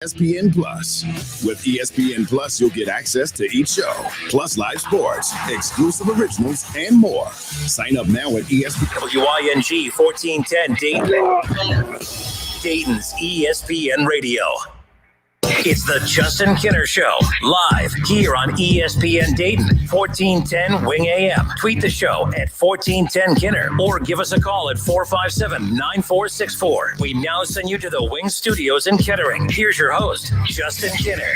ESPN Plus. With ESPN Plus, you'll get access to each show, plus live sports, exclusive originals, and more. Sign up now at ESPN. WYNG 1410 Dayton. Dayton's ESPN Radio. It's the Justin Kinner Show, live here on ESPN Dayton, 1410 Wing AM. Tweet the show at 1410 Kinner or give us a call at 457-9464. We now send you to the Wing Studios in Kettering. Here's your host, Justin Kinner.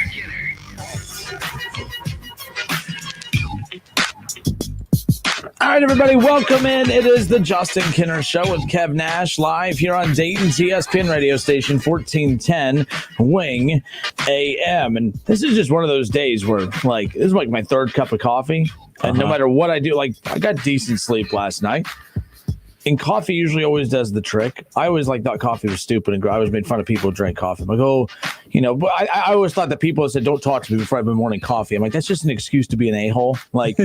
All right, everybody, welcome in. It is the Justin Kinner Show with Kev Nash, live here on Dayton's ESPN radio station, 1410 Wing AM. And this is just one of those days where, like, this is like my third cup of coffee. And no matter what I do, like, I got decent sleep last night. And coffee usually always does the trick. I always thought coffee was stupid and I always made fun of people who drank coffee. I'm like, but I always thought that people said, don't talk to me before I have my morning coffee. I'm like, that's just an excuse to be an a-hole. Like,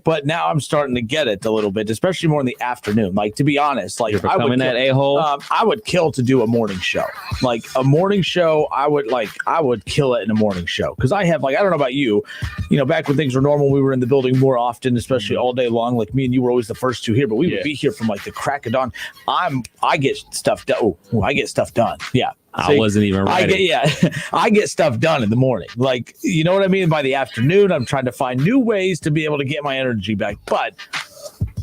but now I'm starting to get it a little bit, especially more in the afternoon. Like, to be honest, like, I would that a-hole. I would kill to do a morning show. Like a morning show, I would kill it in a morning show. Cause I have I don't know about you, back when things were normal, we were in the building more often, especially all day long. Like me and you were always the first two here, but we would be here from like the crack of dawn. I get stuff done. Oh, I get stuff done. Yeah. I wasn't even ready. I get stuff done in the morning. Like, you know what I mean? By the afternoon, I'm trying to find new ways to be able to get my energy back. But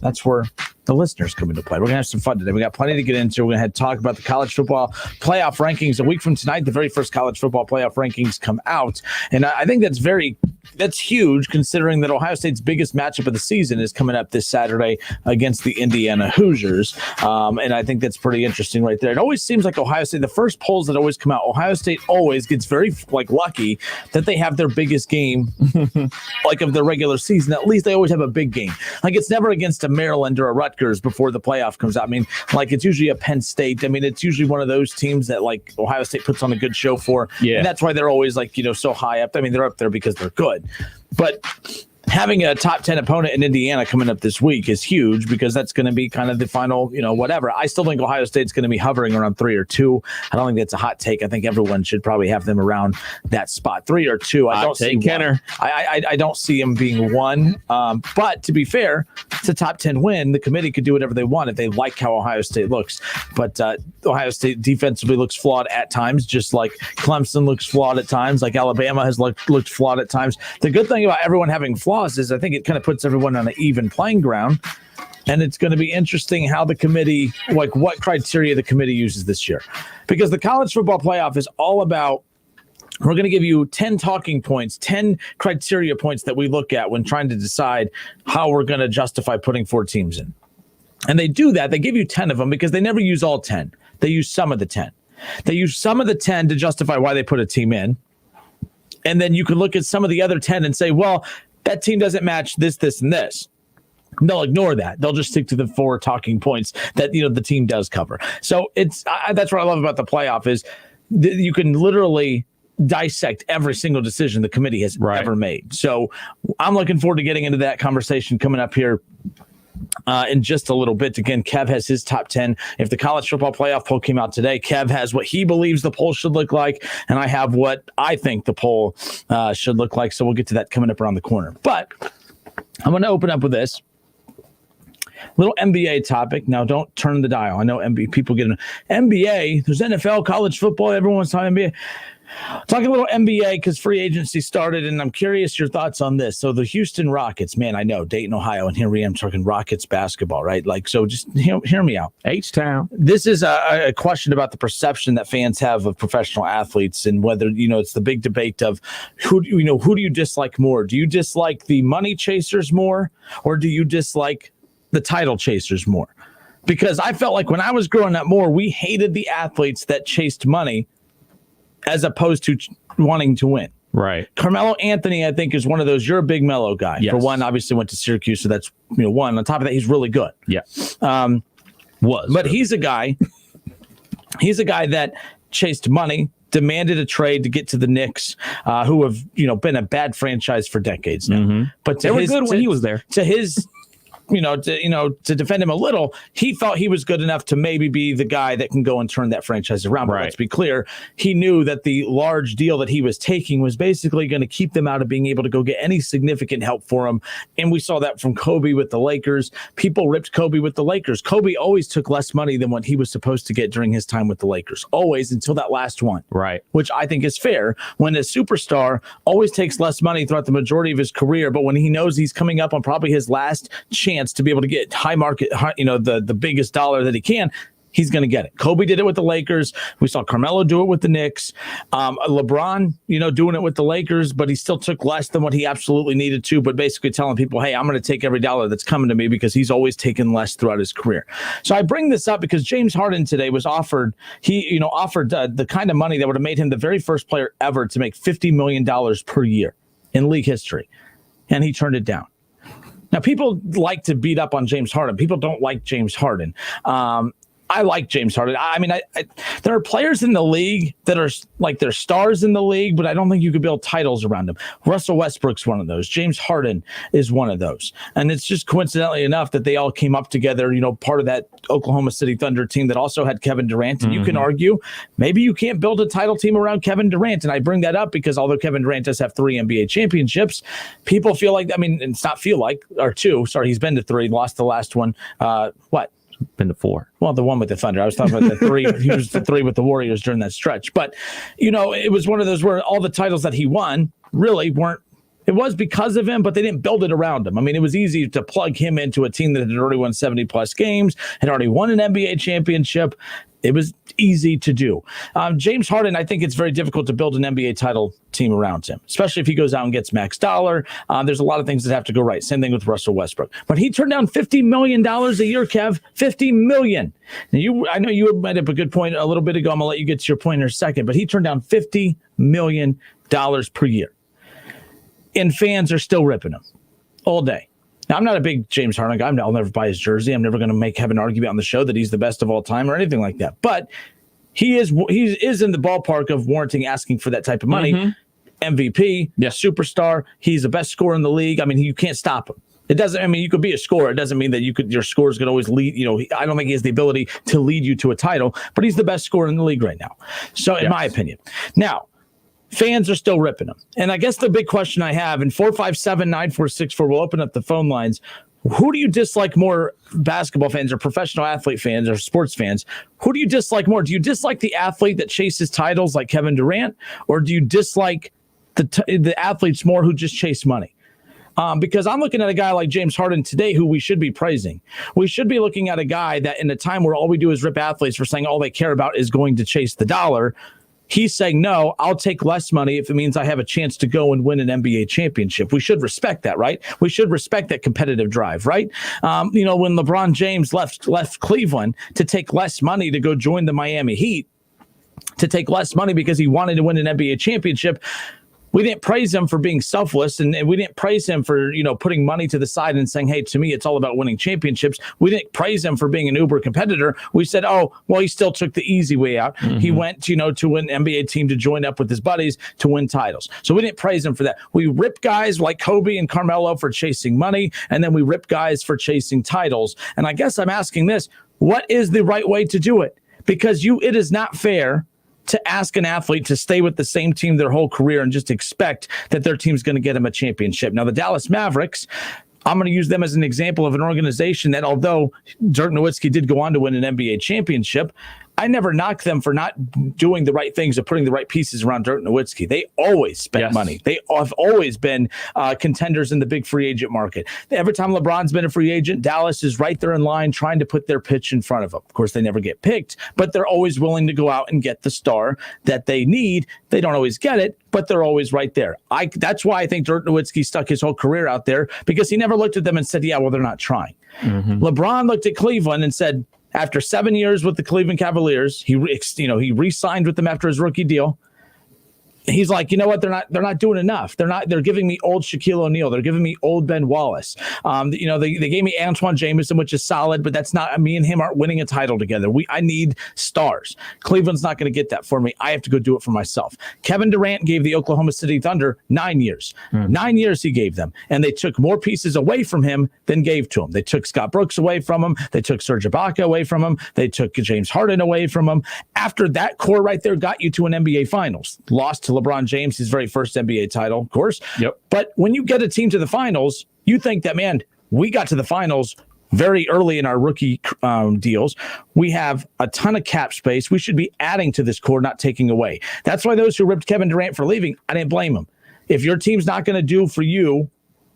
that's where the listeners come into play. We're going to have some fun today. We got plenty to get into. We're going to talk about the college football playoff rankings. A week from tonight, the very first college football playoff rankings come out. And I think that's huge, considering that Ohio State's biggest matchup of the season is coming up this Saturday against the Indiana Hoosiers. And I think that's pretty interesting right there. It always seems like Ohio State, the first polls that always come out, Ohio State always gets very lucky that they have their biggest game of their regular season. At least they always have a big game. Like, it's never against a Maryland or a Rutgers before the playoff comes out. I mean, it's usually a Penn State. I mean, it's usually one of those teams that Ohio State puts on a good show for. Yeah. And that's why they're always so high up. I mean, they're up there because they're good. But having a top 10 opponent in Indiana coming up this week is huge, because that's going to be kind of the final, whatever. I still think Ohio State's going to be hovering around 3 or 2. I don't think that's a hot take. I think everyone should probably have them around that spot, 3 or 2. I don't see Kenner. I don't see them being 1. But to be fair, it's a top 10 win. The committee could do whatever they want if they like how Ohio State looks. But Ohio State defensively looks flawed at times, just like Clemson looks flawed at times, like Alabama has looked flawed at times. The good thing about everyone having flaws is I think it kind of puts everyone on an even playing ground. And it's going to be interesting how the committee, what criteria the committee uses this year. Because the college football playoff is all about, we're going to give you 10 talking points, 10 criteria points that we look at when trying to decide how we're going to justify putting 4 teams in. And they do that. They give you 10 of them because they never use all 10. They use some of the 10. They use some of the 10 to justify why they put a team in. And then you can look at some of the other 10 and say, well, that team doesn't match this, this, and this. They'll ignore that. They'll just stick to the 4 talking points that the team does cover. So that's what I love about the playoff is you can literally dissect every single decision the committee has ever made. So I'm looking forward to getting into that conversation coming up here in just a little bit. Again, Kev has his top 10. If the college football playoff poll came out today, Kev has what he believes the poll should look like, and I have what I think the poll should look like. So we'll get to that coming up around the corner. But I'm going to open up with this little NBA topic. Now, don't turn the dial. I know people get an NBA. There's NFL, college football. Everyone's talking NBA. Talking a little NBA because free agency started, and I'm curious your thoughts on this. So the Houston Rockets, man, I know, Dayton, Ohio, and here we am talking Rockets basketball, right? So just hear me out. H-Town. This is a question about the perception that fans have of professional athletes and whether, it's the big debate of who do you dislike more? Do you dislike the money chasers more, or do you dislike the title chasers more? Because I felt like when I was growing up more, we hated the athletes that chased money as opposed to wanting to win. Right. Carmelo Anthony, I think, is one of those. You're a big Melo guy. Yes. For one, obviously went to Syracuse, so that's one. On top of that, he's really good. Yeah. But he's a guy. He's a guy that chased money, demanded a trade to get to the Knicks, who have been a bad franchise for decades now. Mm-hmm. But they were good when he was there. To his to defend him a little, he thought he was good enough to maybe be the guy that can go and turn that franchise around. But let's be clear, he knew that the large deal that he was taking was basically going to keep them out of being able to go get any significant help for him. And we saw that from Kobe with the Lakers. People ripped Kobe with the Lakers. Kobe always took less money than what he was supposed to get during his time with the Lakers. Always, until that last one. Right. Which I think is fair. When a superstar always takes less money throughout the majority of his career, but when he knows he's coming up on probably his last chance to be able to get high market, the biggest dollar that he can, he's going to get it. Kobe did it with the Lakers. We saw Carmelo do it with the Knicks. LeBron, doing it with the Lakers, but he still took less than what he absolutely needed to, but basically telling people, hey, I'm going to take every dollar that's coming to me, because he's always taken less throughout his career. So I bring this up because James Harden today was offered the kind of money that would have made him the very first player ever to make $50 million per year in league history. And he turned it down. Now, people like to beat up on James Harden. People don't like James Harden. I like James Harden. I mean, there are players in the league that are like they're stars in the league, but I don't think you could build titles around them. Russell Westbrook's one of those. James Harden is one of those. And it's just coincidentally enough that they all came up together, part of that Oklahoma City Thunder team that also had Kevin Durant. And you can argue maybe you can't build a title team around Kevin Durant. And I bring that up because although Kevin Durant does have 3 NBA championships, people feel like, it's not feel like, or 2, sorry, he's been to 3, lost the last one. Been to 4. Well, the one with the Thunder. I was talking about the 3. He was the 3 with the Warriors during that stretch. But, it was one of those where all the titles that he won really weren't. It was because of him, but they didn't build it around him. I mean, it was easy to plug him into a team that had already won 70-plus games, had already won an NBA championship. It was easy to do. James Harden, I think it's very difficult to build an NBA title team around him, especially if he goes out and gets max dollar. There's a lot of things that have to go right. Same thing with Russell Westbrook. But he turned down $50 million a year, Kev. $50 million. Now, I know you made up a good point a little bit ago. I'm going to let you get to your point in a second. But he turned down $50 million per year. And fans are still ripping him all day. Now, I'm not a big James Harden guy. I'll never buy his jersey. I'm never going to have an argument on the show that he's the best of all time or anything like that. But he is in the ballpark of warranting asking for that type of money. MVP, superstar. He's the best scorer in the league. I mean, you can't stop him. It doesn't. You could be a scorer. It doesn't mean that your scores could always lead. I don't think he has the ability to lead you to a title. But he's the best scorer in the league right now. So, in my opinion, now. Fans are still ripping them. And I guess the big question I have, and 457-9464, we'll open up the phone lines. Who do you dislike more, basketball fans or professional athlete fans or sports fans? Who do you dislike more? Do you dislike the athlete that chases titles like Kevin Durant? Or do you dislike the athletes more who just chase money? Because I'm looking at a guy like James Harden today who we should be praising. We should be looking at a guy that in a time where all we do is rip athletes for saying all they care about is going to chase the dollar. He's saying, no, I'll take less money if it means I have a chance to go and win an NBA championship. We should respect that, right? We should respect that competitive drive, right? When LeBron James left Cleveland to take less money to go join the Miami Heat, to take less money because he wanted to win an NBA championship, we didn't praise him for being selfless, and we didn't praise him for, putting money to the side and saying, hey, to me, it's all about winning championships. We didn't praise him for being an uber competitor. We said, oh, well, he still took the easy way out. He went, to an NBA team to join up with his buddies to win titles. So we didn't praise him for that. We rip guys like Kobe and Carmelo for chasing money, and then we rip guys for chasing titles. And I guess I'm asking this, what is the right way to do it? Because it is not fair to ask an athlete to stay with the same team their whole career and just expect that their team's going to get them a championship. Now, the Dallas Mavericks, I'm going to use them as an example of an organization that, although Dirk Nowitzki did go on to win an NBA championship, I never knocked them for not doing the right things or putting the right pieces around Dirk Nowitzki. They always spent money. They have always been contenders in the big free agent market. Every time LeBron's been a free agent, Dallas is right there in line trying to put their pitch in front of them. Of course, they never get picked, but they're always willing to go out and get the star that they need. They don't always get it, but they're always right there. That's why I think Dirk Nowitzki stuck his whole career out there, because he never looked at them and said, yeah, well, they're not trying. LeBron looked at Cleveland and said, after 7 years with the Cleveland Cavaliers, he re-signed with them after his rookie deal. he's like, you know what? They're not doing enough. They're giving me old Shaquille O'Neal. They're giving me old Ben Wallace. They gave me Antoine Jameson, which is solid, but that's not, me and him aren't winning a title together. I need stars. Cleveland's not going to get that for me. I have to go do it for myself. Kevin Durant gave the Oklahoma City Thunder 9 years. 9 years he gave them, and they took more pieces away from him than gave to him. They took Scott Brooks away from him. They took Serge Ibaka away from him. They took James Harden away from him. After that core right there got you to an NBA Finals. Lost to LeBron James, his very first NBA title, of course. Yep. But when you get a team to the finals, you think that, man, we got to the finals very early in our rookie deals. We have a ton of cap space. We should be adding to this core, not taking away. That's why those who ripped Kevin Durant for leaving, I didn't blame them. If your team's not going to do for you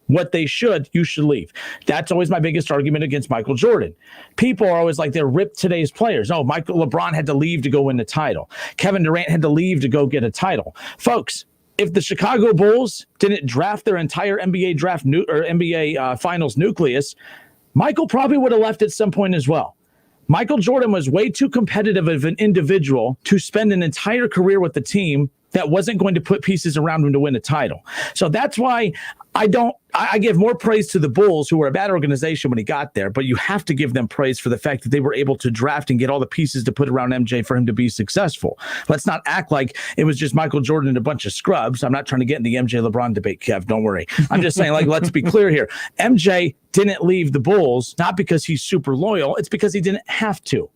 what they should, you should leave. That's always my biggest argument against Michael Jordan. People are always like, they're ripped today's players. Oh, LeBron had to leave to go win the title. Kevin Durant had to leave to go get a title. Folks, if the Chicago Bulls didn't draft their entire NBA draft or NBA Finals nucleus, Michael probably would have left at some point as well. Michael Jordan was way too competitive of an individual to spend an entire career with the team that wasn't going to put pieces around him to win a title. So that's why I give more praise to the Bulls, who were a bad organization when he got there, but you have to give them praise for the fact that they were able to draft and get all the pieces to put around MJ for him to be successful. Let's not act like it was just Michael Jordan and a bunch of scrubs. I'm not trying to get in the MJ LeBron debate, Kev. Don't worry. I'm just saying, let's be clear here. MJ didn't leave the Bulls, not because he's super loyal. It's because he didn't have to.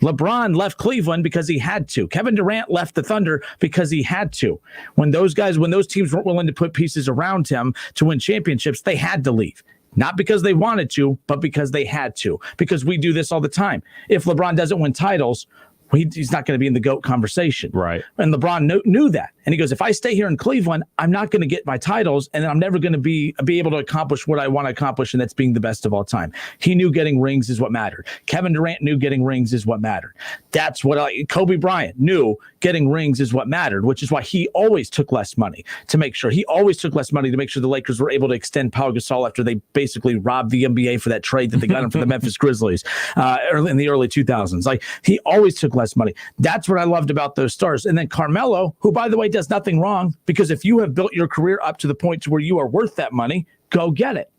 LeBron left Cleveland because he had to. Kevin Durant left the Thunder because he had to. When those teams weren't willing to put pieces around him to win championships, they had to leave. Not because they wanted to, but because they had to. Because we do this all the time. If LeBron doesn't win titles, he's not going to be in the GOAT conversation. Right. And LeBron knew that. And he goes, if I stay here in Cleveland, I'm not going to get my titles, and I'm never going to be able to accomplish what I want to accomplish, and that's being the best of all time. He knew getting rings is what mattered. Kevin Durant knew getting rings is what mattered. That's what Kobe Bryant knew getting rings is what mattered, which is why he always took less money to make sure. He always took less money to make sure the Lakers were able to extend Pau Gasol after they basically robbed the NBA for that trade that they got him from the Memphis Grizzlies in the early 2000s. He always took less money. That's what I loved about those stars. And then Carmelo, who, by the way, does nothing wrong, because if you have built your career up to the point to where you are worth that money, go get it.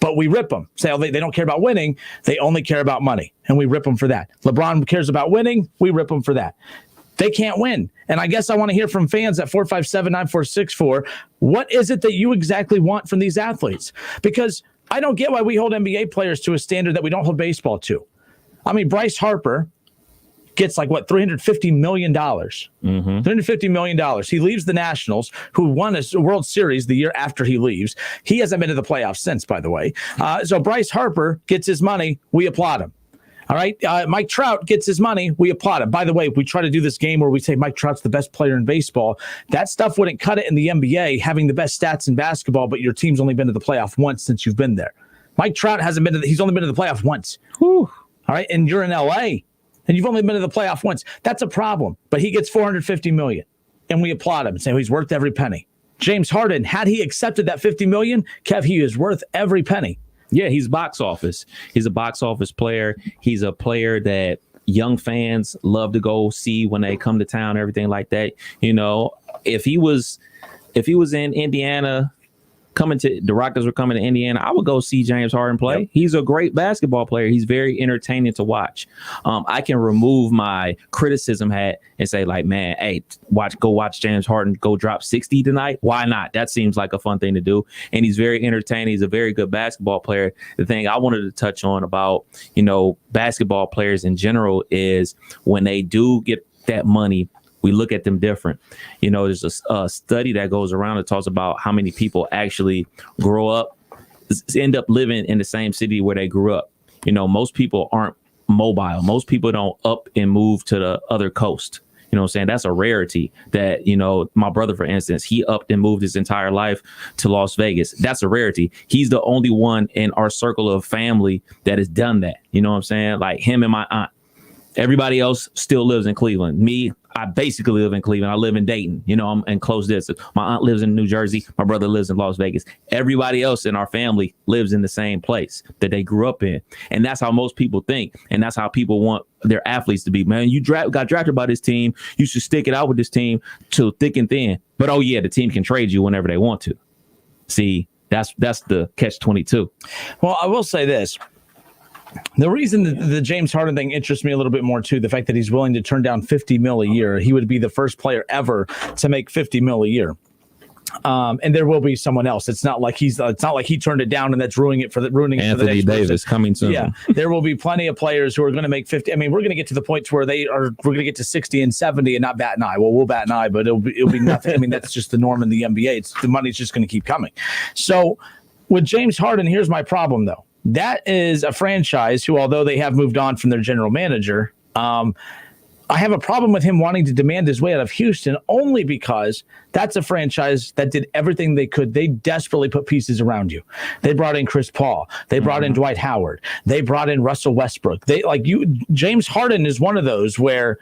But we rip them. Say, they don't care about winning. They only care about money. And we rip them for that. LeBron cares about winning. We rip them for that. They can't win. And I guess I want to hear from fans at 457-9464. What is it that you exactly want from these athletes? Because I don't get why we hold NBA players to a standard that we don't hold baseball to. I mean, Bryce Harper gets $350 million. $350 million. He leaves the Nationals, who won a World Series the year after he leaves. He hasn't been to the playoffs since, by the way. So Bryce Harper gets his money. We applaud him. All right. Mike Trout gets his money. We applaud him. By the way, if we try to do this game where we say Mike Trout's the best player in baseball, that stuff wouldn't cut it in the NBA, having the best stats in basketball, but your team's only been to the playoff once since you've been there. Mike Trout hasn't been he's only been to the playoff once. Whew. All right. And you're in LA. And you've only been to the playoff once. That's a problem. But he gets $450 million, and we applaud him and say, he's worth every penny. James Harden, had he accepted that $50 million, Kev, he is worth every penny. Yeah, he's box office. He's a box office player. He's a player that young fans love to go see when they come to town, everything like that. If he was in Indiana, the Rockets were coming to Indiana, I would go see James Harden play. Yep. He's a great basketball player. He's very entertaining to watch. I can remove my criticism hat and say, man, hey, go watch James Harden go drop 60 tonight. Why not? That seems like a fun thing to do. And he's very entertaining. He's a very good basketball player. The thing I wanted to touch on about, basketball players in general is when they do get that money, we look at them different. There's a study that goes around that talks about how many people actually grow up, end up living in the same city where they grew up. Most people aren't mobile. Most people don't up and move to the other coast. You know what I'm saying? That's a rarity that, my brother, for instance, he upped and moved his entire life to Las Vegas. That's a rarity. He's the only one in our circle of family that has done that. You know what I'm saying? Like him and my aunt. Everybody else still lives in Cleveland. Me, I basically live in Cleveland. I live in Dayton. You know, I'm in close distance. My aunt lives in New Jersey. My brother lives in Las Vegas. Everybody else in our family lives in the same place that they grew up in. And that's how most people think. And that's how people want their athletes to be. Man, you got drafted by this team. You should stick it out with this team to thick and thin. But, oh, yeah, the team can trade you whenever they want to. See, that's the catch-22. Well, I will say this. The reason the James Harden thing interests me a little bit more, too, the fact that he's willing to turn down $50 million a year. He would be the first player ever to make $50 million a year. And there will be someone else. It's not like he turned it down and that's ruining it for the Anthony Davis coming soon. Yeah, there will be plenty of players who are going to make 50. I mean, we're going to get to the point where we're going to get to 60 and 70 and not bat an eye. Well, we'll bat an eye, but it'll be nothing. I mean, that's just the norm in the NBA. The money's just going to keep coming. So with James Harden, here's my problem though. That is a franchise who, although they have moved on from their general manager, I have a problem with him wanting to demand his way out of Houston only because that's a franchise that did everything they could. They desperately put pieces around you. They brought in Chris Paul. They brought in Dwight Howard. They brought in Russell Westbrook. James Harden is one of those where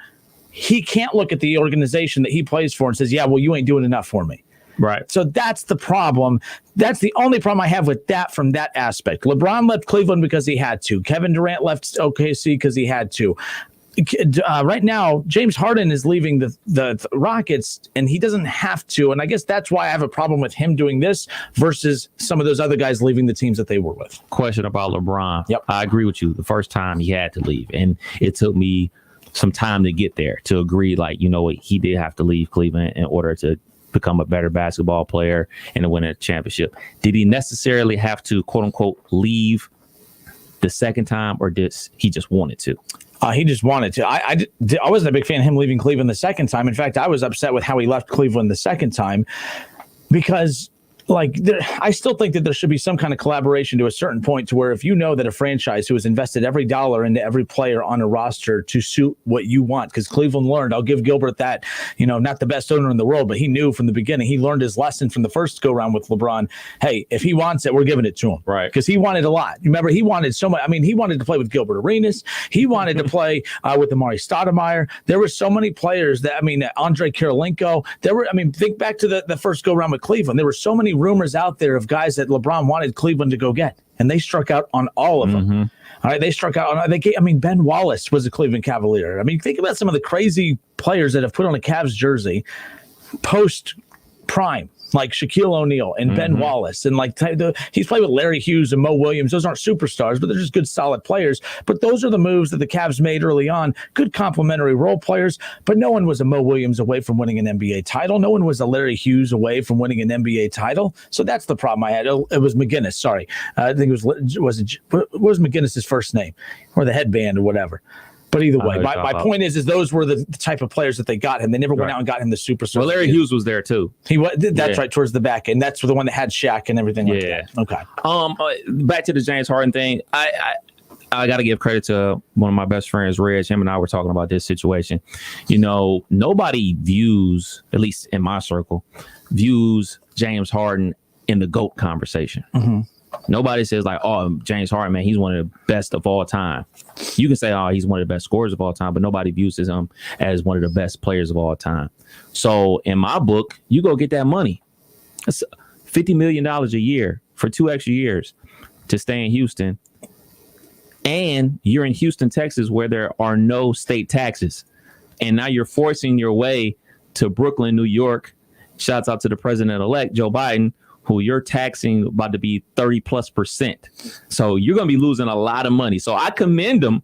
he can't look at the organization that he plays for and says, yeah, well, you ain't doing enough for me. Right. So that's the problem. That's the only problem I have with that from that aspect. LeBron left Cleveland because he had to. Kevin Durant left OKC because he had to. Right now, James Harden is leaving the Rockets, and he doesn't have to. And I guess that's why I have a problem with him doing this versus some of those other guys leaving the teams that they were with. Question about LeBron. Yep. I agree with you. The first time he had to leave, and it took me some time to get there to agree, like, you know what, he did have to leave Cleveland in order to become a better basketball player and to win a championship. Did he necessarily have to, quote unquote, leave the second time, or did he just wanted to? He just wanted to. I wasn't a big fan of him leaving Cleveland the second time. In fact, I was upset with how he left Cleveland the second time because, I still think that there should be some kind of collaboration to a certain point to where if you know that a franchise who has invested every dollar into every player on a roster to suit what you want, because Cleveland learned, I'll give Gilbert that, not the best owner in the world, but he knew from the beginning, he learned his lesson from the first go round with LeBron. Hey, if he wants it, we're giving it to him. Right. Because he wanted a lot. Remember, he wanted so much. I mean, he wanted to play with Gilbert Arenas. He wanted to play with Amari Stoudemire. There were so many players Andre Kirilenko. Think back to the first go round with Cleveland. There were so many rumors out there of guys that LeBron wanted Cleveland to go get, and they struck out on all of them. All right, they struck out on. Ben Wallace was a Cleveland Cavalier. Think about some of the crazy players that have put on a Cavs jersey post prime, like Shaquille O'Neal and Ben Wallace, and he's played with Larry Hughes and Mo Williams. Those aren't superstars, but they're just good, solid players. But those are the moves that the Cavs made early on. Good complementary role players, but no one was a Mo Williams away from winning an NBA title. No one was a Larry Hughes away from winning an NBA title. So that's the problem I had. It was McGinnis. Sorry, I think it was McGinnis's first name or the headband or whatever. But either way, my point is those were the type of players that they got him. They never went out and got him the superstar. Well, Larry Hughes was there too. He was. That's right, towards the back end. That's the one that had Shaq and everything like that. Okay. Back to the James Harden thing. I got to give credit to one of my best friends, Reg. Him and I were talking about this situation. Nobody views, at least in my circle, views James Harden in the GOAT conversation. Mm-hmm. Nobody says James Harden, man, he's one of the best of all time. You can say, he's one of the best scorers of all time, but nobody views him as one of the best players of all time. So in my book, you go get that money. That's $50 million a year for 2 extra years to stay in Houston. And you're in Houston, Texas, where there are no state taxes. And now you're forcing your way to Brooklyn, New York. Shouts out to the president-elect, Joe Biden, who you're taxing about to be 30+%. So you're going to be losing a lot of money. So I commend him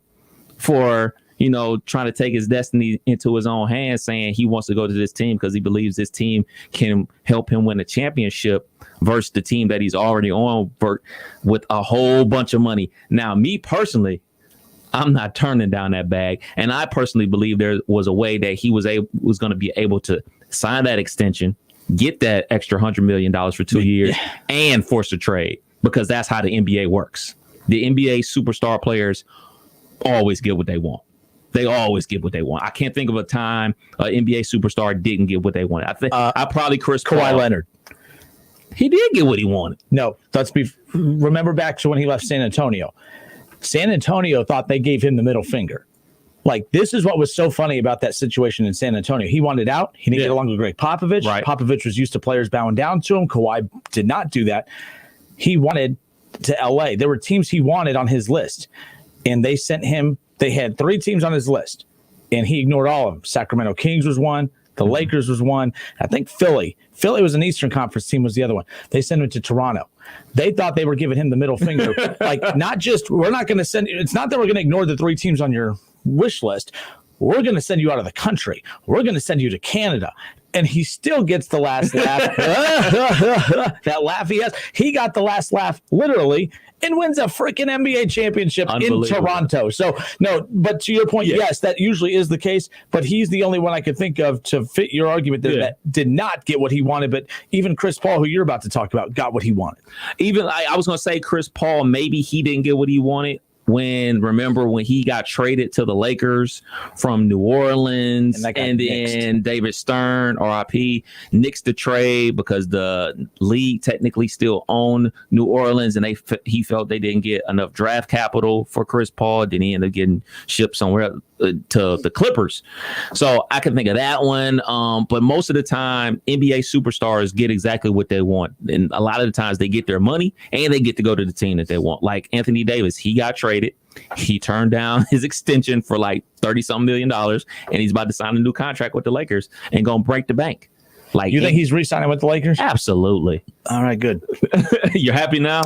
for, trying to take his destiny into his own hands, saying he wants to go to this team because he believes this team can help him win a championship versus the team that he's already on with a whole bunch of money. Now, me personally, I'm not turning down that bag. And I personally believe there was a way that he was going to be able to sign that extension, get that extra $100 million for 2 years, and force a trade, because that's how the NBA works. The NBA superstar players always get what they want. They always get what they want. I can't think of a time an NBA superstar didn't get what they wanted. I think probably Chris Kawhi Paul. Leonard. He did get what he wanted. No, remember back to when he left San Antonio. San Antonio thought they gave him the middle finger. Like, this is what was so funny about that situation in San Antonio. He wanted out. He didn't get along with Greg Popovich. Right. Popovich was used to players bowing down to him. Kawhi did not do that. He wanted to LA. There were teams he wanted on his list, and they sent him. They had 3 teams on his list, and he ignored all of them. Sacramento Kings was one. The Lakers was one. I think Philly. Philly was an Eastern Conference team was the other one. They sent him to Toronto. They thought they were giving him the middle finger. Like, not just, we're not going to send you. It's not that we're going to ignore the 3 teams on your wish list. We're going to send you out of the country. We're going to send you to Canada. And he still gets the last laugh. That laugh he has. He got the last laugh, literally, and wins a freaking NBA championship in Toronto. So, no, but to your point, yes, that usually is the case. But he's the only one I could think of to fit your argument that did not get what he wanted. But even Chris Paul, who you're about to talk about, got what he wanted. Even I was going to say Chris Paul, maybe he didn't get what he wanted. Remember when he got traded to the Lakers from New Orleans, and then David Stern, RIP, nixed the trade because the league technically still owned New Orleans, and he felt they didn't get enough draft capital for Chris Paul. Then he ended up getting shipped somewhere to the Clippers. So I can think of that one. But most of the time, NBA superstars get exactly what they want. And a lot of the times they get their money and they get to go to the team that they want. Like Anthony Davis, he got traded. He turned down his extension for like $30-something million, and he's about to sign a new contract with the Lakers and going to break the bank. Like, you think he's re-signing with the Lakers? Absolutely. All right, good. You're happy now?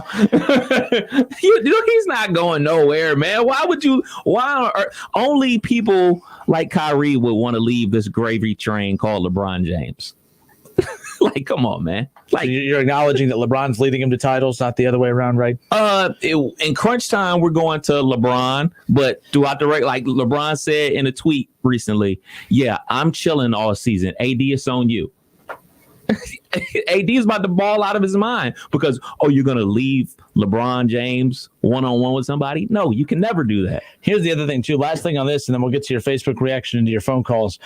He's not going nowhere, man. Why are only people like Kyrie would want to leave this gravy train called LeBron James? Like, come on, man. Like, so you're acknowledging that LeBron's leading him to titles, not the other way around, right? In crunch time, we're going to LeBron, but throughout the race, like LeBron said in a tweet recently, yeah, I'm chilling all season. AD, it's on you. AD is about to ball out of his mind because, you're going to leave LeBron James one-on-one with somebody? No, you can never do that. Here's the other thing, too. Last thing on this, and then we'll get to your Facebook reaction and to your phone calls.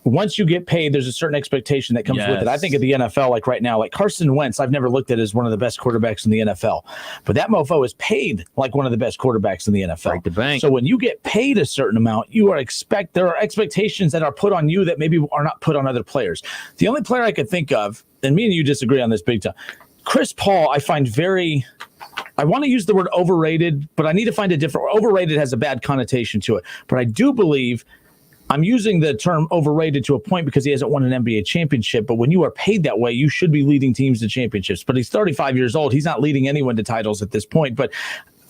Once you get paid, there's a certain expectation that comes with it. I think of the NFL, like right now, like Carson Wentz, I've never looked at as one of the best quarterbacks in the NFL. But that mofo is paid like one of the best quarterbacks in the NFL. Break the bank. So when you get paid a certain amount, there are expectations that are put on you that maybe are not put on other players. The only player I could think of, and me and you disagree on this big time, Chris Paul, I find I want to use the word overrated, but I need to find a different. Overrated has a bad connotation to it. But I do believe I'm using the term overrated to a point because he hasn't won an NBA championship. But when you are paid that way, you should be leading teams to championships. But he's 35 years old. He's not leading anyone to titles at this point. But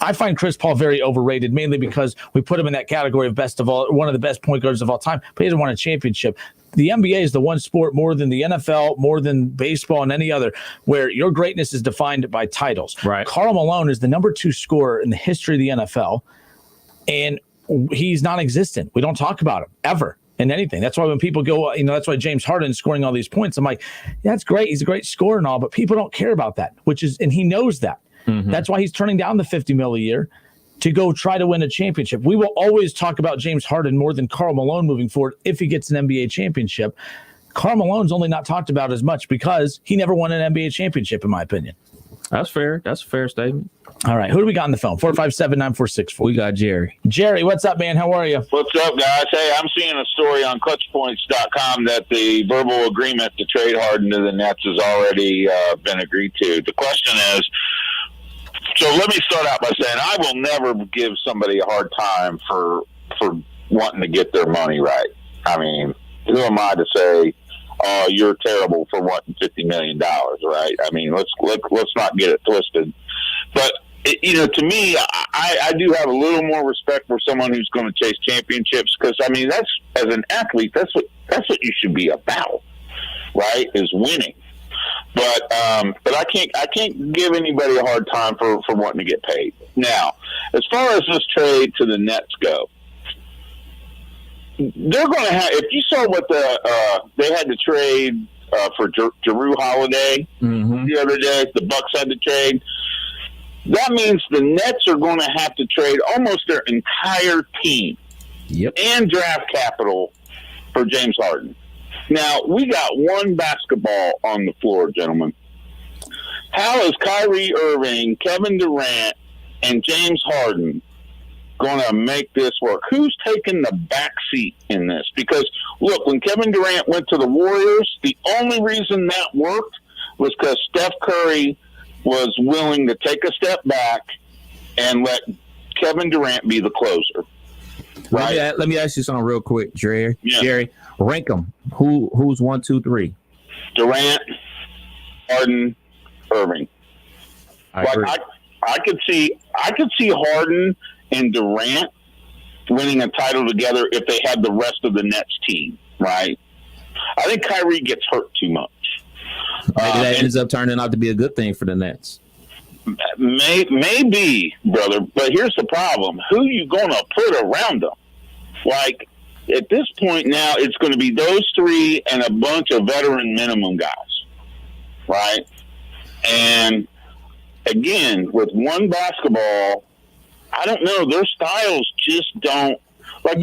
I find Chris Paul very overrated, mainly because we put him in that category of best of all, one of the best point guards of all time, but he hasn't won a championship. The NBA is the one sport more than the NFL, more than baseball and any other, where your greatness is defined by titles. Right. Karl Malone is the number 2 scorer in the history of the NFL, and he's non-existent. We don't talk about him ever in anything. That's why when people go, that's why James Harden's scoring all these points. I'm like, yeah, that's great. He's a great scorer and all, but people don't care about that, and he knows that. Mm-hmm. That's why he's turning down the $50 million a year to go try to win a championship. We will always talk about James Harden more than Karl Malone moving forward if he gets an NBA championship. Karl Malone's only not talked about as much because he never won an NBA championship, in my opinion. That's fair. That's a fair statement. All right. Who do we got on the phone? 457-9464. We got Jerry. Jerry, what's up, man? How are you? What's up, guys? Hey, I'm seeing a story on ClutchPoints.com that the verbal agreement to trade Harden to the Nets has already been agreed to. The question is, so let me start out by saying I will never give somebody a hard time for wanting to get their money right. I mean, who am I to say, oh, you're terrible for wanting $50 million, right? I mean, let's not get it twisted. But to me, I do have a little more respect for someone who's going to chase championships because, I mean, that's as an athlete, that's what you should be about, right? Is winning. But I can't give anybody a hard time for wanting to get paid. Now, as far as this trade to the Nets go, they're going to have. If you saw what they had to trade for Jrue Holiday the other day, the Bucks had to trade. That means the Nets are going to have to trade almost their entire team and draft capital for James Harden. Now, we got one basketball on the floor, gentlemen. How is Kyrie Irving, Kevin Durant, and James Harden going to make this work? Who's taking the back seat in this? Because, look, when Kevin Durant went to the Warriors, the only reason that worked was because Steph Curry was willing to take a step back and let Kevin Durant be the closer. Right? Let me ask you something real quick, Jerry. Yeah. Jerry, rank them. Who's 1, 2, 3? Durant, Harden, Irving. I could see Harden and Durant winning a title together if they had the rest of the Nets team, right? I think Kyrie gets hurt too much. Maybe that ends up turning out to be a good thing for the Nets. Maybe, brother. But here's the problem: who you going to put around them? Like at this point now, it's going to be those three and a bunch of veteran minimum guys, right? And again, with one basketball, I don't know. Their styles just don't. Like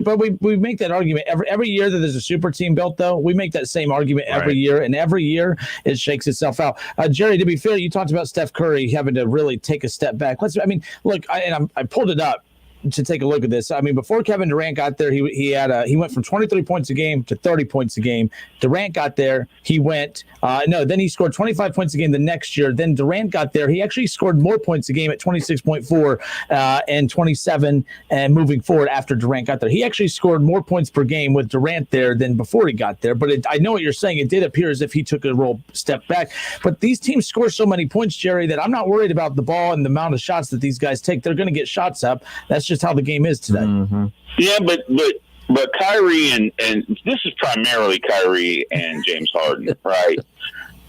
but we make that argument every year that there's a super team built, though. We make that same argument every year, and every year it shakes itself out. Jerry, to be fair, you talked about Steph Curry having to really take a step back. I pulled it up to take a look at this. I mean, before Kevin Durant got there, he went from 23 points a game to 30 points a game. Durant got there, he went then he scored 25 points a game the next year. Then Durant got there, he actually scored more points a game at 26.4 and 27 and moving forward after Durant got there. He actually scored more points per game with Durant there than before he got there. But I know what you're saying. It did appear as if he took a step back. But these teams score so many points, Jerry, that I'm not worried about the ball and the amount of shots that these guys take. They're going to get shots up. That's just how the game is today. Mm-hmm. Yeah, but Kyrie and this is primarily Kyrie and James Harden, right?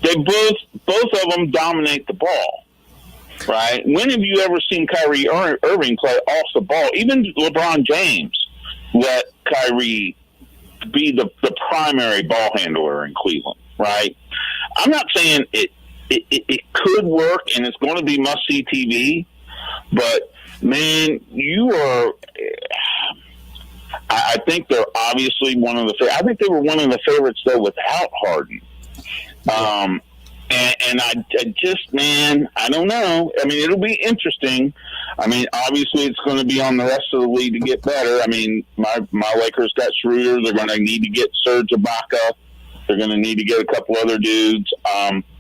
They both of them dominate the ball, right? When have you ever seen Kyrie Irving play off the ball? Even LeBron James let Kyrie be the primary ball handler in Cleveland, right? I'm not saying it could work and it's going to be must-see TV, but man, I think they're obviously one of the. I think they were one of the favorites though without Harden. And I just, man, I don't know. I mean, it'll be interesting. I mean, obviously, it's going to be on the rest of the league to get better. I mean, my Lakers got Schroeder. They're going to need to get Serge Ibaka. They're going to need to get a couple other dudes.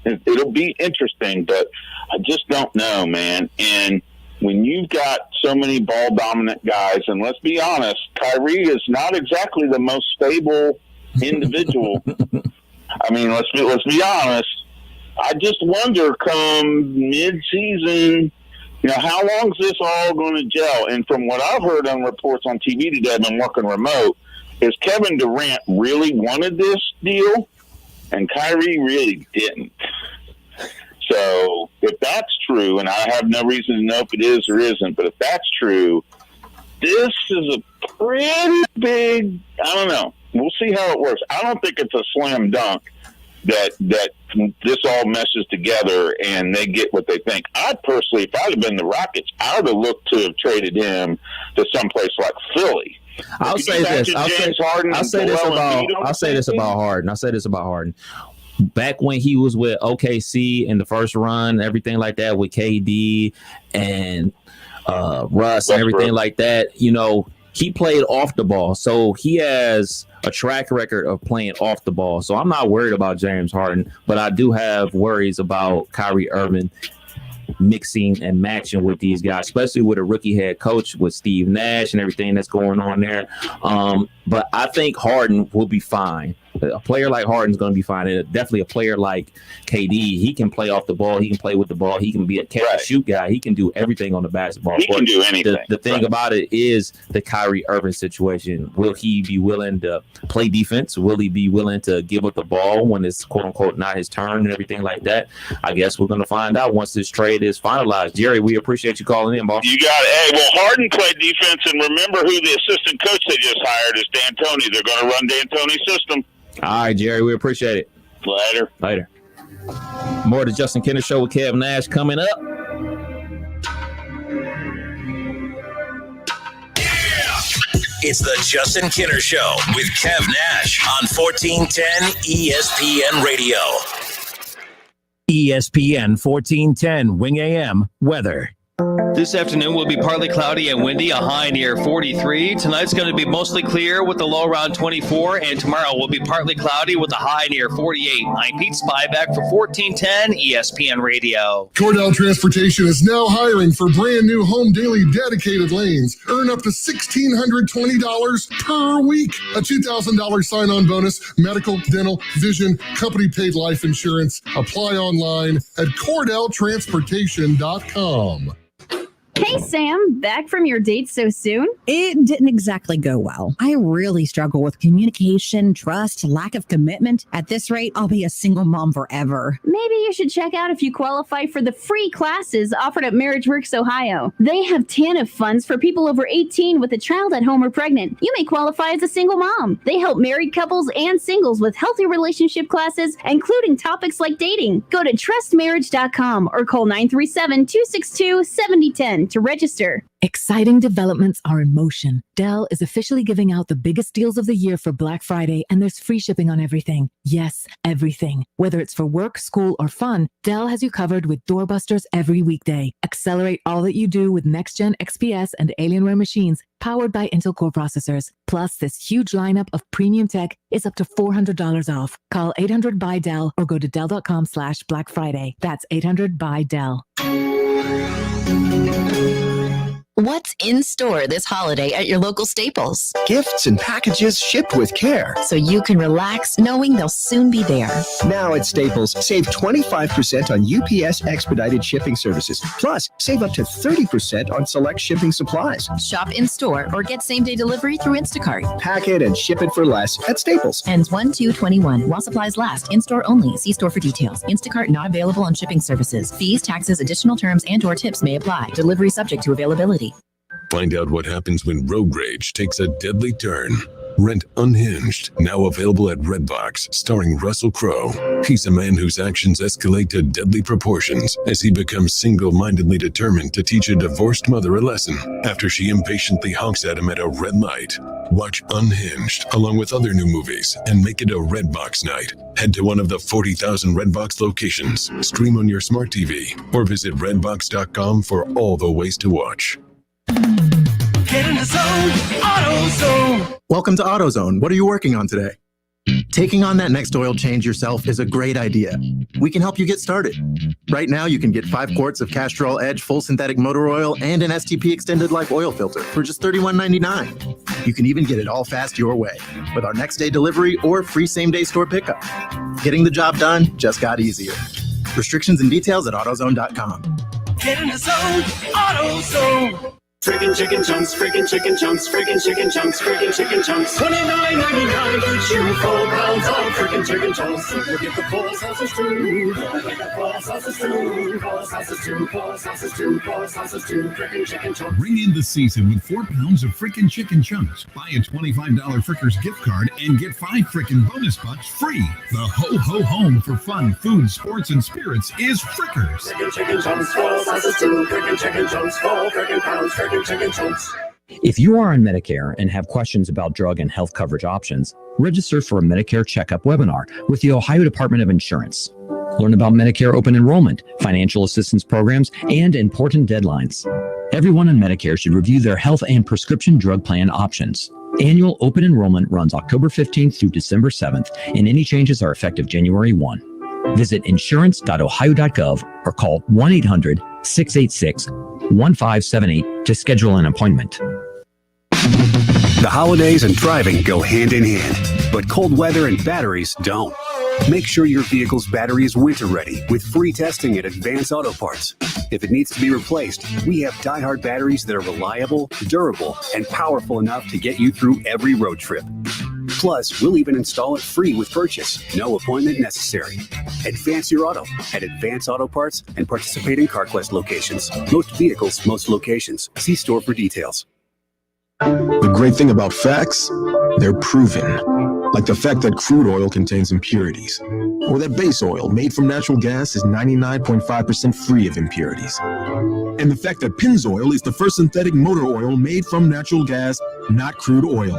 It'll be interesting, but I just don't know, man. And when you've got so many ball-dominant guys, and let's be honest, Kyrie is not exactly the most stable individual. I mean, let's be honest. I just wonder, come mid-season, how long is this all going to gel? And from what I've heard on reports on TV today, I've been working remote, is Kevin Durant really wanted this deal, and Kyrie really didn't. So if that's true, and I have no reason to know if it is or isn't, but if that's true, this is a pretty big, I don't know. We'll see how it works. I don't think it's a slam dunk that this all meshes together and they get what they think. I personally, if I'd have been the Rockets, I would have looked to have traded him to someplace like Philly. I'll say this about Harden. Back when he was with OKC in the first run, everything like that with KD and Russ and everything like that, he played off the ball. So he has a track record of playing off the ball. So I'm not worried about James Harden, but I do have worries about Kyrie Irving mixing and matching with these guys, especially with a rookie head coach with Steve Nash and everything that's going on there. But I think Harden will be fine. A player like Harden is going to be fine. And definitely a player like KD, he can play off the ball. He can play with the ball. He can be a catch and shoot guy. He can do everything on the basketball court. He can do anything. The thing about it is the Kyrie Irving situation. Will he be willing to play defense? Will he be willing to give up the ball when it's quote unquote not his turn and everything like that? I guess we're going to find out once this trade is finalized. Jerry, we appreciate you calling in, boss. You got it. Hey, well, Harden played defense, and remember who the assistant coach they just hired is D'Antoni. They're going to run D'Antoni's system. All right, Jerry, we appreciate it. Later. More of the Justin Kenner Show with Kev Nash coming up. It's the Justin Kenner Show with Kev Nash on 1410 ESPN Radio. ESPN 1410 Wing AM weather. This afternoon will be partly cloudy and windy, a high near 43. Tonight's going to be mostly clear with a low around 24, and tomorrow will be partly cloudy with a high near 48. I'm Pete Spyback for 1410 ESPN Radio. Cordell Transportation is now hiring for brand new home daily dedicated lanes. Earn up to $1,620 per week. A $2,000 sign-on bonus, medical, dental, vision, company paid life insurance. Apply online at CordellTransportation.com. Hey, Sam, back from your date so soon? It didn't exactly go well. I really struggle with communication, trust, lack of commitment. At this rate, I'll be a single mom forever. Maybe you should check out if you qualify for the free classes offered at Marriage Works Ohio. They have TANF funds for people over 18 with a child at home or pregnant. You may qualify as a single mom. They help married couples and singles with healthy relationship classes, including topics like dating. Go to trustmarriage.com or call 937-262-7010 to register. Exciting developments are in motion. Dell is officially giving out the biggest deals of the year for Black Friday, and there's free shipping on everything. Yes, everything. Whether it's for work, school, or fun, Dell has you covered with doorbusters every weekday. Accelerate all that you do with next-gen XPS and Alienware machines powered by Intel Core processors. Plus, this huge lineup of premium tech is up to $400 off. Call 800-BUY-DELL or go to Dell.com/Black Friday. That's 800-BUY-DELL. What's in store this holiday at your local Staples? Gifts and packages shipped with care. So you can relax knowing they'll soon be there. Now at Staples, save 25% on UPS expedited shipping services. Plus, save up to 30% on select shipping supplies. Shop in store or get same-day delivery through Instacart. Pack it and ship it for less at Staples. Ends 1/2/21. While supplies last. In-store only. See store for details. Instacart not available on shipping services. Fees, taxes, additional terms, and/or tips may apply. Delivery subject to availability. Find out what happens when road rage takes a deadly turn. Rent Unhinged, now available at Redbox, starring Russell Crowe. He's a man whose actions escalate to deadly proportions as he becomes single-mindedly determined to teach a divorced mother a lesson after she impatiently honks at him at a red light. Watch Unhinged along with other new movies and make it a Redbox night. Head to one of the 40,000 Redbox locations, stream on your smart TV, or visit redbox.com for all the ways to watch. Get in the zone, AutoZone. Welcome to AutoZone. What are you working on today? Taking on that next oil change yourself is a great idea. We can help you get started. Right now, you can get 5 quarts of Castrol Edge full synthetic motor oil and an STP extended life oil filter for just $31.99. You can even get it all fast your way with our next day delivery or free same-day store pickup. Getting the job done just got easier. Restrictions and details at AutoZone.com. Get in the zone, AutoZone. Freaking chicken chunks, freaking chicken chunks, freaking chicken chunks, freaking chicken chunks. $29.99 each, you 4 pounds of freaking chicken chunks. Look at the 4 sauces too. Look at the 4 sauces too. 4 sauces too. 4 sauces too. 4 sauces too. Freaking chicken chunks. Ring in the season with 4 pounds of freaking chicken chunks. Buy a $25 Frickers gift card and get 5 freaking bonus bucks free. The ho home for fun, food, sports, and spirits is Frickers. Freaking chicken chunks, 4 sauces too. Freaking chicken chunks, 4 freaking pounds. Freaking chicken chunks. If you are on Medicare and have questions about drug and health coverage options, register for a Medicare Checkup webinar with the Ohio Department of Insurance. Learn about Medicare open enrollment, financial assistance programs, and important deadlines. Everyone on Medicare should review their health and prescription drug plan options. Annual open enrollment runs October 15th through December 7th, and any changes are effective January 1. Visit insurance.ohio.gov or call 1-800-686-1578 to schedule an appointment. The holidays and driving go hand in hand, but cold weather and batteries don't. Make sure your vehicle's battery is winter ready with free testing at Advance Auto Parts. If it needs to be replaced, we have Die-Hard batteries that are reliable, durable, and powerful enough to get you through every road trip. Plus, we'll even install it free with purchase. No appointment necessary. Advance your auto at Advance Auto Parts and participating CarQuest locations. Most vehicles, most locations. See store for details. The great thing about facts, they're proven. Like the fact that crude oil contains impurities, or that base oil made from natural gas is 99.5% free of impurities. And the fact that Pennzoil is the first synthetic motor oil made from natural gas, not crude oil.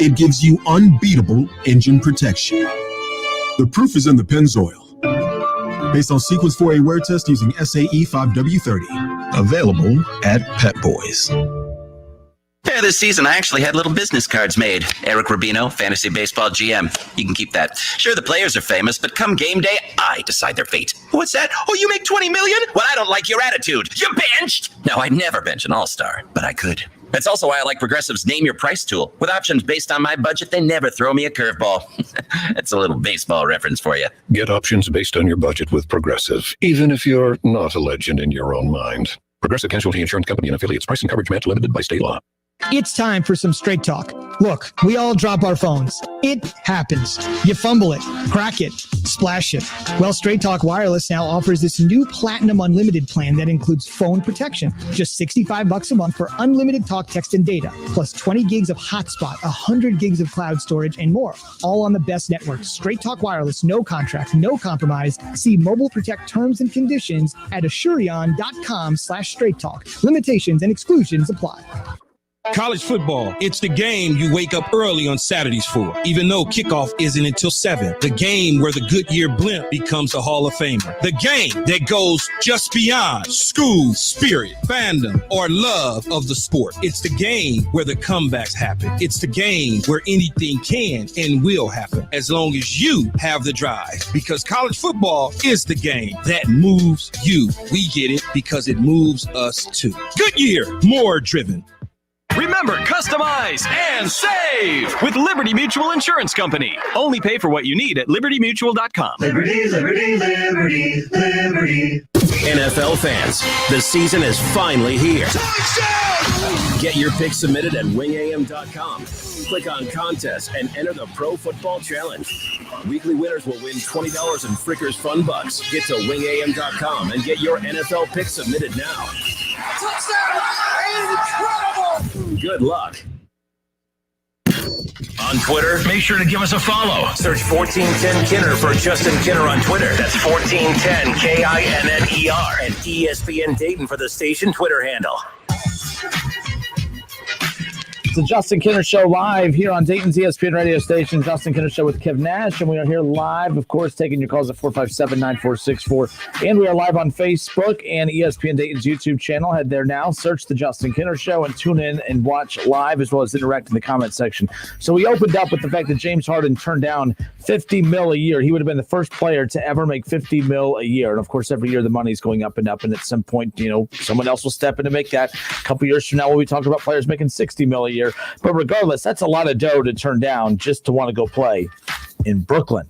It gives you unbeatable engine protection. The proof is in the Pennzoil. Based on Sequence 4A wear test using SAE 5W30. Available at Pet Boys. Yeah, this season I actually had little business cards made. Eric Rubino, Fantasy Baseball GM. You can keep that. Sure, the players are famous, but come game day, I decide their fate. What's that? Oh, you make $20 million? Well, I don't like your attitude. You benched! No, I'd never bench an all-star, but I could. That's also why I like Progressive's Name Your Price tool. With options based on my budget, they never throw me a curveball. That's a little baseball reference for you. Get options based on your budget with Progressive, even if you're not a legend in your own mind. Progressive Casualty Insurance Company and affiliates. Price and coverage match limited by state law. It's time for some straight talk. Look, we all drop our phones. It happens. You fumble it, crack it, splash it. Well, Straight Talk Wireless now offers this new Platinum Unlimited plan that includes phone protection. Just $65 a month for unlimited talk, text, and data, plus 20 gigs of hotspot, 100 gigs of cloud storage, and more. All on the best network. Straight Talk Wireless, no contract, no compromise. See Mobile Protect terms and conditions at Asurion.com/Straight Talk. Limitations and exclusions apply. College football, it's the game you wake up early on Saturdays for, even though kickoff isn't until 7. The game where the Goodyear blimp becomes a Hall of Famer. The game that goes just beyond school, spirit, fandom, or love of the sport. It's the game where the comebacks happen. It's the game where anything can and will happen, as long as you have the drive. Because college football is the game that moves you. We get it because it moves us too. Goodyear, more driven. Remember, customize and save with Liberty Mutual Insurance Company. Only pay for what you need at libertymutual.com. Liberty, liberty, liberty, liberty. NFL fans, the season is finally here. Get your picks submitted at wingam.com. Click on contest and enter the Pro Football Challenge. Weekly winners will win $20 in Frickers Fun Bucks. Get to wingam.com and get your NFL picks submitted now. Touchdown! Incredible! Good luck. On Twitter, make sure to give us a follow. Search 1410 Kinner for Justin Kinner on Twitter. That's 1410 KINNER. And ESPN Dayton for the station Twitter handle. It's the Justin Kinner Show live here on Dayton's ESPN radio station. Justin Kinner Show with Kev Nash. And we are here live, of course, taking your calls at 457-9464. And we are live on Facebook and ESPN Dayton's YouTube channel. Head there now, search the Justin Kinner Show, and tune in and watch live as well as interact in the comment section. So we opened up with the fact that James Harden turned down $50 million a year. He would have been the first player to ever make $50 million a year. And of course, every year the money's going up and up. And at some point, someone else will step in to make that. A couple years from now, we'll be talking about players making $60 million a year. But regardless, that's a lot of dough to turn down just to want to go play in Brooklyn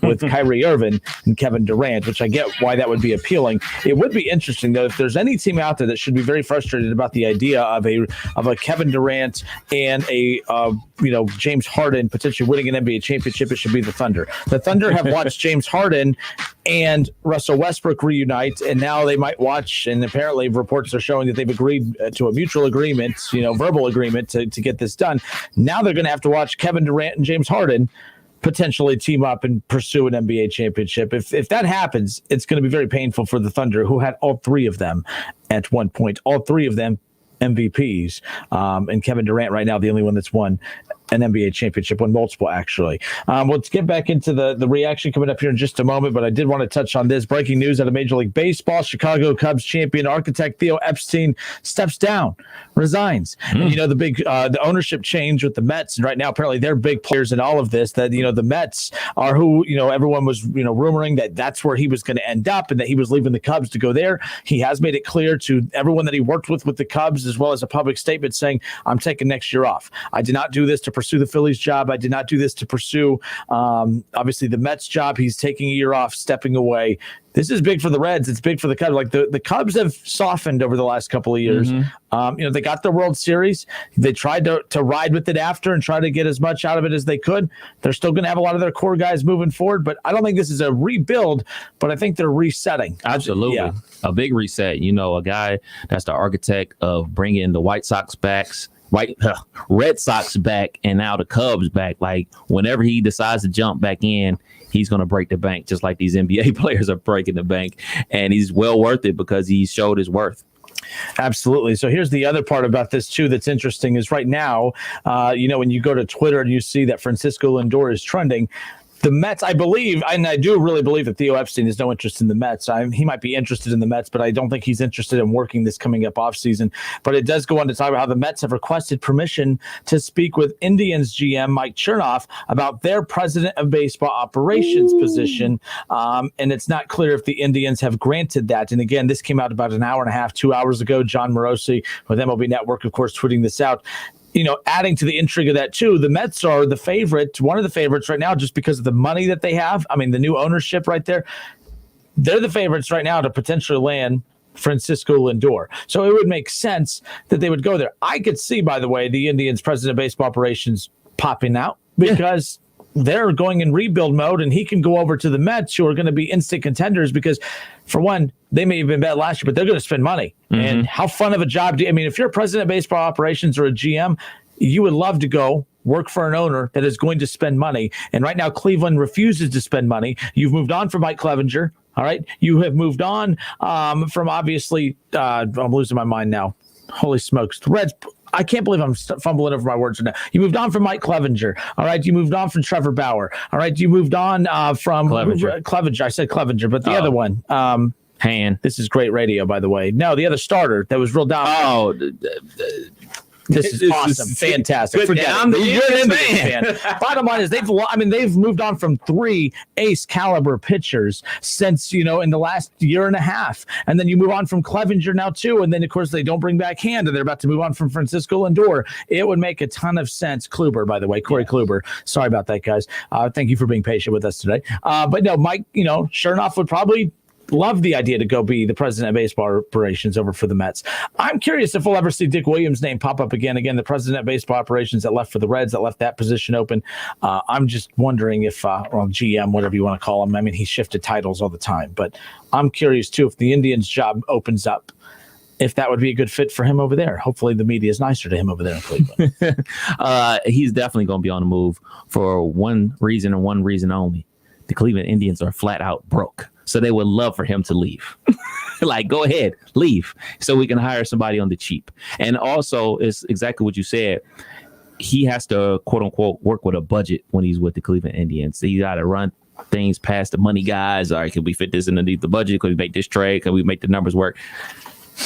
with Kyrie Irving and Kevin Durant, which I get why that would be appealing. It would be interesting, though, if there's any team out there that should be very frustrated about the idea of a Kevin Durant and a James Harden potentially winning an NBA championship, it should be the Thunder. The Thunder have watched James Harden and Russell Westbrook reunite, and now they might watch, and apparently reports are showing that they've agreed to a mutual agreement, verbal agreement to get this done. Now they're going to have to watch Kevin Durant and James Harden potentially team up and pursue an NBA championship. If that happens, it's going to be very painful for the Thunder, who had all three of them at one point, all three of them MVPs. And Kevin Durant right now, the only one that's won an NBA championship, won multiple, actually. Let's get back into the reaction coming up here in just a moment, but I did want to touch on this. Breaking news out of Major League Baseball. Chicago Cubs champion architect Theo Epstein steps down, resigns. And, the big the ownership change with the Mets, and right now apparently they're big players in all of this, that, the Mets are who, everyone was, rumoring that that's where he was going to end up and that he was leaving the Cubs to go there. He has made it clear to everyone that he worked with the Cubs, as well as a public statement saying, I'm taking next year off. I did not do this to pursue the Phillies job. I did not do this to pursue, obviously, the Mets job. He's taking a year off, stepping away. This is big for the Reds. It's big for the Cubs. Like the Cubs have softened over the last couple of years. Mm-hmm. They got the World Series. They tried to ride with it after and try to get as much out of it as they could. They're still going to have a lot of their core guys moving forward, but I don't think this is a rebuild, but I think they're resetting. Absolutely. Yeah. A big reset. A guy that's the architect of bringing the White Sox backs, Red Sox back, and now the Cubs back. Like, whenever he decides to jump back in, he's going to break the bank, just like these NBA players are breaking the bank. And he's well worth it because he showed his worth. Absolutely. So here's the other part about this, too, that's interesting is right now, when you go to Twitter and you see that Francisco Lindor is trending, The Mets, I believe, and I do really believe that Theo Epstein has no interest in the Mets. He might be interested in the Mets, but I don't think he's interested in working this coming up offseason. But it does go on to talk about how the Mets have requested permission to speak with Indians GM Mike Chernoff about their president of baseball operations position. And it's not clear if the Indians have granted that. And again, this came out about an hour and a half, 2 hours ago. John Morosi with MLB Network, of course, tweeting this out. Adding to the intrigue of that, too, the Mets are the favorite, one of the favorites right now, just because of the money that they have. I mean, the new ownership right there. They're the favorites right now to potentially land Francisco Lindor. So it would make sense that they would go there. I could see, by the way, the Indians president of baseball operations popping out because they're going in rebuild mode, and he can go over to the Mets, who are going to be instant contenders because, for one, they may have been bad last year, but they're going to spend money. Mm-hmm. And how fun of a job if you're a president of baseball operations or a GM, you would love to go work for an owner that is going to spend money. And right now, Cleveland refuses to spend money. You've moved on from Mike Clevenger. All right. You have moved on from obviously, I'm losing my mind now. Holy smokes. The Reds. I can't believe I'm fumbling over my words right now. You moved on from Mike Clevenger. All right. You moved on from Trevor Bauer. All right. You moved on from Clevenger. I said Clevenger, but the other one. Han. This is great radio, by the way. No, the other starter that was real down. This is awesome. Fantastic. Forget it. You're an Indians fan. Bottom line is they've moved on from 3 ace caliber pitchers since, in the last year and a half. And then you move on from Clevenger now too. And then of course they don't bring back Hand, and they're about to move on from Francisco Lindor. It would make a ton of sense. Kluber, by the way, Corey Kluber. Sorry about that, guys. Thank you for being patient with us today. But no, Mike, Chernoff would probably love the idea to go be the president of baseball operations over for the Mets. I'm curious if we'll ever see Dick Williams' name pop up again. Again, the president of baseball operations that left for the Reds, that left that position open. I'm just wondering if, GM, whatever you want to call him. I mean, he shifted titles all the time, but I'm curious too, if the Indians job opens up, if that would be a good fit for him over there. Hopefully the media is nicer to him over there in Cleveland. He's definitely going to be on the move for one reason and one reason only. The Cleveland Indians are flat out broke. So they would love for him to leave. Like, go ahead, leave, so we can hire somebody on the cheap. And also, it's exactly what you said. He has to, quote unquote, work with a budget when he's with the Cleveland Indians. So you got to run things past the money guys. All right, can we fit this underneath the budget? Can we make this trade? Can we make the numbers work?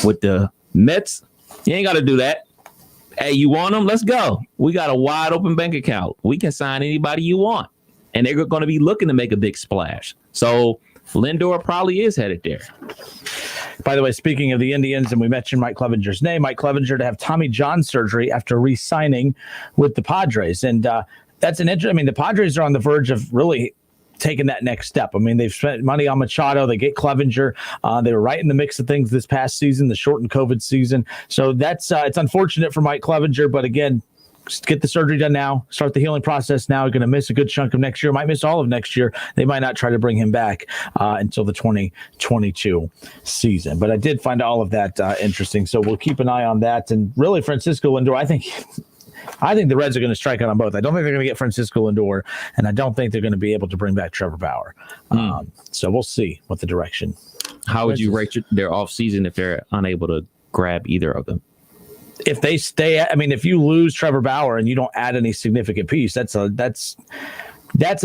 With the Mets, you ain't got to do that. Hey, you want them? Let's go. We got a wide open bank account. We can sign anybody you want. And they're going to be looking to make a big splash. So Lindor probably is headed there. By the way, speaking of the Indians, and we mentioned Mike Clevenger's name, Mike Clevenger to have Tommy John surgery after re-signing with the Padres. And that's an interesting. I mean, the Padres are on the verge of really taking that next step. I mean, they've spent money on Machado. They get Clevenger. They were right in the mix of things this past season, the shortened COVID season. So that's it's unfortunate for Mike Clevenger, but again, just get the surgery done now, start the healing process now. You're going to miss a good chunk of next year, might miss all of next year. They might not try to bring him back until the 2022 season. But I did find all of that interesting. So we'll keep an eye on that. And really, Francisco Lindor, I think the Reds are going to strike out on both. I don't think they're going to get Francisco Lindor, and I don't think they're going to be able to bring back Trevor Bauer. So we'll see what the direction. How would you rate their offseason if they're unable to grab either of them? If they stay, if you lose Trevor Bauer and you don't add any significant piece, that's a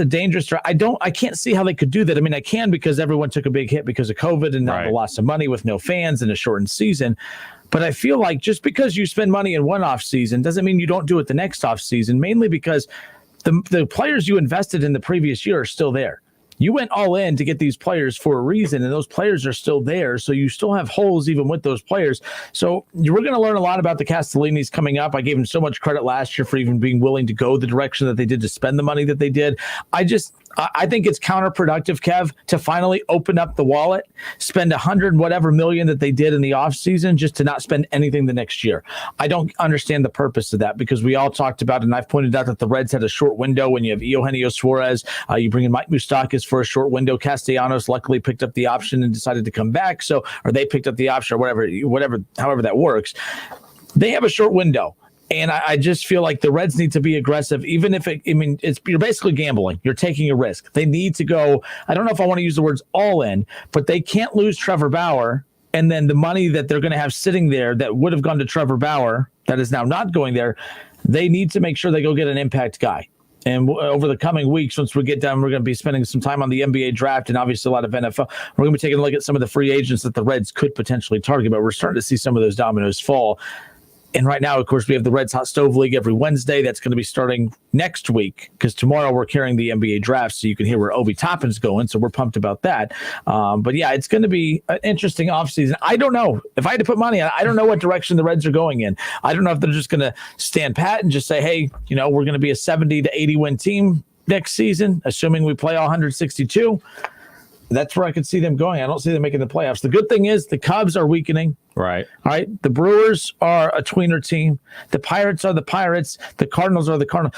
dangerous. I can't see how they could do that. I mean, I can because everyone took a big hit because of COVID and now the loss of money with no fans and a shortened season. But I feel like just because you spend money in one off season doesn't mean you don't do it the next off season, mainly because the players you invested in the previous year are still there. You went all in to get these players for a reason, and those players are still there. So you still have holes even with those players. So we're going to learn a lot about the Castellinis coming up. I gave them so much credit last year for even being willing to go the direction that they did to spend the money that they did. I think it's counterproductive, Kev, to finally open up the wallet, spend $100 whatever million that they did in the offseason just to not spend anything the next year. I don't understand the purpose of that because we all talked about, and I've pointed out that the Reds had a short window when you have Eugenio Suarez. You bring in Mike Moustakas for a short window. Castellanos luckily picked up the option and decided to come back. Or they picked up the option or however that works. They have a short window. And I just feel like the Reds need to be aggressive, even if you're basically gambling. You're taking a risk. They need to go. I don't know if I want to use the words all in, but they can't lose Trevor Bauer. And then the money that they're going to have sitting there that would have gone to Trevor Bauer, that is now not going there. They need to make sure they go get an impact guy. And over the coming weeks, once we get done, we're going to be spending some time on the NBA draft and obviously a lot of NFL. We're going to be taking a look at some of the free agents that the Reds could potentially target, but we're starting to see some of those dominoes fall. And right now, of course, we have the Reds Hot Stove League every Wednesday. That's going to be starting next week because tomorrow we're carrying the NBA draft, so you can hear where Obi Toppin's going. So we're pumped about that. But yeah, it's going to be an interesting offseason. I don't know. If I had to put money on it, I don't know what direction the Reds are going in. I don't know if they're just going to stand pat and just say, hey, we're going to be a 70 to 80 win team next season, assuming we play all 162. That's where I could see them going. I don't see them making the playoffs. The good thing is the Cubs are weakening. Right. All right. The Brewers are a tweener team. The Pirates are the Pirates. The Cardinals are the Cardinals.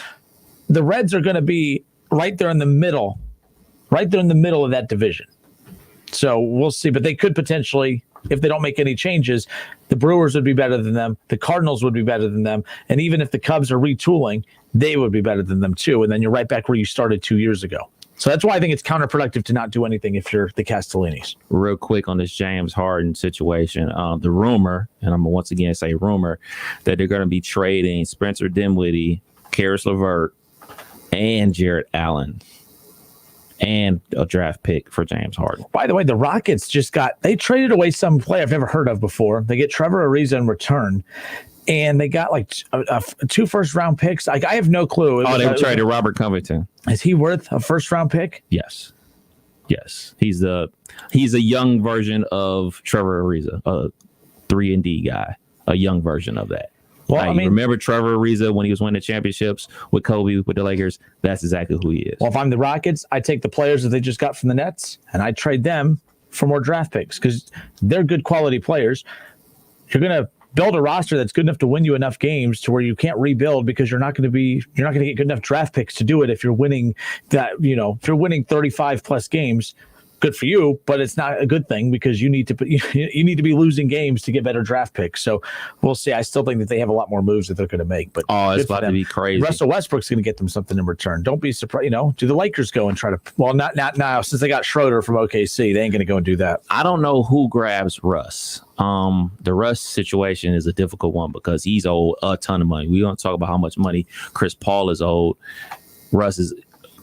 The Reds are going to be right there in the middle of that division. So we'll see. But they could potentially, if they don't make any changes, the Brewers would be better than them. The Cardinals would be better than them. And even if the Cubs are retooling, they would be better than them too. And then you're right back where you started 2 years ago. So that's why I think it's counterproductive to not do anything if you're the Castellinis. Real quick on this James Harden situation, the rumor, and I'm going to once again say rumor, that they're going to be trading Spencer Dinwiddie, Karis LeVert, and Jarrett Allen, and a draft pick for James Harden. By the way, the Rockets they traded away some player I've never heard of before. They get Trevor Ariza in return. And they got like 2 first-round picks. I have no clue. They traded Robert Covington. Is he worth a first-round pick? Yes. He's a young version of Trevor Ariza, a 3-and-D guy, a young version of that. Well, remember Trevor Ariza when he was winning championships with Kobe with the Lakers? That's exactly who he is. Well, if I'm the Rockets, I take the players that they just got from the Nets, and I trade them for more draft picks because they're good quality players. You're going to build a roster that's good enough to win you enough games to where you can't rebuild because you're not going to get good enough draft picks to do it. If you're winning if you're winning 35 plus games, good for you, but it's not a good thing because you need to be losing games to get better draft picks. So we'll see. I still think that they have a lot more moves that they're going to make, but it's about to be crazy. Russell Westbrook's going to get them something in return. Don't be surprised. Do the Lakers go and try to, well, not now since they got Schroeder from OKC, they ain't going to go and do that. I don't know who grabs Russ. The Russ situation is a difficult one because he's owed a ton of money. We don't talk about how much money Chris Paul is owed. Russ is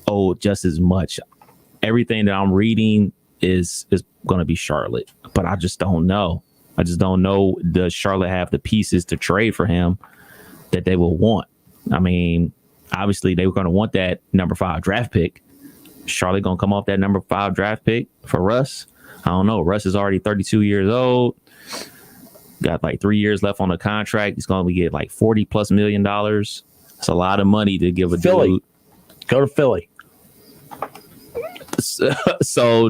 owed just as much. Everything that I'm reading is going to be Charlotte, but I just don't know. Does Charlotte have the pieces to trade for him that they will want? I mean, obviously they were going to want that number 5 draft pick. Charlotte going to come off that number 5 draft pick for Russ? I don't know. Russ is already 32 years old. Got like 3 years left on the contract. He's going to get like $40+ million. It's a lot of money to give a dude. Go to Philly. So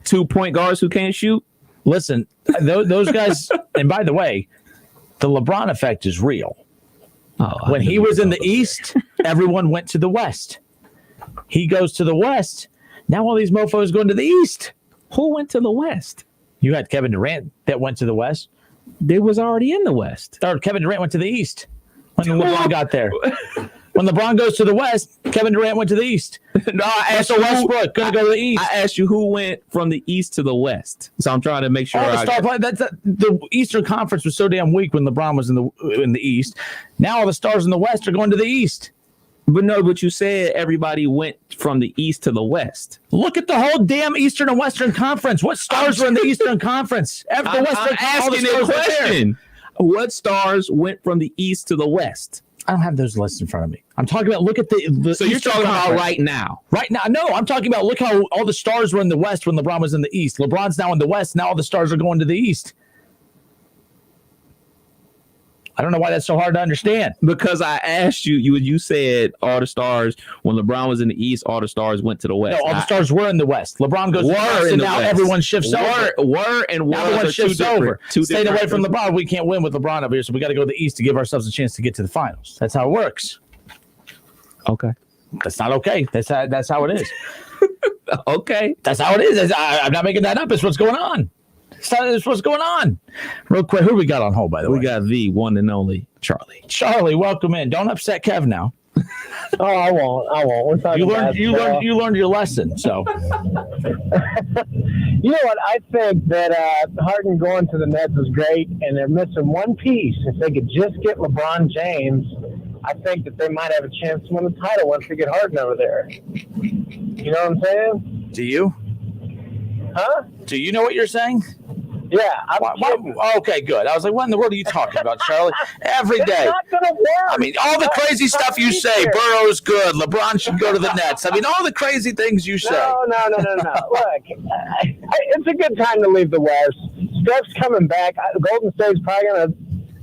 2 point guards who can't shoot. Listen, those guys. And by the way, the LeBron effect is real. When he was in the East, everyone went to the West. He goes to the West. Now all these mofos going to the East. Who went to the West? You had Kevin Durant that went to the West. They was already in the West. Or Kevin Durant went to the East when LeBron got there. When LeBron goes to the West, Kevin Durant went to the East. No, I asked Westbrook going to go to the East. I asked you who went from the East to the West. So I'm trying to make sure. The Eastern Conference was so damn weak when LeBron was in the East. Now all the stars in the West are going to the East. But you said everybody went from the East to the West. Look at the whole damn Eastern and Western Conference. What stars were in the Eastern Conference? I'm asking a question. What stars went from the East to the West? I don't have those lists in front of me. I'm talking about, look at the So you're talking about right now. Right now. No, I'm talking about, look how all the stars were in the West when LeBron was in the East. LeBron's now in the West. Now all the stars are going to the East. I don't know why that's so hard to understand. Because I asked you said all the stars, when LeBron was in the East, all the stars went to the West. No, all the stars were in the West. LeBron goes to the West, and now everyone shifts over. Everyone shifts over. Staying away from LeBron, we can't win with LeBron over here, so we got to go to the East to give ourselves a chance to get to the finals. That's how it works. Okay. That's not okay. That's how it is. Okay. That's how it is. I'm not making that up. It's what's going on. That's what's going on. Real quick, who we got on hold, by the way? We got the one and only Charlie. Charlie, welcome in. Don't upset Kev now. Oh, I won't. You learned your lesson. So, you know what? I think that Harden going to the Nets is great, and they're missing one piece. If they could just get LeBron James, I think that they might have a chance to win the title once they get Harden over there. You know what I'm saying? Do you? Huh? Do you know what you're saying? Yeah. Okay, good. I was like, what in the world are you talking about, Charlie? Every day. It's not gonna work. I mean, all the crazy stuff you say. Burrow's good. LeBron should go to the Nets. I mean, all the crazy things you say. No. Look, it's a good time to leave the West. Steph's coming back. Golden State's probably gonna.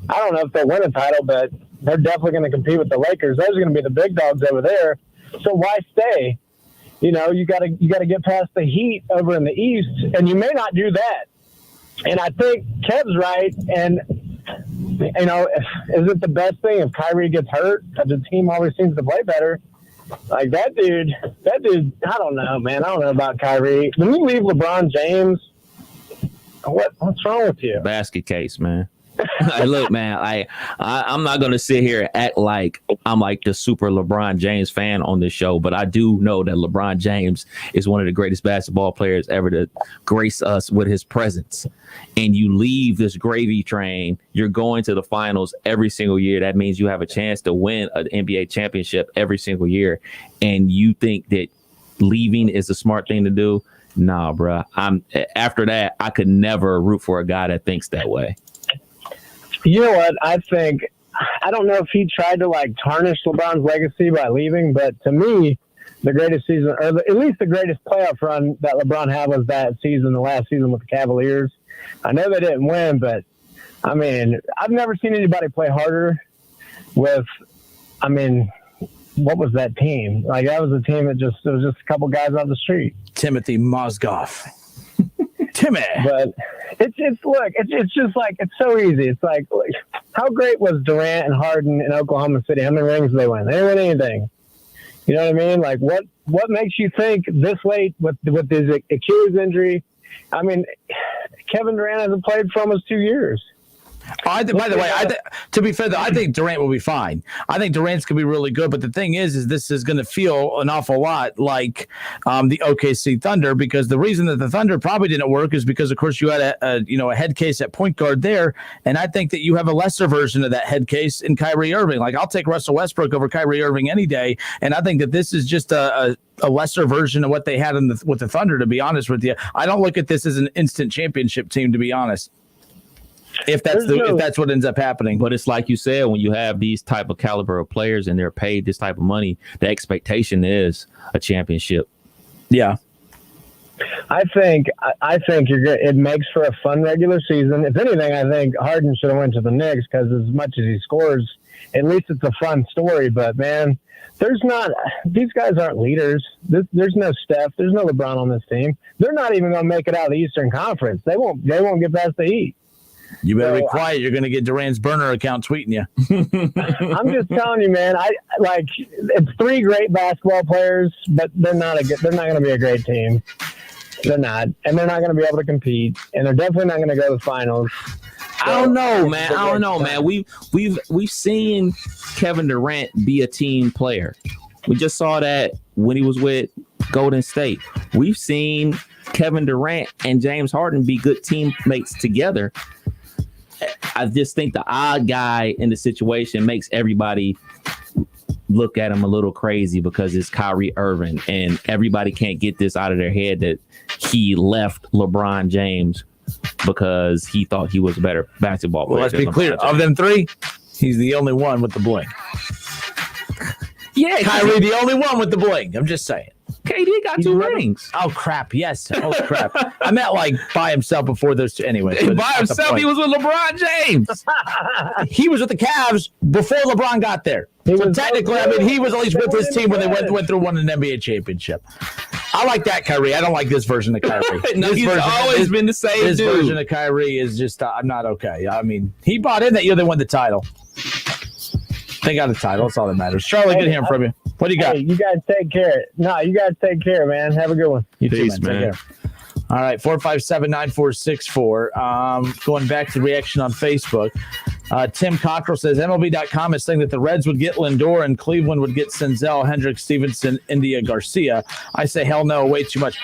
I don't know if they'll win a title, but they're definitely going to compete with the Lakers. Those are going to be the big dogs over there. So why stay? You know, you got to get past the Heat over in the East, and you may not do that. And I think Kev's right. And you know, is it the best thing if Kyrie gets hurt? Because the team always seems to play better. Like that dude. I don't know, man. I don't know about Kyrie. When you leave LeBron James, what's wrong with you? Basket case, man. Hey, look, man, I'm not going to sit here and act like I'm like the super LeBron James fan on this show, but I do know that LeBron James is one of the greatest basketball players ever to grace us with his presence. And you leave this gravy train, you're going to the finals every single year. That means you have a chance to win an NBA championship every single year. And you think that leaving is the smart thing to do? Nah, bro. After that, I could never root for a guy that thinks that way. You know what? I don't know if he tried to like tarnish LeBron's legacy by leaving, but to me, the greatest season, or at least the greatest playoff run that LeBron had was that season, the last season with the Cavaliers. I know they didn't win, but I mean, I've never seen anybody play harder with, I mean, what was that team? Like that was a team that it was just a couple guys off the street. Timothy Mozgov. Timmy. But it's just like, it's so easy. It's like, how great was Durant and Harden in Oklahoma City? How many rings did they win? They didn't win anything. You know what I mean? Like what makes you think this late with his Achilles injury? I mean, Kevin Durant hasn't played for almost 2 years. By the way, to be fair, though, I think Durant will be fine. I think Durant's going to be really good. But the thing is this is going to feel an awful lot like the OKC Thunder, because the reason that the Thunder probably didn't work is because, of course, you had a head case at point guard there. And I think that you have a lesser version of that head case in Kyrie Irving. Like, I'll take Russell Westbrook over Kyrie Irving any day. And I think that this is just a lesser version of what they had with the Thunder, to be honest with you. I don't look at this as an instant championship team, to be honest. If that's what ends up happening. But it's like you said, when you have these type of caliber of players and they're paid this type of money, the expectation is a championship. Yeah. I think you're good. It makes for a fun regular season. If anything, I think Harden should have went to the Knicks, because as much as he scores, at least it's a fun story. But man, these guys aren't leaders. There's no Steph. There's no LeBron on this team. They're not even going to make it out of the Eastern Conference. They won't get past the Heat. You better be quiet. You're going to get Durant's burner account tweeting you. I'm just telling you, man. It's three great basketball players, but they're not going to be a great team. They're not, and they're not going to be able to compete, and they're definitely not going to go to the finals. I don't know, man. We've seen Kevin Durant be a team player. We just saw that when he was with Golden State. We've seen Kevin Durant and James Harden be good teammates together. I just think the odd guy in the situation makes everybody look at him a little crazy, because it's Kyrie Irving, and everybody can't get this out of their head that he left LeBron James because he thought he was a better basketball player. Well, let's be clear. Of them three, he's the only one with the bling. Yeah, Kyrie, the only one with the bling. I'm just saying. KD got 2 rings. Oh, crap. Yes. Oh, crap. I meant like by himself before those two. Anyway. So by himself, he was with LeBron James. He was with the Cavs before LeBron got there. So technically, I mean, he was at least with his team when they went through one an NBA championship. I like that Kyrie. I don't like this version of Kyrie. No, he's always been the same this dude. Version of Kyrie is just, I'm not okay. I mean, he bought in that year they won the title. They got a title. That's all that matters. Charlie, good hearing from you. What do you got? Hey, you guys take care. No, you guys take care, man. Have a good one. You too, man. Take care. All right, 457-9464. Going back to the reaction on Facebook. Tim Cockrell says MLB.com is saying that the Reds would get Lindor and Cleveland would get Senzel, Hendricks, Stevenson, India, Garcia. I say hell no, way too much.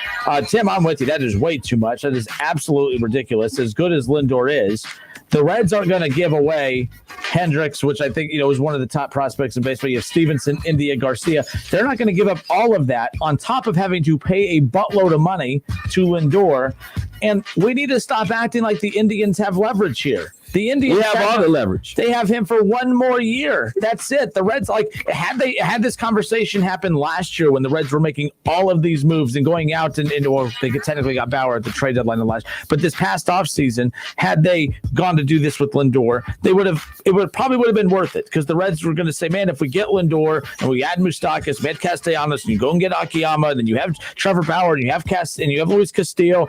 Tim, I'm with you. That is way too much. That is absolutely ridiculous. As good as Lindor is, the Reds aren't going to give away Hendricks, which I think is one of the top prospects in baseball. You have Stevenson, India, Garcia. They're not going to give up all of that on top of having to pay a buttload of money to Lindor. And we need to stop acting like the Indians have leverage here. The Indians have all the leverage. They have him for one more year. That's it. The Reds, had this conversation happen last year when the Reds were making all of these moves and going out and they technically got Bauer at the trade deadline last. But this past offseason, had they gone to do this with Lindor, it probably would have been worth it, because the Reds were going to say, man, if we get Lindor and we add Moustakas, we add Castellanos, and you go and get Akiyama, and then you have Trevor Bauer, and you have Luis Castillo,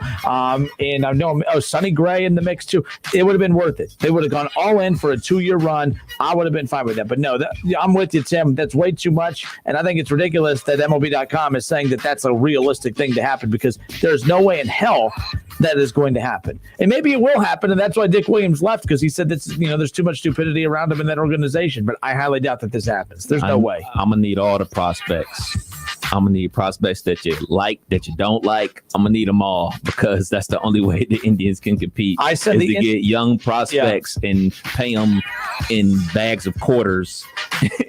and I know Sonny Gray in the mix too. It would have been worth it. They would have gone all in for a 2-year run. I would have been fine with that. But no, I'm with you, Tim. That's way too much. And I think it's ridiculous that MLB.com is saying that that's a realistic thing to happen, because there's no way in hell that is going to happen. And maybe it will happen, and that's why Dick Williams left, because he said that's, there's too much stupidity around him in that organization. But I highly doubt that this happens. There's no way. I'm going to need all the prospects. I'm going to need prospects that you like, that you don't like. I'm going to need them all, because that's the only way the Indians can compete. I said to get young prospects and pay them in bags of quarters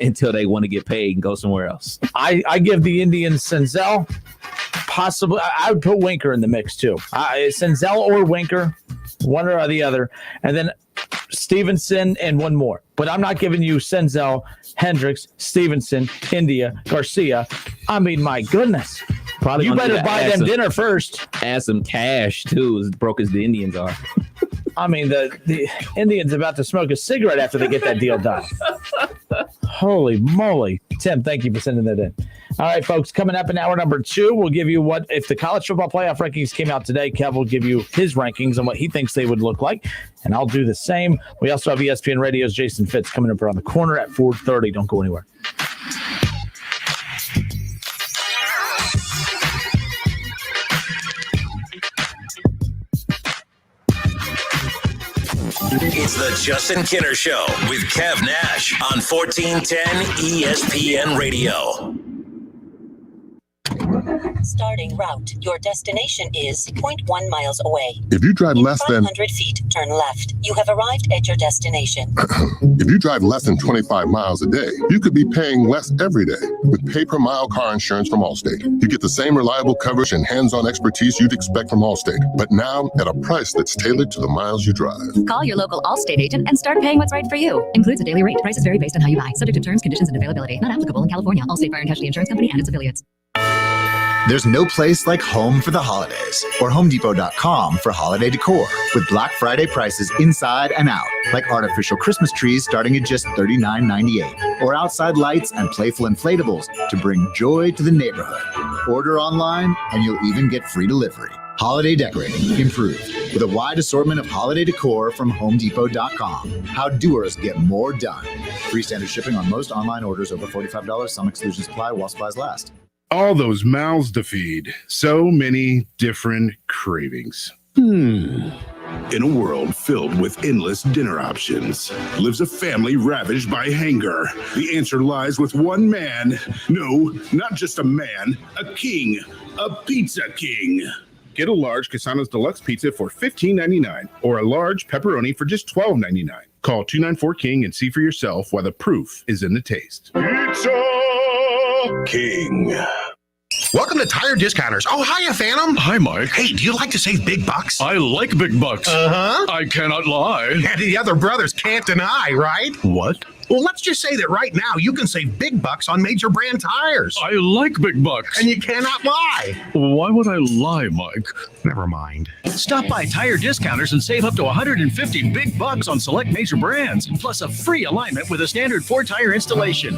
until they want to get paid and go somewhere else. I give the Indians Senzel. Possibly, I would put Winker in the mix too. Senzel or Winker, one or the other, and then Stevenson and one more. But I'm not giving you Senzel, Hendricks, Stevenson, India, Garcia. I mean, my goodness. Probably you better buy them dinner first. Add some cash too, as broke as the Indians are. I mean, the Indians about to smoke a cigarette after they get that deal done. Holy moly. Tim, thank you for sending that in. All right, folks, coming up in hour number 2, we'll give you if the college football playoff rankings came out today. Kev will give you his rankings and what he thinks they would look like, and I'll do the same. We also have ESPN Radio's Jason Fitz coming up around the corner at 4:30. Don't go anywhere. It's the Justin Kinner Show with Kev Nash on 1410 ESPN Radio. Starting route. Your destination is 0.1 miles away. If you drive less than 500 feet, turn left. You have arrived at your destination. If you drive less than 25 miles a day, you could be paying less every day with pay-per-mile car insurance from Allstate. You get the same reliable coverage and hands-on expertise you'd expect from Allstate, but now at a price that's tailored to the miles you drive. Call your local Allstate agent and start paying what's right for you. Includes a daily rate. Prices vary based on how you buy. Subject to terms, conditions, and availability. Not applicable in California. Allstate Fire and Casualty Insurance Company and its affiliates. There's no place like home for the holidays, or HomeDepot.com for holiday decor, with Black Friday prices inside and out, like artificial Christmas trees starting at just $39.98, or outside lights and playful inflatables to bring joy to the neighborhood. Order online, and you'll even get free delivery. Holiday decorating improved with a wide assortment of holiday decor from HomeDepot.com. How doers get more done. Free standard shipping on most online orders over $45. Some exclusions apply while supplies last. All those mouths to feed. So many different cravings. In a world filled with endless dinner options, lives a family ravaged by hunger. The answer lies with one man. No, not just a man, a king, a pizza king. Get a large Casano's Deluxe Pizza for $15.99 or a large pepperoni for just $12.99. Call 294-KING and see for yourself why the proof is in the taste. Pizza King. Welcome to Tire Discounters. Oh, hiya, Phantom. Hi, Mike. Hey, do you like to save big bucks? I like big bucks. Uh-huh. I cannot lie. And the other brothers can't deny, right? What? Well, let's just say that right now you can save big bucks on major brand tires. I like big bucks. And you cannot lie. Why would I lie, Mike? Never mind. Stop by Tire Discounters and save up to 150 big bucks on select major brands, plus a free alignment with a standard 4-tire installation.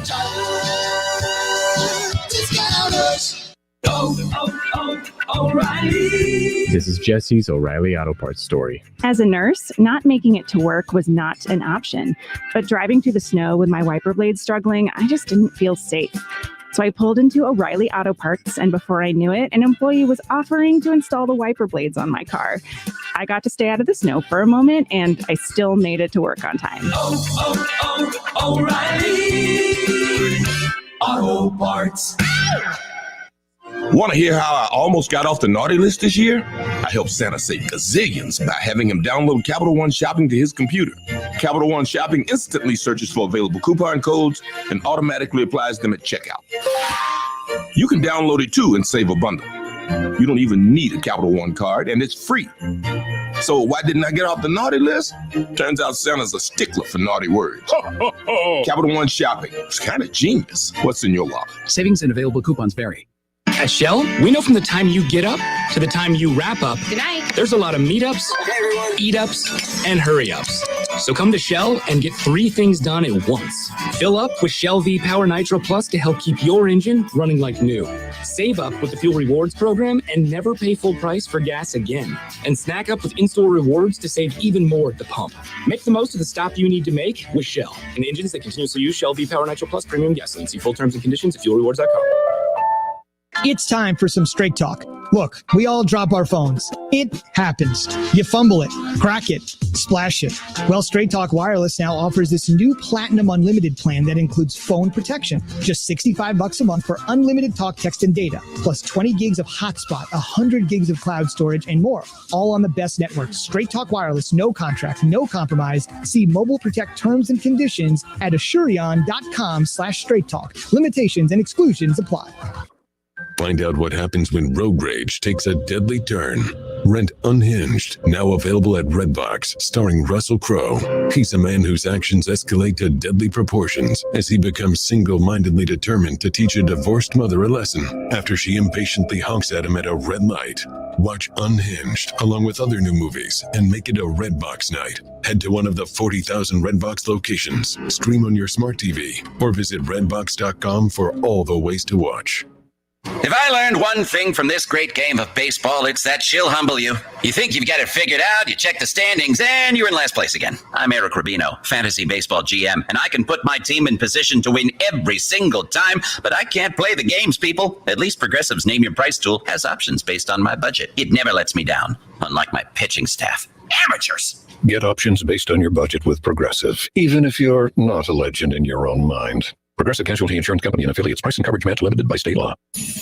O'Reilly. This is Jesse's O'Reilly Auto Parts story. As a nurse, not making it to work was not an option. But driving through the snow with my wiper blades struggling, I just didn't feel safe. So I pulled into O'Reilly Auto Parts, and before I knew it, an employee was offering to install the wiper blades on my car. I got to stay out of the snow for a moment, and I still made it to work on time. O'Reilly Auto Parts. Want to hear how I almost got off the naughty list this year? I helped Santa save gazillions by having him download Capital One Shopping to his computer. Capital One Shopping instantly searches for available coupon codes and automatically applies them at checkout. You can download it too and save a bundle. You don't even need a Capital One card, and it's free. So why didn't I get off the naughty list? Turns out Santa's a stickler for naughty words. Capital One Shopping. It's kind of genius. What's in your wallet? Savings and available coupons vary. At Shell, we know from the time you get up to the time you wrap up, good night, there's a lot of meetups, eat-ups, and hurry-ups. So come to Shell and get 3 things done at once. Fill up with Shell V Power Nitro Plus to help keep your engine running like new. Save up with the Fuel Rewards program and never pay full price for gas again. And snack up with in-store rewards to save even more at the pump. Make the most of the stop you need to make with Shell and engines that continuously use Shell V Power Nitro Plus premium gasoline. See full terms and conditions at fuelrewards.com. It's time for some straight talk. Look, we all drop our phones. It happens. You fumble it, crack it, splash it. Well, Straight Talk Wireless now offers this new Platinum Unlimited plan that includes phone protection. Just $65 a month for unlimited talk, text, and data, plus 20 gigs of hotspot, 100 gigs of cloud storage, and more. All on the best network. Straight Talk Wireless, no contract, no compromise. See Mobile Protect terms and conditions at Asurion.com/Straight Talk. Limitations and exclusions apply. Find out what happens when road rage takes a deadly turn. Rent Unhinged, now available at Redbox, starring Russell Crowe. He's a man whose actions escalate to deadly proportions as he becomes single-mindedly determined to teach a divorced mother a lesson after she impatiently honks at him at a red light. Watch Unhinged along with other new movies and make it a Redbox night. Head to one of the 40,000 Redbox locations, stream on your smart TV, or visit redbox.com for all the ways to watch. If I learned one thing from this great game of baseball, it's that she'll humble you. You think you've got it figured out, you check the standings, and you're in last place again. I'm Eric Rubino, Fantasy Baseball GM, and I can put my team in position to win every single time, but I can't play the games, people. At least Progressive's Name Your Price tool has options based on my budget. It never lets me down, unlike my pitching staff. Amateurs! Get options based on your budget with Progressive, even if you're not a legend in your own mind. Progressive Casualty Insurance Company and affiliates. Price and coverage match limited by state law.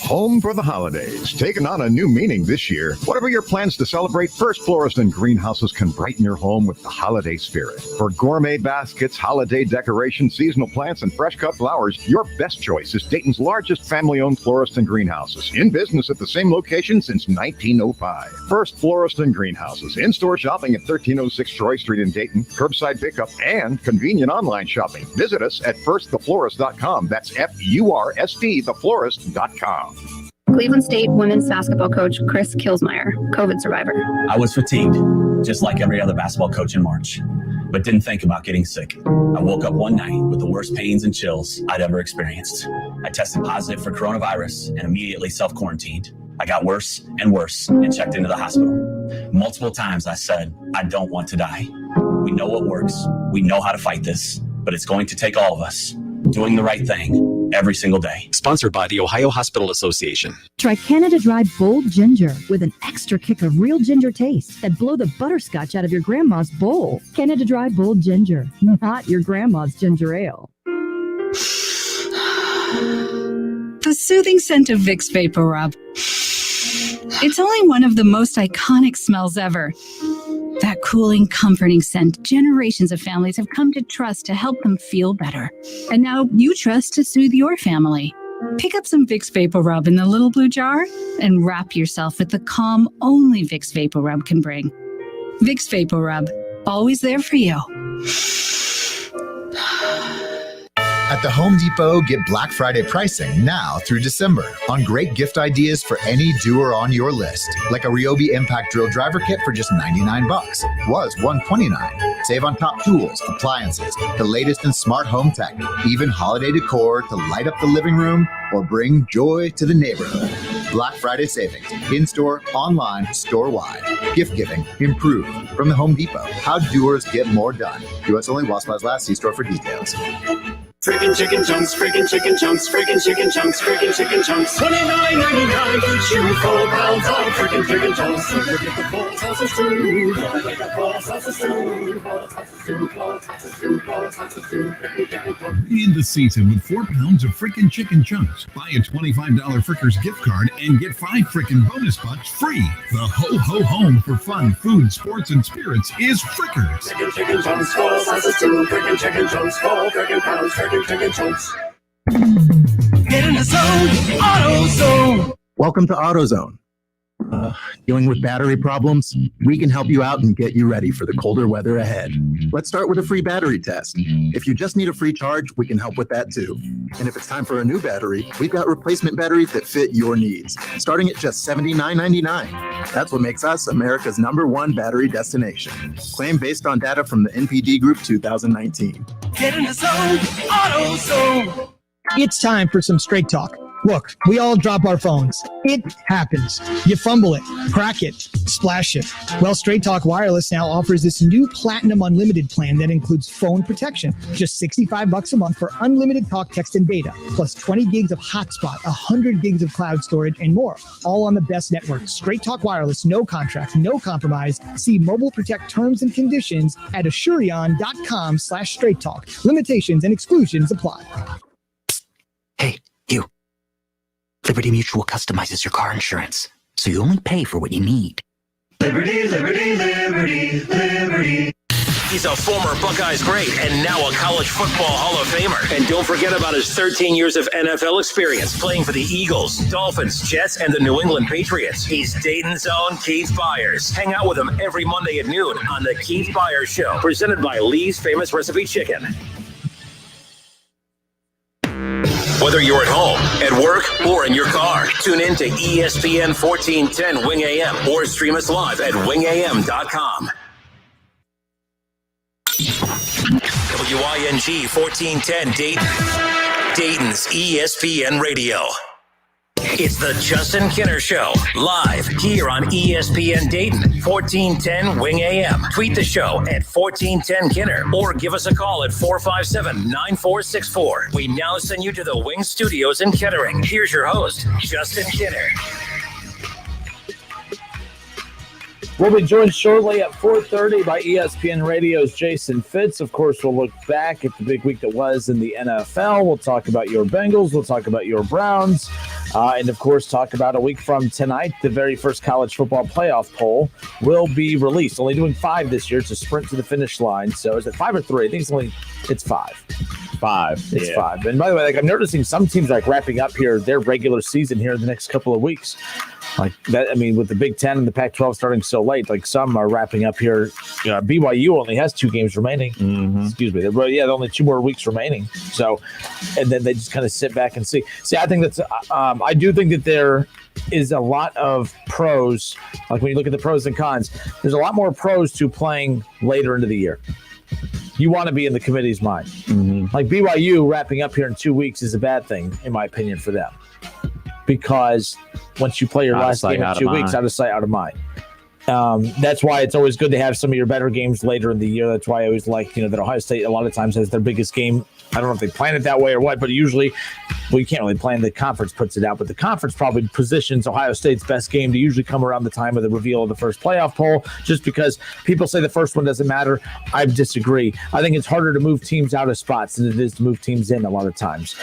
Home for the holidays, taking on a new meaning this year. Whatever your plans to celebrate, First Florist and Greenhouses can brighten your home with the holiday spirit. For gourmet baskets, holiday decorations, seasonal plants, and fresh cut flowers, your best choice is Dayton's largest family-owned florist and greenhouses. In business at the same location since 1905. First Florist and Greenhouses. In-store shopping at 1306 Troy Street in Dayton. Curbside pickup and convenient online shopping. Visit us at firsttheflorist.com. That's FURST, theflorist.com. Cleveland State women's basketball coach Chris Kilsmeyer, COVID survivor. I was fatigued, just like every other basketball coach in March, but didn't think about getting sick. I woke up one night with the worst pains and chills I'd ever experienced. I tested positive for coronavirus and immediately self-quarantined. I got worse and worse and checked into the hospital. Multiple times I said, I don't want to die. We know what works. We know how to fight this, but it's going to take all of us doing the right thing every single day. Sponsored by the Ohio Hospital Association. Try Canada Dry Bold Ginger with an extra kick of real ginger taste that blow the butterscotch out of your grandma's bowl. Canada Dry Bold Ginger, not your grandma's ginger ale. The soothing scent of Vicks Vapor Rub. It's only one of the most iconic smells ever. That cooling, comforting scent generations of families have come to trust to help them feel better. And now you trust to soothe your family. Pick up some Vicks Vapor Rub in the little blue jar and wrap yourself with the calm only Vicks Vapor Rub can bring. Vicks Vapor Rub, always there for you. At the Home Depot, get Black Friday pricing now through December on great gift ideas for any doer on your list, like a Ryobi Impact Drill Driver Kit for just $99, was $129. Save on top tools, appliances, the latest in smart home tech, even holiday decor to light up the living room or bring joy to the neighborhood. Black Friday savings, in-store, online, store-wide. Gift giving, improved. From the Home Depot, how doers get more done. U.S. only while supplies last. See store for details. Freaking chicken chunks, freaking chicken chunks, freaking chicken chunks, freaking chicken chunks. $29.99 each, you 4 pounds of freaking chicken chunks. Don't forget the 4 sauces too. Don't forget the 4 sauces too. 4 sauces too, 4 sauces too, 4 sauces too. End the season with 4 pounds of freaking chicken chunks. Buy a $25 Frickers gift card and get 5 freaking bonus bucks free. The ho-ho home for fun, food, sports, and spirits is Frickers. Freaking chicken chunks, 4 sauces too. Freaking chicken chunks, 4 freaking pounds, freaking chicken chunks. Get in the zone, AutoZone. Welcome to AutoZone. Dealing with battery problems? We can help you out and get you ready for the colder weather ahead. Let's start with a free battery test. If you just need a free charge, we can help with that too. And if it's time for a new battery, we've got replacement batteries that fit your needs, starting at just $79.99. That's what makes us America's #1 battery destination. Claim based on data from the NPD Group 2019. Get in the zone, AutoZone. It's time for some straight talk. Look, we all drop our phones. It happens. You fumble it, crack it, splash it. Well, Straight Talk Wireless now offers this new Platinum Unlimited plan that includes phone protection. Just $65 a month for unlimited talk, text, and data, plus 20 gigs of hotspot, 100 gigs of cloud storage, and more. All on the best network. Straight Talk Wireless, no contract, no compromise. See Mobile Protect terms and conditions at Asurion.com/Straight Talk. Limitations and exclusions apply. Hey, you. Liberty Mutual customizes your car insurance, so you only pay for what you need. Liberty, liberty, liberty, liberty. He's a former Buckeyes great and now a college football Hall of Famer. And don't forget about his 13 years of NFL experience playing for the Eagles, Dolphins, Jets, and the New England Patriots. He's Dayton's own Keith Byers. Hang out with him every Monday at noon on The Keith Byers Show, presented by Lee's Famous Recipe Chicken. Whether you're at home, at work, or in your car, tune in to ESPN 1410 Wing AM or stream us live at wingam.com. WING 1410 Dayton, Dayton's ESPN Radio. It's the Justin Kinner Show, live here on ESPN Dayton, 1410 Wing AM. Tweet the show at 1410 Kinner or give us a call at 457-9464. We now send you to the Wing Studios in Kettering. Here's your host, Justin Kinner. We'll be joined shortly at 4:30 by ESPN Radio's Jason Fitz. Of course, we'll look back at the big week that was in the NFL. We'll talk about your Bengals. We'll talk about your Browns. And, of course, talk about a week from tonight, the very first college football playoff poll will be released. Only doing 5 this year to sprint to the finish line. So is it 5 or 3? I think it's 5. 5. It's 5. And, by the way, I'm noticing some teams wrapping up here their regular season here in the next couple of weeks. Like that, I mean, with the Big Ten and the Pac-12 starting so late, some are wrapping up here. BYU only has 2 games remaining. Mm-hmm. Excuse me. Only 2 more weeks remaining. So, and then they just kind of sit back and see. I think that's. I do think that there is a lot of pros. Like when you look at the pros and cons, there's a lot more pros to playing later into the year. You want to be in the committee's mind. Mm-hmm. Like BYU wrapping up here in 2 weeks is a bad thing, in my opinion, for them. Because once you play your last game in 2 weeks, out of sight, out of mind. That's why it's always good to have some of your better games later in the year. That's why I always like, that Ohio State a lot of times has their biggest game. I don't know if they plan it that way or what, but usually, you can't really plan. The conference puts it out, but the conference probably positions Ohio State's best game to usually come around the time of the reveal of the first playoff poll, just because people say the first one doesn't matter. I disagree. I think it's harder to move teams out of spots than it is to move teams in a lot of times.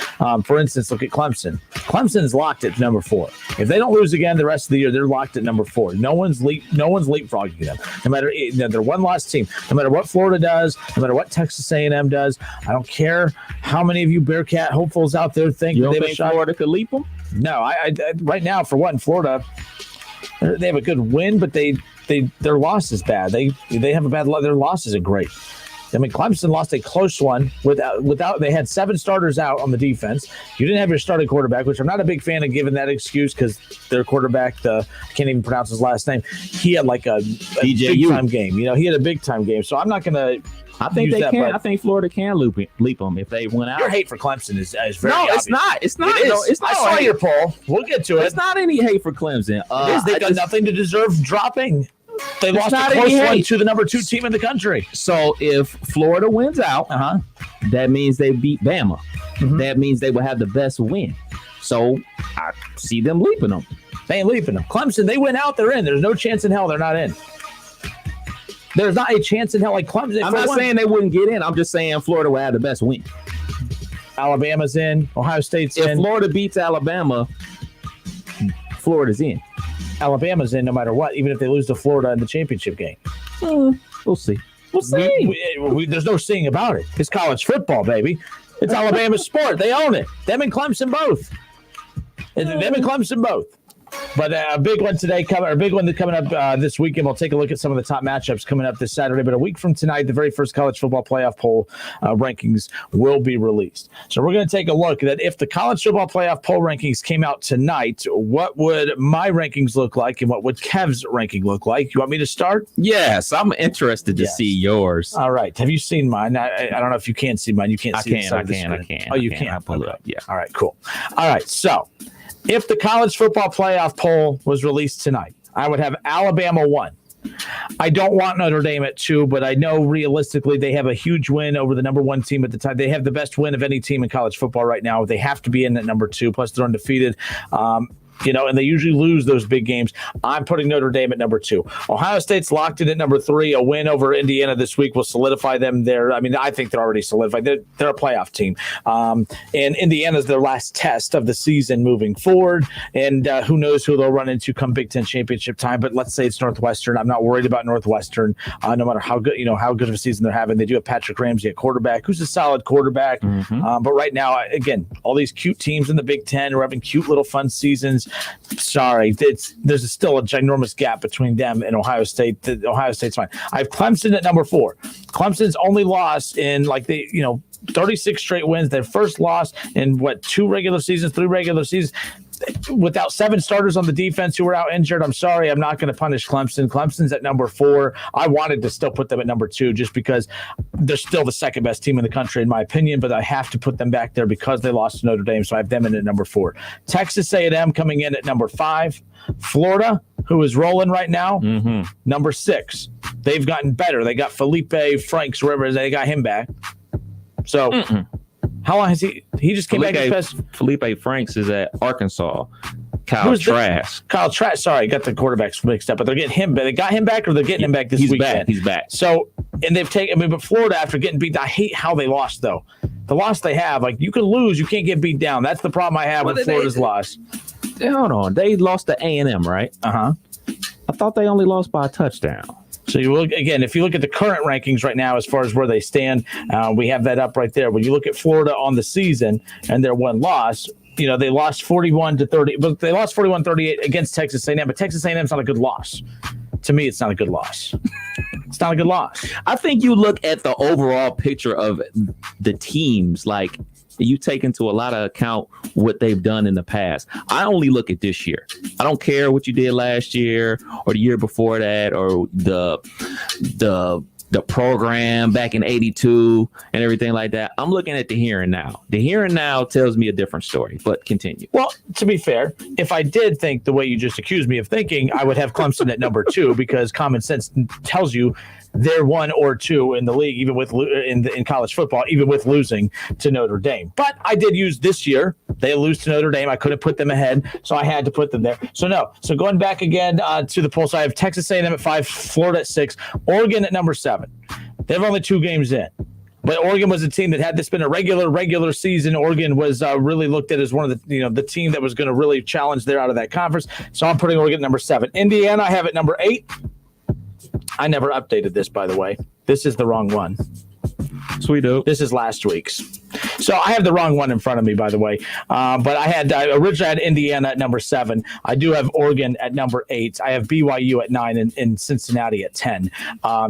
For instance, look at Clemson. Clemson's locked at number 4. If they don't lose again the rest of the year, they're locked at number 4. No one's leapfrogging them. No matter they're one-loss team. No matter what Florida does, no matter what Texas A&M does, I don't care how many of you Bearcat hopefuls out there think they have a shot. Florida could leap them? No, I right now, for one, Florida, they have a good win, but their loss is bad. They have a bad loss. Their loss isn't great. I mean, Clemson lost a close one without. They had 7 starters out on the defense. You didn't have your starting quarterback, which I'm not a big fan of giving that excuse because their quarterback, I can't even pronounce his last name. He had like a big time game. He had a big time game. So I'm not going to. I think they can. I think Florida can leap them if they went out. Your hate for Clemson is very obvious. It's not. It is. No, it's not. I saw your poll. We'll get to it. It's not any hate for Clemson. They've done nothing to deserve dropping. They lost a close one to the number 2 team in the country. So if Florida wins out, that means they beat Bama. That means they will have the best win. So I see them leaping them. They ain't leaping them. Clemson, they went out, they're in. There's no chance in hell they're not in. There's not a chance in hell like Clemson. I'm not saying they wouldn't get in. I'm just saying Florida will have the best win. Alabama's in. Ohio State's in. If Florida beats Alabama, Florida's in. Alabama's in no matter what, even if they lose to Florida in the championship game. We'll see. We'll see. There's no seeing about it. It's college football, baby. It's Alabama's sport. They own it. Them and Clemson both. But a big one today, coming up this weekend. We'll take a look at some of the top matchups coming up this Saturday. But a week from tonight, the very first college football playoff poll rankings will be released. So we're going to take a look at if the college football playoff poll rankings came out tonight, what would my rankings look like and what would Kev's ranking look like? You want me to start? Yes, I'm interested to see yours. All right. Have you seen mine? I don't know if you can see mine. You can't see I can. Oh, you can. I pull it up. Yeah. All right, cool. All right, so if the college football playoff poll was released tonight, I would have Alabama 1. I don't want Notre Dame at 2, but I know realistically they have a huge win over the number 1 team at the time. They have the best win of any team in college football right now. They have to be in at number 2, plus they're undefeated. And they usually lose those big games. I'm putting Notre Dame at number 2. Ohio State's locked in at number 3. A win over Indiana this week will solidify them there. I mean, I think they're already solidified. They're a playoff team. And Indiana's their last test of the season moving forward. And who knows who they'll run into come Big Ten championship time. But let's say it's Northwestern. I'm not worried about Northwestern, no matter how good of a season they're having. They do have Patrick Ramsey at quarterback, who's a solid quarterback. But right now, again, all these cute teams in the Big Ten are having cute little fun seasons. Sorry, there's still a ginormous gap between them and Ohio State. Ohio State's fine. I have Clemson at number 4. Clemson's only loss in 36 straight wins. Their first loss in 3 regular seasons. Without 7 starters on the defense who were out injured. I'm sorry, I'm not going to punish Clemson. Clemson's at number 4. I wanted to still put them at number 2 just because they're still the second best team in the country, in my opinion, but I have to put them back there because they lost to Notre Dame, so I have them in at number 4. Texas A&M coming in at number 5. Florida, who is rolling right now, number 6. They've gotten better. They got Felipe Franks, wherever they got him back. So how long has he just came back? Felipe Franks is at Arkansas. Kyle Trask. Sorry, got the quarterbacks mixed up, but they're getting him back. They got him back, or they're getting him back this weekend. He's back. So, and they've taken. But Florida, after getting beat, I hate how they lost though. The loss they have, you can lose, you can't get beat down. That's the problem I have with Florida's loss. Hold on, they lost to A&M, right? I thought they only lost by a touchdown. So you look again, if you look at the current rankings right now, as far as where they stand, we have that up right there. When you look at Florida on the season and their one loss, they lost 41-30, but they lost 41-38 against Texas A&M. But Texas A&M is not a good loss. To me, it's not a good loss. It's not a good loss. I think you look at the overall picture of the teams, you take into a lot of account what they've done in the past. I only look at this year. I don't care what you did last year or the year before that or the program back in 82 and everything like that. I'm looking at the here and now. The here and now tells me a different story, but continue. Well, to be fair, if I did think the way you just accused me of thinking, I would have Clemson at number 2 because common sense tells you they're 1 or 2 in the league, even with in college football, even with losing to Notre Dame. But I did use this year. They lose to Notre Dame. I could have put them ahead, so I had to put them there. So no. So going back again to the poll, so I have Texas A&M at 5, Florida at 6, Oregon at number 7. They have only 2 games in. But Oregon was a team that had this been a regular season, Oregon was really looked at as one of the team that was going to really challenge there out of that conference. So I'm putting Oregon at number 7. Indiana, I have at number 8. I never updated this, by the way. This is the wrong one. Sweet dope. This is last week's. So I have the wrong one in front of me, by the way. But I originally had Indiana at number 7. I do have Oregon at number 8. I have BYU at 9 and Cincinnati at 10.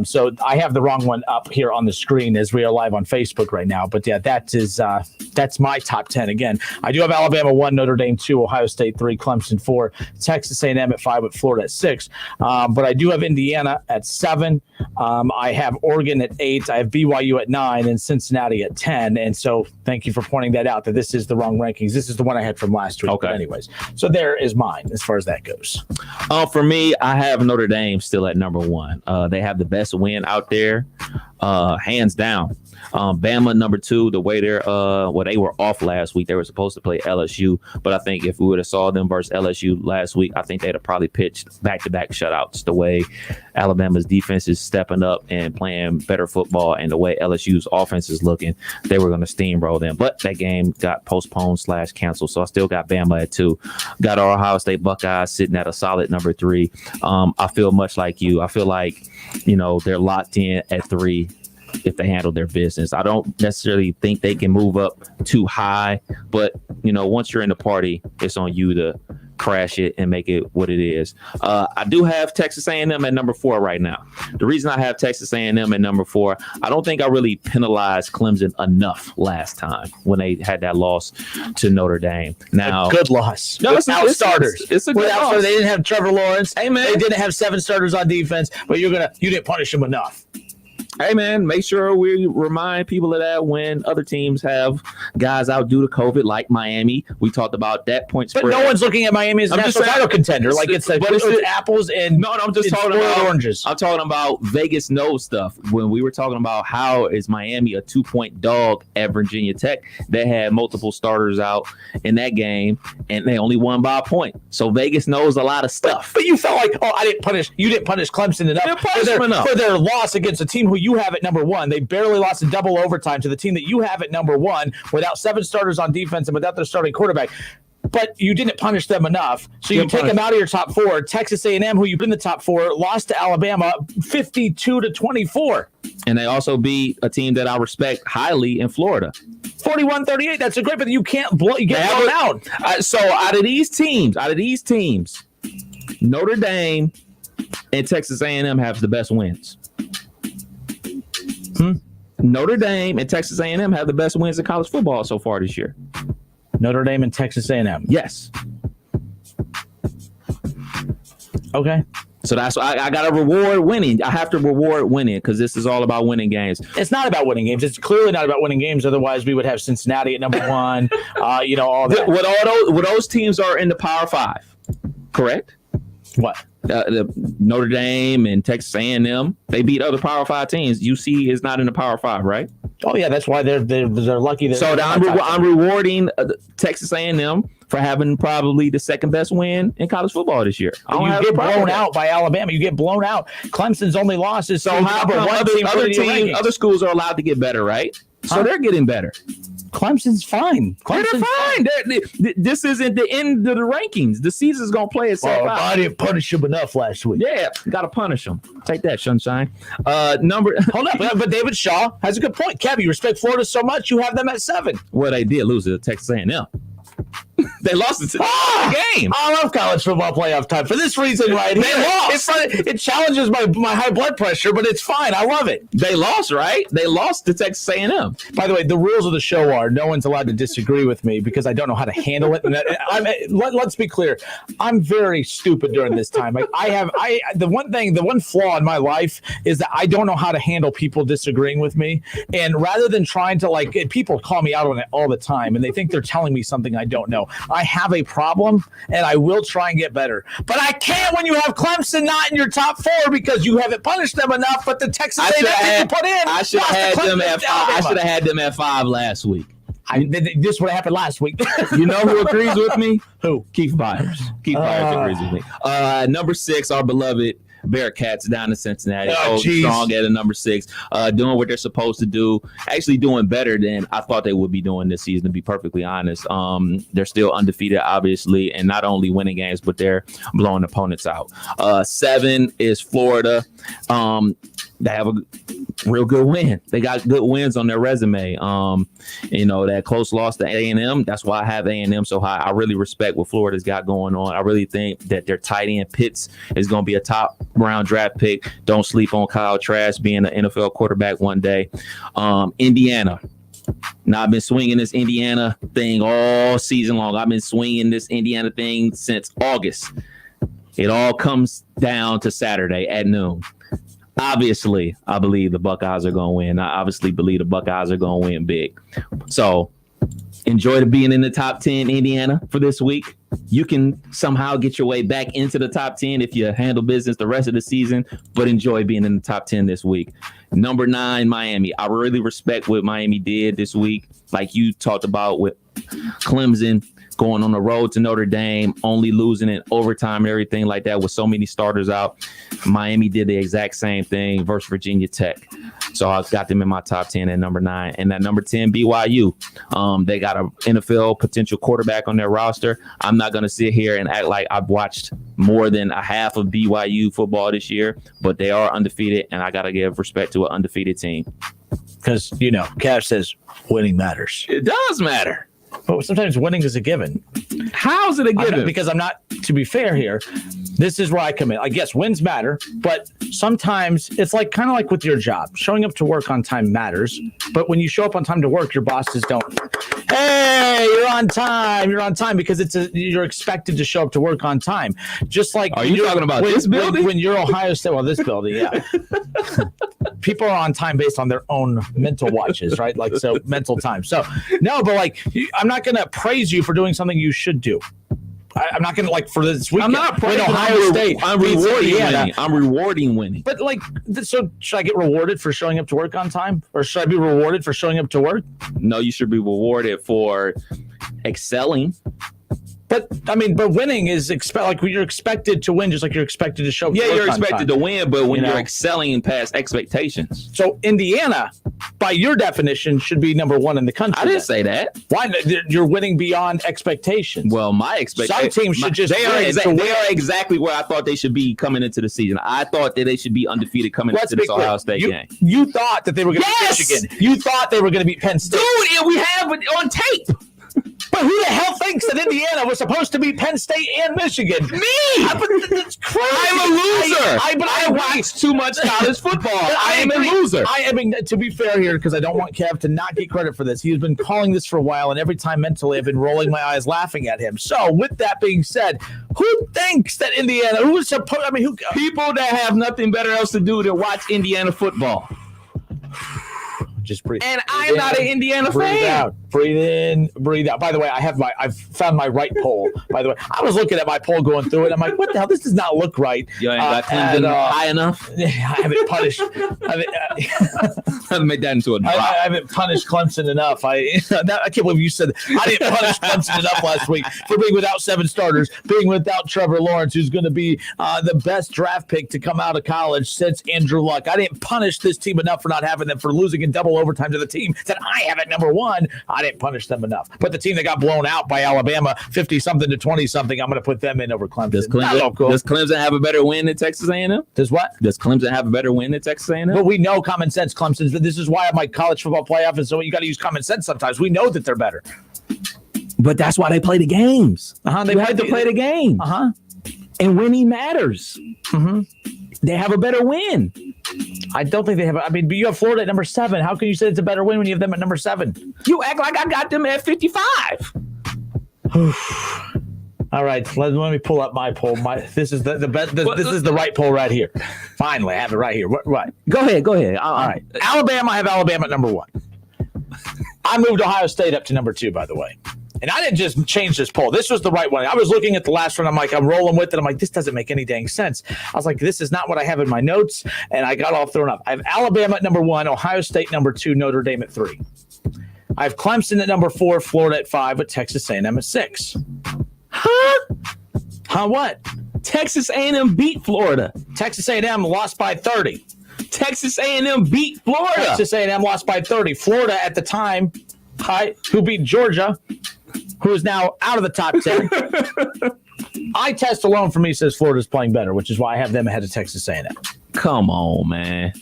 So I have the wrong one up here on the screen as we are live on Facebook right now. But yeah, that's my top 10. Again, I do have Alabama 1, Notre Dame 2, Ohio State 3, Clemson 4, Texas A&M at 5, with Florida at 6. But I do have Indiana at 7. I have Oregon at 8. I have BYU at 9 and Cincinnati at 10. And so thank you for pointing that out, that this is the wrong rankings. This is the one I had from last week. Okay. But anyways, so there is mine as far as that goes. For me, I have Notre Dame still at number 1. They have the best win out there. hands down. Bama number 2, the way they were off last week. They were supposed to play LSU, but I think if we would have saw them versus LSU last week, I think they'd have probably pitched back-to-back shutouts. The way Alabama's defense is stepping up and playing better football, and the way LSU's offense is looking, they were going to steamroll them. But that game got postponed / canceled, so I still got Bama at 2. Got our Ohio State Buckeyes sitting at a solid number 3. I feel much like you. I feel like, they're locked in at 3 if they handle their business. I don't necessarily think they can move up too high, but once you're in the party, it's on you to crash it and make it what it is. I do have Texas A&M at number 4 right now. The reason I have Texas A&M at number 4, I don't think I really penalized Clemson enough last time when they had that loss to Notre Dame. Now, a good loss. No, without starters. It's a good loss. They didn't have Trevor Lawrence. Hey, man. They didn't have 7 starters on defense, but you didn't punish them enough. Hey, man, make sure we remind people of that when other teams have guys out due to COVID, like Miami. We talked about that point spread. But no one's looking at Miami as a national title contender. Like it's apples and I'm just talking about oranges. I'm talking about Vegas knows stuff. When we were talking about how is Miami a 2-point dog at Virginia Tech, they had multiple starters out in that game, and they only won by a point. So Vegas knows a lot of stuff. But you felt like, you didn't punish Clemson enough for their loss against a team who you have at number 1. They barely lost in double overtime to the team that you have at number 1 without 7 starters on defense and without their starting quarterback. But you didn't punish them enough. So you take them out of your top 4. Texas A&M, who you put in the top 4, lost to Alabama 52-24. And they also beat a team that I respect highly in Florida. 41-38. That's a great, but you can't get blown out. So out of these teams, Notre Dame and Texas A&M have the best wins. Notre Dame and Texas A&M have the best wins in college football so far this year. Notre Dame and Texas A&M. Yes. Okay. So that's why I got to reward winning. I have to reward winning because this is all about winning games. It's not about winning games. It's clearly not about winning games. Otherwise, we would have Cincinnati at number 1. All that. What those teams are in the Power 5, correct? What? The Notre Dame and Texas A&M, they beat other Power 5 teams. UC is not in the Power 5, right? Oh yeah, that's why they're lucky. So I'm rewarding Texas A&M for having probably the second best win in college football this year. You get blown out by Alabama. You get blown out. Clemson's only loss is so how other schools are allowed to get better, right? So they're getting better. Clemson's fine. They're fine. This isn't the end of the rankings. The season's going to play itself out. I didn't punish them enough last week. Yeah, got to punish them. Take that, Sunshine. Hold up. But David Shaw has a good point. Kev, you respect Florida so much, you have them at 7. Well, they did lose to Texas A&M. They lost it to the game. I love college football playoff time for this reason right here. They lost. It challenges my high blood pressure, but it's fine. I love it. They lost, right? They lost to Texas A&M. By the way, the rules of the show are no one's allowed to disagree with me because I don't know how to handle it. Let's be clear. I'm very stupid during this time. The one flaw in my life is that I don't know how to handle people disagreeing with me. And rather than trying to people call me out on it all the time and they think they're telling me something I don't know. I have a problem, and I will try and get better. But I can't when you have Clemson not in your top 4 because you haven't punished them enough. But the Texas A&M that you put in, I should have had them at 5. I should have had them at 5 last week. This would have happened last week. You know who agrees with me? Who? Keith Byers. Keith Byers agrees with me. Number 6, our beloved Bearcats down in Cincinnati. Strong at a number 6, doing what they're supposed to do, actually doing better than I thought they would be doing this season, to be perfectly honest. They're still undefeated, obviously, and not only winning games, but they're blowing opponents out. 7 is Florida. They have a real good win. They got good wins on their resume. That close loss to A&M. That's why I have A&M so high. I really respect what Florida's got going on. I really think that their tight end Fitz is going to be a top round draft pick. Don't sleep on Kyle Trask being an NFL quarterback one day. Indiana. Now, I've been swinging this Indiana thing all season long. I've been swinging this Indiana thing since August. It all comes down to Saturday at noon. Obviously, I believe the Buckeyes are going to win. I obviously believe the Buckeyes are going to win big. So Enjoy being in the top 10, Indiana, for this week. You can somehow get your way back into the top 10 if you handle business the rest of the season, but enjoy being in the top 10 this week. Number 9, Miami. I really respect what Miami did this week. Like you talked about with Clemson going on the road to Notre Dame, only losing in overtime and everything like that with so many starters out. Miami did the exact same thing versus Virginia Tech. So I got them in my top 10 at number 9. And at number 10, BYU. They got an NFL potential quarterback on their roster. I'm not going to sit here and act like I've watched more than a half of BYU football this year, but they are undefeated, and I got to give respect to an undefeated team. Because, Cash says winning matters. It does matter. But sometimes winning is a given. How is it a given? Because I'm not, to be fair here, this is where I come in. I guess wins matter, but sometimes it's like kind of like with your job. Showing up to work on time matters, but when you show up on time to work, your bosses don't. Hey, you're on time. You're on time because you're expected to show up to work on time. Just like are you talking about this building? When you're Ohio State, well, this building, yeah. People are on time based on their own mental watches, right? Like so, mental time. So no, but like I'm not going to praise you for doing something you should do. I'm not going to like for this weekend. I'm not praising Ohio State. I'm rewarding winning. I'm rewarding winning. But like, so should I get rewarded for showing up to work on time, or should I be rewarded for showing up to work? No, you should be rewarded for excelling. But I mean, but winning is like you're expected to win, just like you're expected to show. Yeah, you're expected to win, but when you're excelling past expectations. So Indiana, by your definition, should be number 1 in the country. I didn't say that. Why? You're winning beyond expectations. Well, my expectations. Some teams should just. They are exactly where I thought they should be coming into the season. I thought that they should be undefeated coming into this Ohio State game. You thought that they were going to beat Michigan. You thought they were going to beat Penn State. Dude, and we have it on tape. But who the hell thinks that Indiana was supposed to beat Penn State and Michigan? Me! That's crazy. I'm a loser. I watch too much college football. I am a loser. I mean, to be fair here, because I don't want Kev to not get credit for this. He's been calling this for a while, and every time mentally I've been rolling my eyes laughing at him. So with that being said, who thinks that Indiana, who is supposed, I mean, who? People that have nothing better else to do than watch Indiana football. Just breathe. And I'm not an Indiana fan. Out. Breathe in, breathe out. By the way, I've found my right poll. By the way, I was looking at my poll going through it. I'm like, what the hell? This does not look right. You ain't got Clemson high enough? I haven't punished. I haven't made that into a drop. I haven't punished Clemson enough. I can't believe you said I didn't punish Clemson enough last week for being without 7 starters, being without Trevor Lawrence, who's going to be the best draft pick to come out of college since Andrew Luck. I didn't punish this team enough for not having them, for losing in double overtime to the team that I have at number 1. I didn't punish them enough. But the team that got blown out by Alabama, 50-something to 20-something, I'm going to put them in over Clemson. Does Clemson have a better win than Texas A&M? Does what? Does Clemson have a better win than Texas A&M? Well, we know common sense. Clemson's. This is why I'm like college football playoff, and so you got to use common sense sometimes. We know that they're better. But that's why they play the games. They had to play the game. And winning matters. They have a better win. I don't think they have. I mean, but you have Florida at number 7. How can you say it's a better win when you have them at number 7? You act like I got them at 55. All right, let me pull up my poll. This is the best. This is the right poll right here. Finally, I have it right here. Right. Go ahead. All right. Alabama. I have Alabama at number 1. I moved Ohio State up to number 2, by the way. And I didn't just change this poll. This was the right one. I was looking at the last one. I'm rolling with it. I'm like, this doesn't make any dang sense. I was like, this is not what I have in my notes. And I got all thrown up. I have Alabama at number 1, Ohio State number 2, Notre Dame at 3. I have Clemson at number 4, Florida at 5, with Texas A&M at 6. Huh? What? Texas A&M beat Florida. Texas A&M lost by 30. Texas A&M beat Florida. Texas A&M lost by 30. Florida at the time, who beat Georgia, who is now out of the top 10. Eye test alone for me says Florida's playing better, which is why I have them ahead of Texas A&M. Come on, man.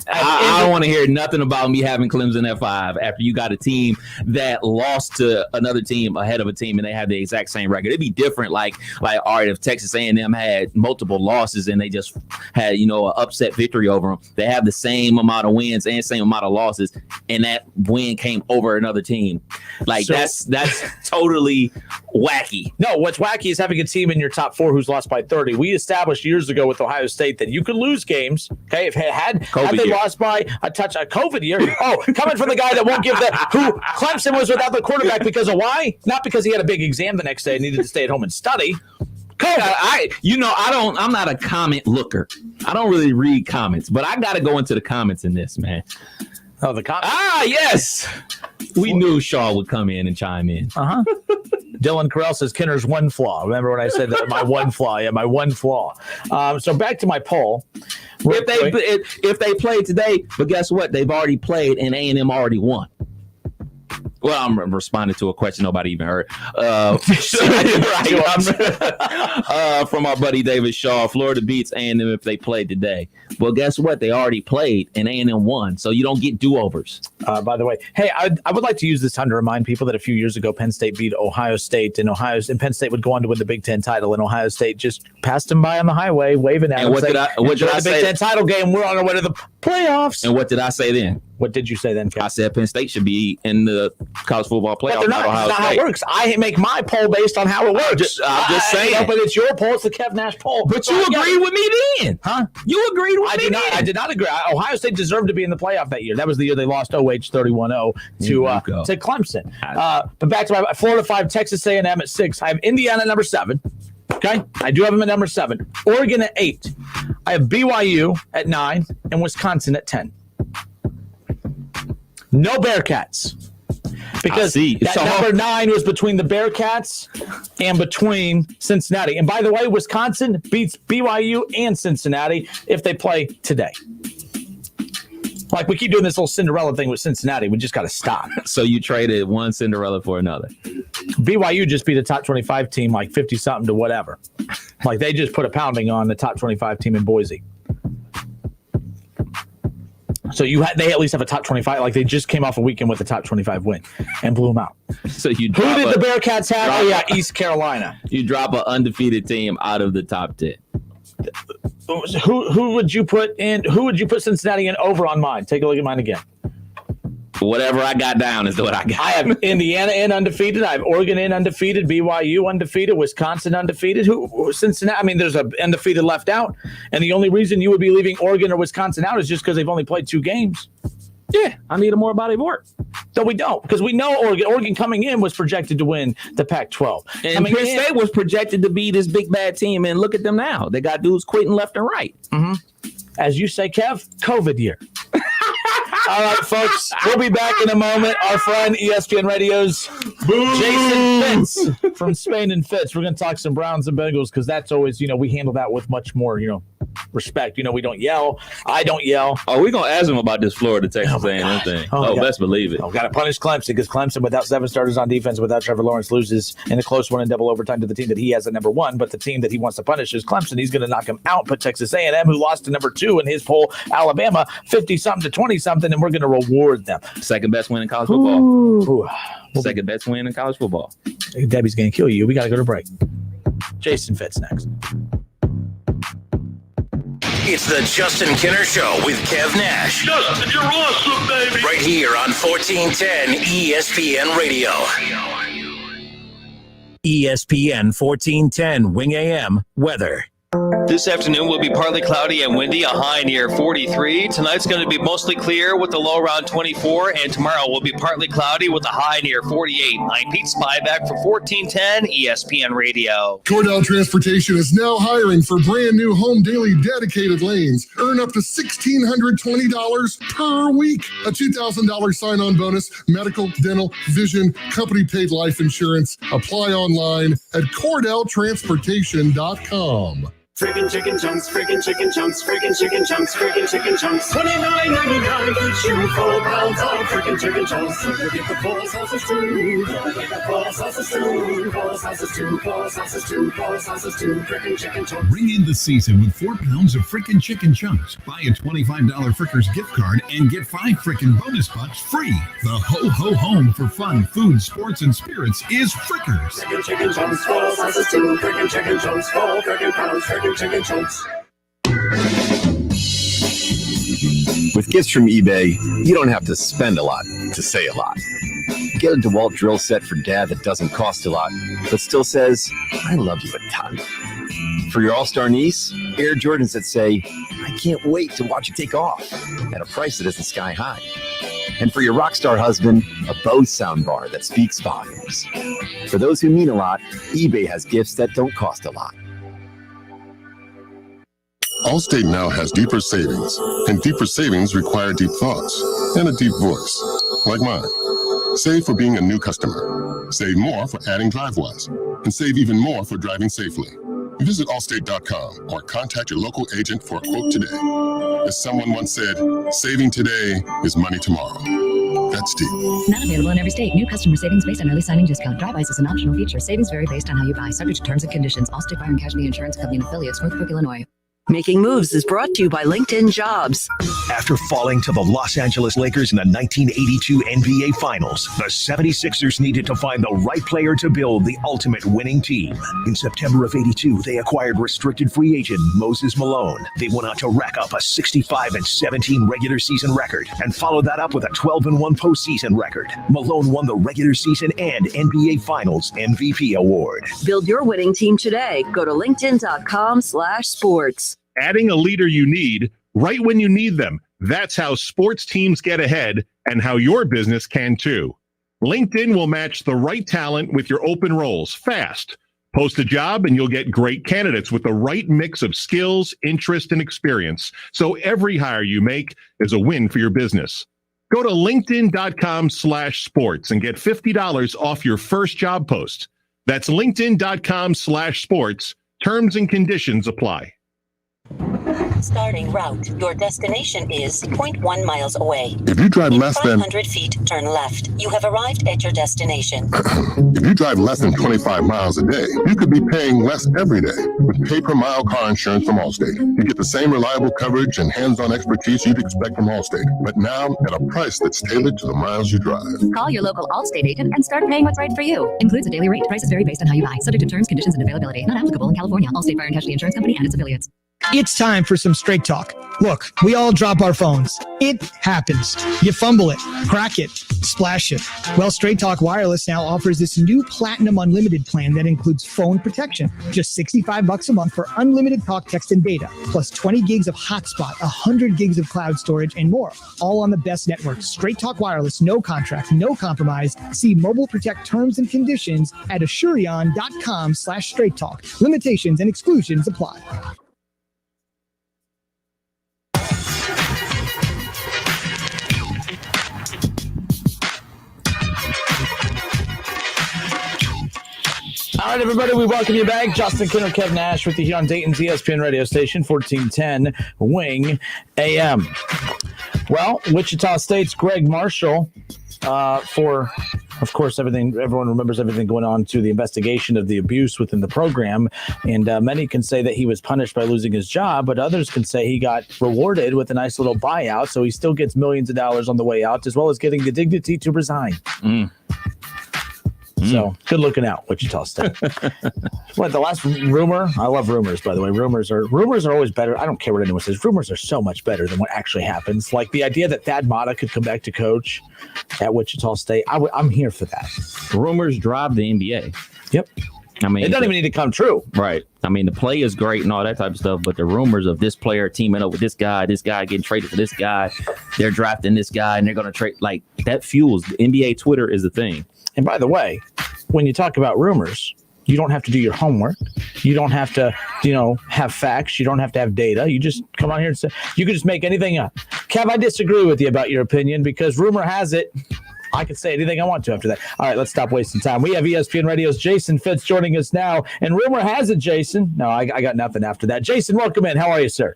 I don't want to hear nothing about me having Clemson at 5 after you got a team that lost to another team ahead of a team and they have the exact same record. It'd be different. Like, all right, if Texas A&M had multiple losses and they just had, an upset victory over them, they have the same amount of wins and same amount of losses, and that win came over another team. Like, so, that's totally wacky. No, what's wacky is having a team in your top 4 who's lost by 30. We established years ago with Ohio State that you could lose games. Okay, if had they lost by a touch. A COVID year. Oh, coming from the guy that won't give who Clemson was without the quarterback because of why? Not because he had a big exam the next day and needed to stay at home and study. I'm not a comment looker. I don't really read comments, but I got to go into the comments in this, man. Oh, the comments. Yes. We knew Shaw would come in and chime in. Dylan Carell says Kinner's one flaw. Remember when I said that? My one flaw. Yeah, my one flaw. So back to my poll. If they played today, but guess what? They've already played and A&M already won. Well, I'm responding to a question nobody even heard. From our buddy David Shaw. Florida beats A&M if they played today. Well, guess what? They already played and A&M won, so you don't get do-overs. By the way, hey, I would like to use this time to remind people that a few years ago, Penn State beat Ohio State, and Penn State would go on to win the Big Ten title, and Ohio State just passed them by on the highway, waving at them. What did I say? Big Ten title game. We're on our way to the playoffs. And what did I say then? What did you say then, Kevin? I said Penn State should be in the college football playoff. But that's not how it works. I make my poll based on how it works. I'm just saying. But it's your poll. It's the Kev Nash poll. But you agreed with me then. Huh? You agreed with me then. I did not agree. Ohio State deserved to be in the playoff that year. That was the year they lost 31-0 to Clemson. But back to my Florida 5, Texas A&M at 6. I have Indiana number 7. Okay, I do have them at number 7. Oregon at 8. I have BYU at 9 and Wisconsin at 10. No Bearcats. Because number 9 was between the Bearcats and between Cincinnati. And by the way, Wisconsin beats BYU and Cincinnati if they play today. Like, we keep doing this little Cinderella thing with Cincinnati. We just got to stop. So you traded one Cinderella for another. BYU just beat a top 25 team like 50-something to whatever. Like, they just put a pounding on the top 25 team in Boise. So they at least have a top 25. Like, they just came off a weekend with a top 25 win and blew them out. So who did the Bearcats have? East Carolina. You drop an undefeated team out of the top 10. Who would you put in? Who would you put Cincinnati in over on mine? Take a look at mine again. Whatever I got down is what I got. I have Indiana in undefeated. I have Oregon in undefeated. BYU undefeated. Wisconsin undefeated. Cincinnati? I mean, there's an undefeated left out. And the only reason you would be leaving Oregon or Wisconsin out is just because they've only played 2 games. Yeah, I need a more body of work. No, we don't, because we know Oregon coming in was projected to win the Pac-12. And Penn State was projected to be this big bad team, and look at them now. They got dudes quitting left and right. Mm-hmm. As you say, Kev, COVID year. All right, folks, we'll be back in a moment. Our friend ESPN Radio's Jason Fitz from Spain and Fitz. We're going to talk some Browns and Bengals because that's always, we handle that with much more, respect. We don't yell. I don't yell. Oh, we're going to ask him about this Florida Texas A&M thing. Best believe it. Got to punish Clemson because Clemson, without 7 starters on defense, without Trevor Lawrence, loses in a close one in double overtime to the team that he has at number 1. But the team that he wants to punish is Clemson. He's going to knock him out. But Texas A&M, who lost to number 2 in his poll, Alabama, 50-something to 20-something, and we're going to reward them. Second best win in college football. Ooh. Second best win in college football. Debbie's going to kill you. We got to go to break. Jason Fitz next. It's the Justin Kinner Show with Kev Nash. Justin, you're awesome, baby. Right here on 1410 ESPN Radio. ESPN 1410 Wing AM weather. This afternoon will be partly cloudy and windy, a high near 43. Tonight's going to be mostly clear with a low around 24, and tomorrow will be partly cloudy with a high near 48. I'm Pete Spyback for 1410 ESPN Radio. Cordell Transportation is now hiring for brand new home daily dedicated lanes. Earn up to $1,620 per week. A $2,000 sign-on bonus, medical, dental, vision, company paid life insurance. Apply online at CordellTransportation.com. Friggin' chicken chunks, friggin' chicken chunks, friggin' chicken chunks, friggin' chicken chunks. $29.99 each you 4 pounds of friggin' chicken chunks. You get the 4 sauces too. Get the 4 sauces too. 4 sauces too. 4 sauces too. 4 sauces too. Friggin' chicken chunks. Bring in the season with 4 pounds of frickin' chicken chunks. Buy a $25 Frickers gift card and get 5 frickin' bonus bucks free. The ho home for fun, food, sports, and spirits is Frickers. Friggin' chicken chunks, 4 sauces too. Friggin' chicken chunks, 4 friggin' pounds, friggin' chicken chunks. With gifts from eBay, you don't have to spend a lot to say a lot. Get a DeWalt drill set for dad that doesn't cost a lot, but still says, I love you a ton. For your all-star niece, Air Jordans that say, I can't wait to watch it take off at a price that isn't sky high. And for your rock star husband, a Bose soundbar that speaks volumes. For those who mean a lot, eBay has gifts that don't cost a lot. Allstate now has deeper savings, and deeper savings require deep thoughts and a deep voice, like mine. Save for being a new customer. Save more for adding DriveWise, and save even more for driving safely. Visit Allstate.com or contact your local agent for a quote today. As someone once said, saving today is money tomorrow. That's deep. Not available in every state. New customer savings based on early signing discount. DriveWise is an optional feature. Savings vary based on how you buy. Subject to terms and conditions. Allstate Fire and Casualty Insurance Company and affiliates. Northbrook, Illinois. Making Moves is brought to you by LinkedIn Jobs. After falling to the Los Angeles Lakers in the 1982 NBA Finals, the 76ers needed to find the right player to build the ultimate winning team. In September of '82, they acquired restricted free agent Moses Malone. They went on to rack up a 65-17 regular season record and followed that up with a 12-1 postseason record. Malone won the regular season and NBA Finals MVP award. Build your winning team today. Go to linkedin.com/sports. Adding a leader you need right when you need them. That's how sports teams get ahead and how your business can too. LinkedIn will match the right talent with your open roles fast. Post a job and you'll get great candidates with the right mix of skills, interest, and experience. So every hire you make is a win for your business. Go to linkedin.com/sports and get $50 off your first job post. That's linkedin.com/sports. Terms and conditions apply. Starting route. Your destination is 0.1 miles away. If you drive less than 500 feet, turn left. You have arrived at your destination. If you drive less than 25 miles a day, you could be paying less every day with pay-per-mile car insurance from Allstate. You get the same reliable coverage and hands-on expertise you'd expect from Allstate, but now at a price that's tailored to the miles you drive. Call your local Allstate agent and start paying what's right for you. Includes a daily rate. Prices vary based on how you buy. Subject to terms, conditions, and availability. Not applicable in California. Allstate Fire and Casualty Insurance Company and its affiliates. It's time for some straight talk. Look, we all drop our phones. It happens. You fumble it, crack it, splash it. Well, Straight Talk Wireless now offers this new Platinum Unlimited plan that includes phone protection. Just $65 a month for unlimited talk, text, and data, plus 20 gigs of hotspot, 100 gigs of cloud storage, and more. All on the best network. Straight Talk Wireless, no contract, no compromise. See Mobile Protect terms and conditions at Asurion.com/straight talk. Limitations and exclusions apply. All right, everybody, we welcome you back. Justin Kinner, Kev Nash with you here on Dayton's ESPN radio station, 1410 Wing AM. Well, Wichita State's Greg Marshall for, of course, everyone remembers everything going on to the investigation of the abuse within the program. And many can say that he was punished by losing his job, but others can say he got rewarded with a nice little buyout. So he still gets millions of dollars on the way out, as well as getting the dignity to resign. So good looking out, Wichita State. What, the last rumor? I love rumors, by the way. Rumors are always better. I don't care what anyone says. Rumors are so much better than what actually happens. Like the idea that Thad Matta could come back to coach at Wichita State. I'm here for that. Rumors drive the NBA. Yep. I mean, it doesn't even need to come true. Right. I mean, the play is great and all that type of stuff, but the rumors of this player teaming up with this guy getting traded for this guy, they're drafting this guy, and they're going to trade, like, that fuels. NBA Twitter is the thing. And by the way, when you talk about rumors, you don't have to do your homework. You don't have to, have facts. You don't have to have data. You just come on here and say, you can just make anything up. Kev, I disagree with you about your opinion because rumor has it, I can say anything I want to after that. All right, let's stop wasting time. We have ESPN Radio's Jason Fitz joining us now. And rumor has it, Jason. No, I got nothing after that. Jason, welcome in. How are you, sir?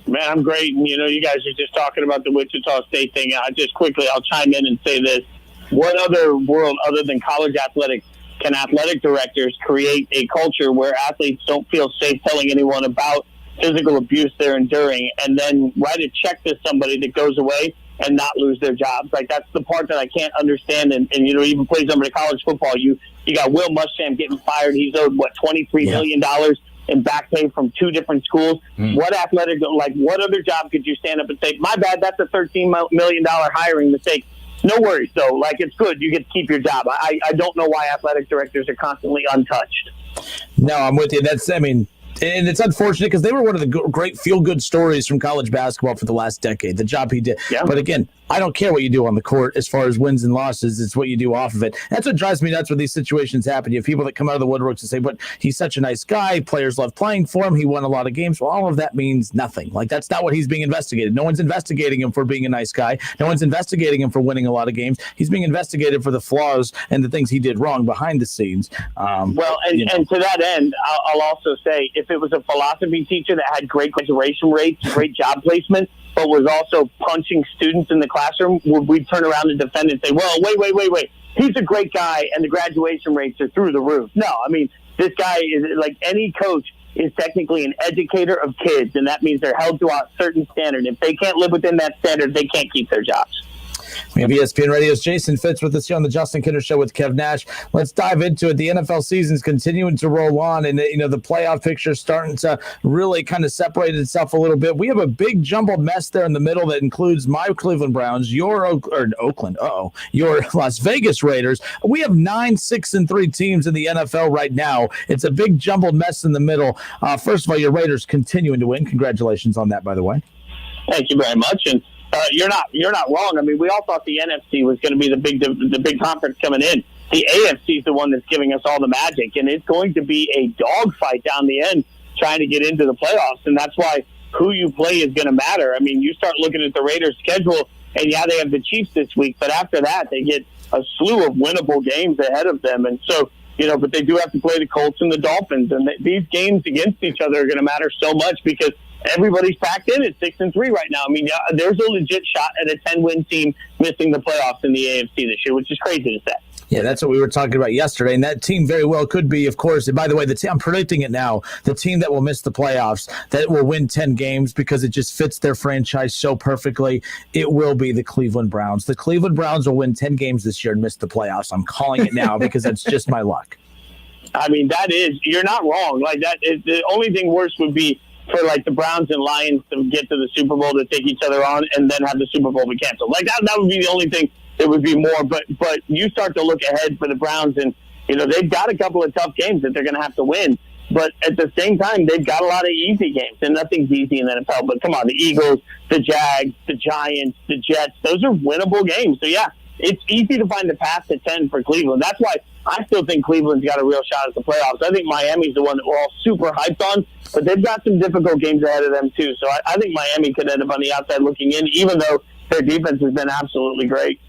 Man, I'm great. And, you guys are just talking about the Wichita State thing. I'll chime in and say this. What other world other than college athletics can athletic directors create a culture where athletes don't feel safe telling anyone about physical abuse they're enduring and then write a check to somebody that goes away and not lose their jobs? Like, that's the part that I can't understand. And even plays over to college football. You got Will Muschamp getting fired. He's owed, $23 million in back pay from 2 different schools. What other job could you stand up and say, my bad, that's a $13 million hiring mistake? No worries, though. It's good. You get to keep your job. I don't know why athletic directors are constantly untouched. No, I'm with you. And it's unfortunate because they were one of the great feel-good stories from college basketball for the last decade, the job he did. Yeah. But again, I don't care what you do on the court as far as wins and losses. It's what you do off of it. That's what drives me nuts when these situations happen. You have people that come out of the woodworks and say, but he's such a nice guy. Players love playing for him. He won a lot of games. Well, all of that means nothing. Like, that's not what he's being investigated. No one's investigating him for being a nice guy. No one's investigating him for winning a lot of games. He's being investigated for the flaws and the things he did wrong behind the scenes. And to that end, I'll also say, if it was a philosophy teacher that had great graduation rates, great job placement, but was also punching students in the classroom, would we turn around and defend and say, well, wait. He's a great guy and the graduation rates are through the roof. No, I mean, this guy is like any coach is technically an educator of kids, and that means they're held to a certain standard. If they can't live within that standard, they can't keep their jobs. We have ESPN Radio's Jason Fitz with us here on the Justin Kinner Show with Kev Nash. Let's dive into it. The NFL season's continuing to roll on, and the playoff picture is starting to really kind of separate itself a little bit. We have a big jumbled mess there in the middle that includes my Cleveland Browns, your Las Vegas Raiders. We have 9 6-3 teams in the NFL right now. It's a big jumbled mess in the middle. First of all, your Raiders continuing to win. Congratulations on that, by the way. Thank you very much. And you're not wrong. I mean, we all thought the NFC was going to be the big conference coming in. The AFC is the one that's giving us all the magic, and it's going to be a dogfight down the end trying to get into the playoffs. And that's why who you play is going to matter. I mean, you start looking at the Raiders' schedule, and yeah, they have the Chiefs this week, but after that, they get a slew of winnable games ahead of them. And so, but they do have to play the Colts and the Dolphins, and these games against each other are going to matter so much because everybody's packed in at 6-3 right now. I mean, there's a legit shot at a 10-win team missing the playoffs in the AFC this year, which is crazy to say. Yeah, that's what we were talking about yesterday, and that team very well could be, of course, and by the way, I'm predicting it now, the team that will miss the playoffs, that will win 10 games because it just fits their franchise so perfectly, it will be the Cleveland Browns. The Cleveland Browns will win 10 games this year and miss the playoffs. I'm calling it now because that's just my luck. I mean, you're not wrong. Like, that is the only thing worse would be for like the Browns and Lions to get to the Super Bowl to take each other on and then have the Super Bowl be canceled. Like that would be the only thing that would be more. But you start to look ahead for the Browns, and they've got a couple of tough games that they're going to have to win. But at the same time, they've got a lot of easy games, and nothing's easy in the NFL. But come on, the Eagles, the Jags, the Giants, the Jets, those are winnable games. So yeah, it's easy to find the path to 10 for Cleveland. That's why I still think Cleveland's got a real shot at the playoffs. I think Miami's the one that we're all super hyped on, but they've got some difficult games ahead of them too. So I think Miami could end up on the outside looking in, even though their defense has been absolutely great.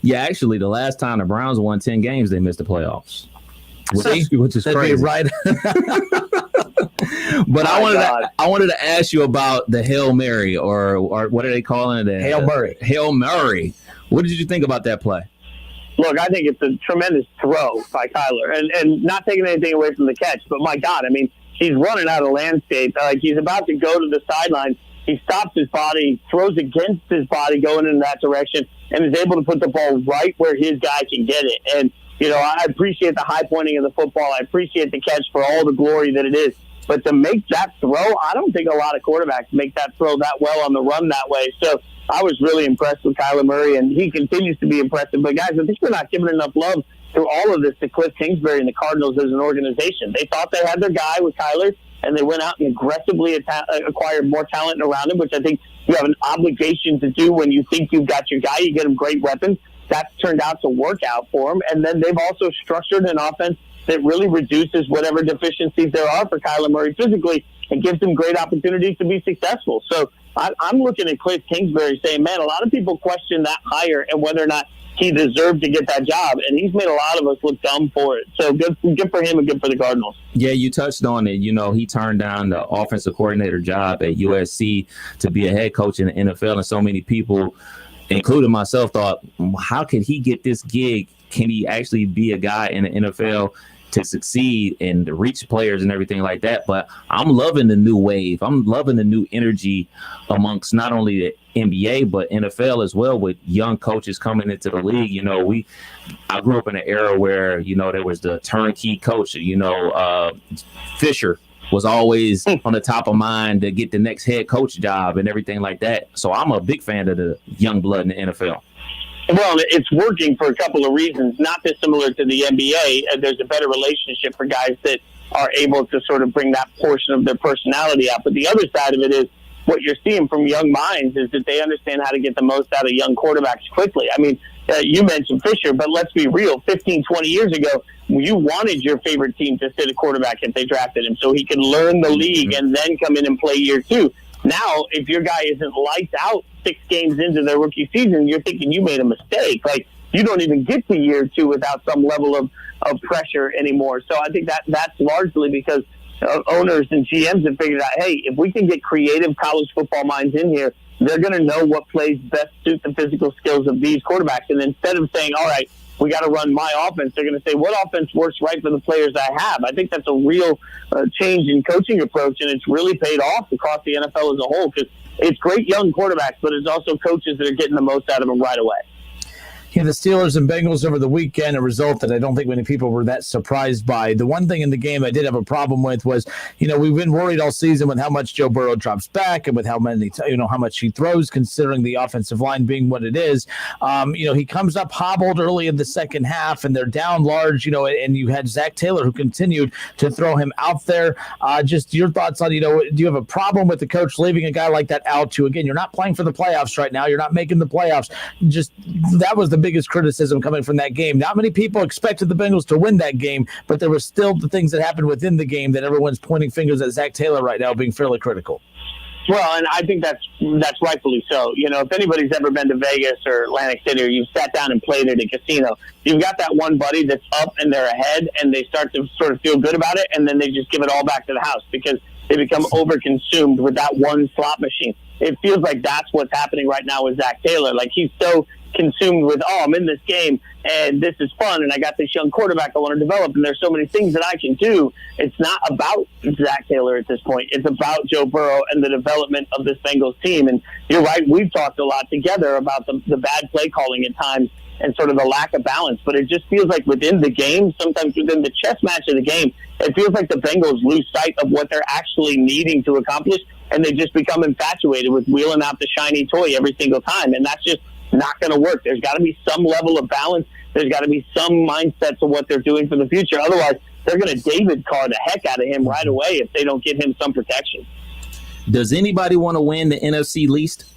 Yeah, actually, the last time the Browns won 10 games, they missed the playoffs. Which is crazy. Right. But I wanted to ask you about the Hail Mary, or what are they calling it? Hail Murray. Hail Murray. What did you think about that play? Look, I think it's a tremendous throw by Kyler, and not taking anything away from the catch, but my God, I mean, he's running out of landscape. He's about to go to the sideline. He stops his body, throws against his body going in that direction, and is able to put the ball right where his guy can get it. And, I appreciate the high pointing of the football. I appreciate the catch for all the glory that it is. But to make that throw, I don't think a lot of quarterbacks make that throw that well on the run that way. So I was really impressed with Kyler Murray, and he continues to be impressive. But, guys, I think we're not giving enough love through all of this to Cliff Kingsbury and the Cardinals as an organization. They thought they had their guy with Kyler, and they went out and aggressively acquired more talent around him, which I think you have an obligation to do when you think you've got your guy. You get him great weapons. That's turned out to work out for him. And then they've also structured an offense that really reduces whatever deficiencies there are for Kyler Murray physically and gives him great opportunities to be successful. So I'm looking at Cliff Kingsbury saying, man, a lot of people question that hire and whether or not he deserved to get that job, and he's made a lot of us look dumb for it. So good for him and good for the Cardinals. Yeah, you touched on it. He turned down the offensive coordinator job at USC to be a head coach in the NFL, and so many people, including myself, thought, how can he get this gig? Can he actually be a guy in the NFL to succeed and to reach players and everything like that? But I'm loving the new wave. I'm loving the new energy amongst not only the NBA, but NFL as well, with young coaches coming into the league. I grew up in an era where, there was the turnkey coach, Fisher was always on the top of mind to get the next head coach job and everything like that. So I'm a big fan of the young blood in the NFL. Well, it's working for a couple of reasons, not dissimilar to the NBA. There's a better relationship for guys that are able to sort of bring that portion of their personality out. But the other side of it is what you're seeing from young minds is that they understand how to get the most out of young quarterbacks quickly. I mean, you mentioned Fisher, but let's be real. 15, 20 years ago, you wanted your favorite team to sit a quarterback if they drafted him so he could learn the league and then come in and play year two. Now, if your guy isn't lights out 6 games into their rookie season, you're thinking you made a mistake. Like, you don't even get to year two without some level of pressure anymore. So I think that's largely because owners and GMs have figured out, hey, if we can get creative college football minds in here, they're going to know what plays best suit the physical skills of these quarterbacks. And instead of saying, all right, we got to run my offense, they're going to say, what offense works right for the players I have? I think that's a real change in coaching approach, and it's really paid off across the NFL as a whole because it's great young quarterbacks, but it's also coaches that are getting the most out of them right away. Yeah, the Steelers and Bengals over the weekend, a result that I don't think many people were that surprised by. The one thing in the game I did have a problem with was, we've been worried all season with how much Joe Burrow drops back and with how much he throws, considering the offensive line being what it is. He comes up hobbled early in the second half, and they're down large, and you had Zach Taylor who continued to throw him out there. Just your thoughts on, do you have a problem with the coach leaving a guy like that out to, again, you're not playing for the playoffs right now. You're not making the playoffs. Just that was the biggest criticism coming from that game. Not many people expected the Bengals to win that game, but there were still the things that happened within the game that everyone's pointing fingers at Zach Taylor right now being fairly critical. Well, and I think that's rightfully so. If anybody's ever been to Vegas or Atlantic City, or you've sat down and played at a casino, you've got that one buddy that's up and they're ahead and they start to sort of feel good about it, and then they just give it all back to the house because they become overconsumed with that one slot machine. It feels like that's what's happening right now with Zach Taylor. Like, he's so consumed with, I'm in this game and this is fun and I got this young quarterback I want to develop and there's so many things that I can do. It's not about Zach Taylor at this point. It's about Joe Burrow and the development of this Bengals team. And you're right, we've talked a lot together about the bad play calling at times and sort of the lack of balance. But it just feels like within the game, sometimes within the chess match of the game, it feels like the Bengals lose sight of what they're actually needing to accomplish, and they just become infatuated with wheeling out the shiny toy every single time. And that's just not going to work. There's got to be some level of balance. There's got to be some mindset to what they're doing for the future. Otherwise, they're going to David Carr the heck out of him right away if they don't give him some protection. Does anybody want to win the NFC least?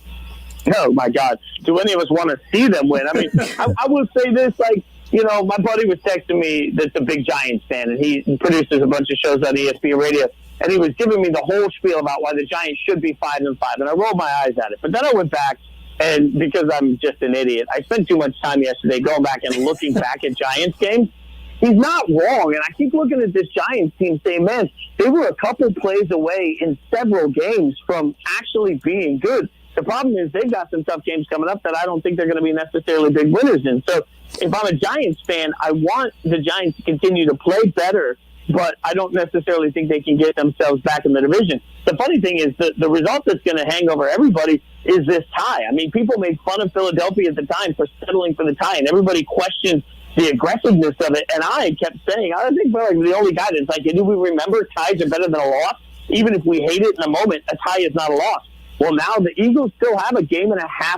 Oh, my God. Do any of us want to see them win? I mean, I will say this, my buddy was texting me that's a big Giants fan, and he produces a bunch of shows on ESPN radio, and he was giving me the whole spiel about why the Giants should be 5-5, and I rolled my eyes at it. But then I went back, and because I'm just an idiot, I spent too much time yesterday going back and looking back at Giants games. He's not wrong, and I keep looking at this Giants team saying, man, they were a couple plays away in several games from actually being good. The problem is they've got some tough games coming up that I don't think they're going to be necessarily big winners in. So if I'm a Giants fan, I want the Giants to continue to play better, but I don't necessarily think they can get themselves back in the division. The funny thing is the result that's going to hang over everybody is this tie. I mean, people made fun of Philadelphia at the time for settling for the tie, and everybody questioned the aggressiveness of it. And I kept saying, I think we're like the only guy that's like, do we remember ties are better than a loss? Even if we hate it in a moment, a tie is not a loss. Well, now the Eagles still have a 1.5 game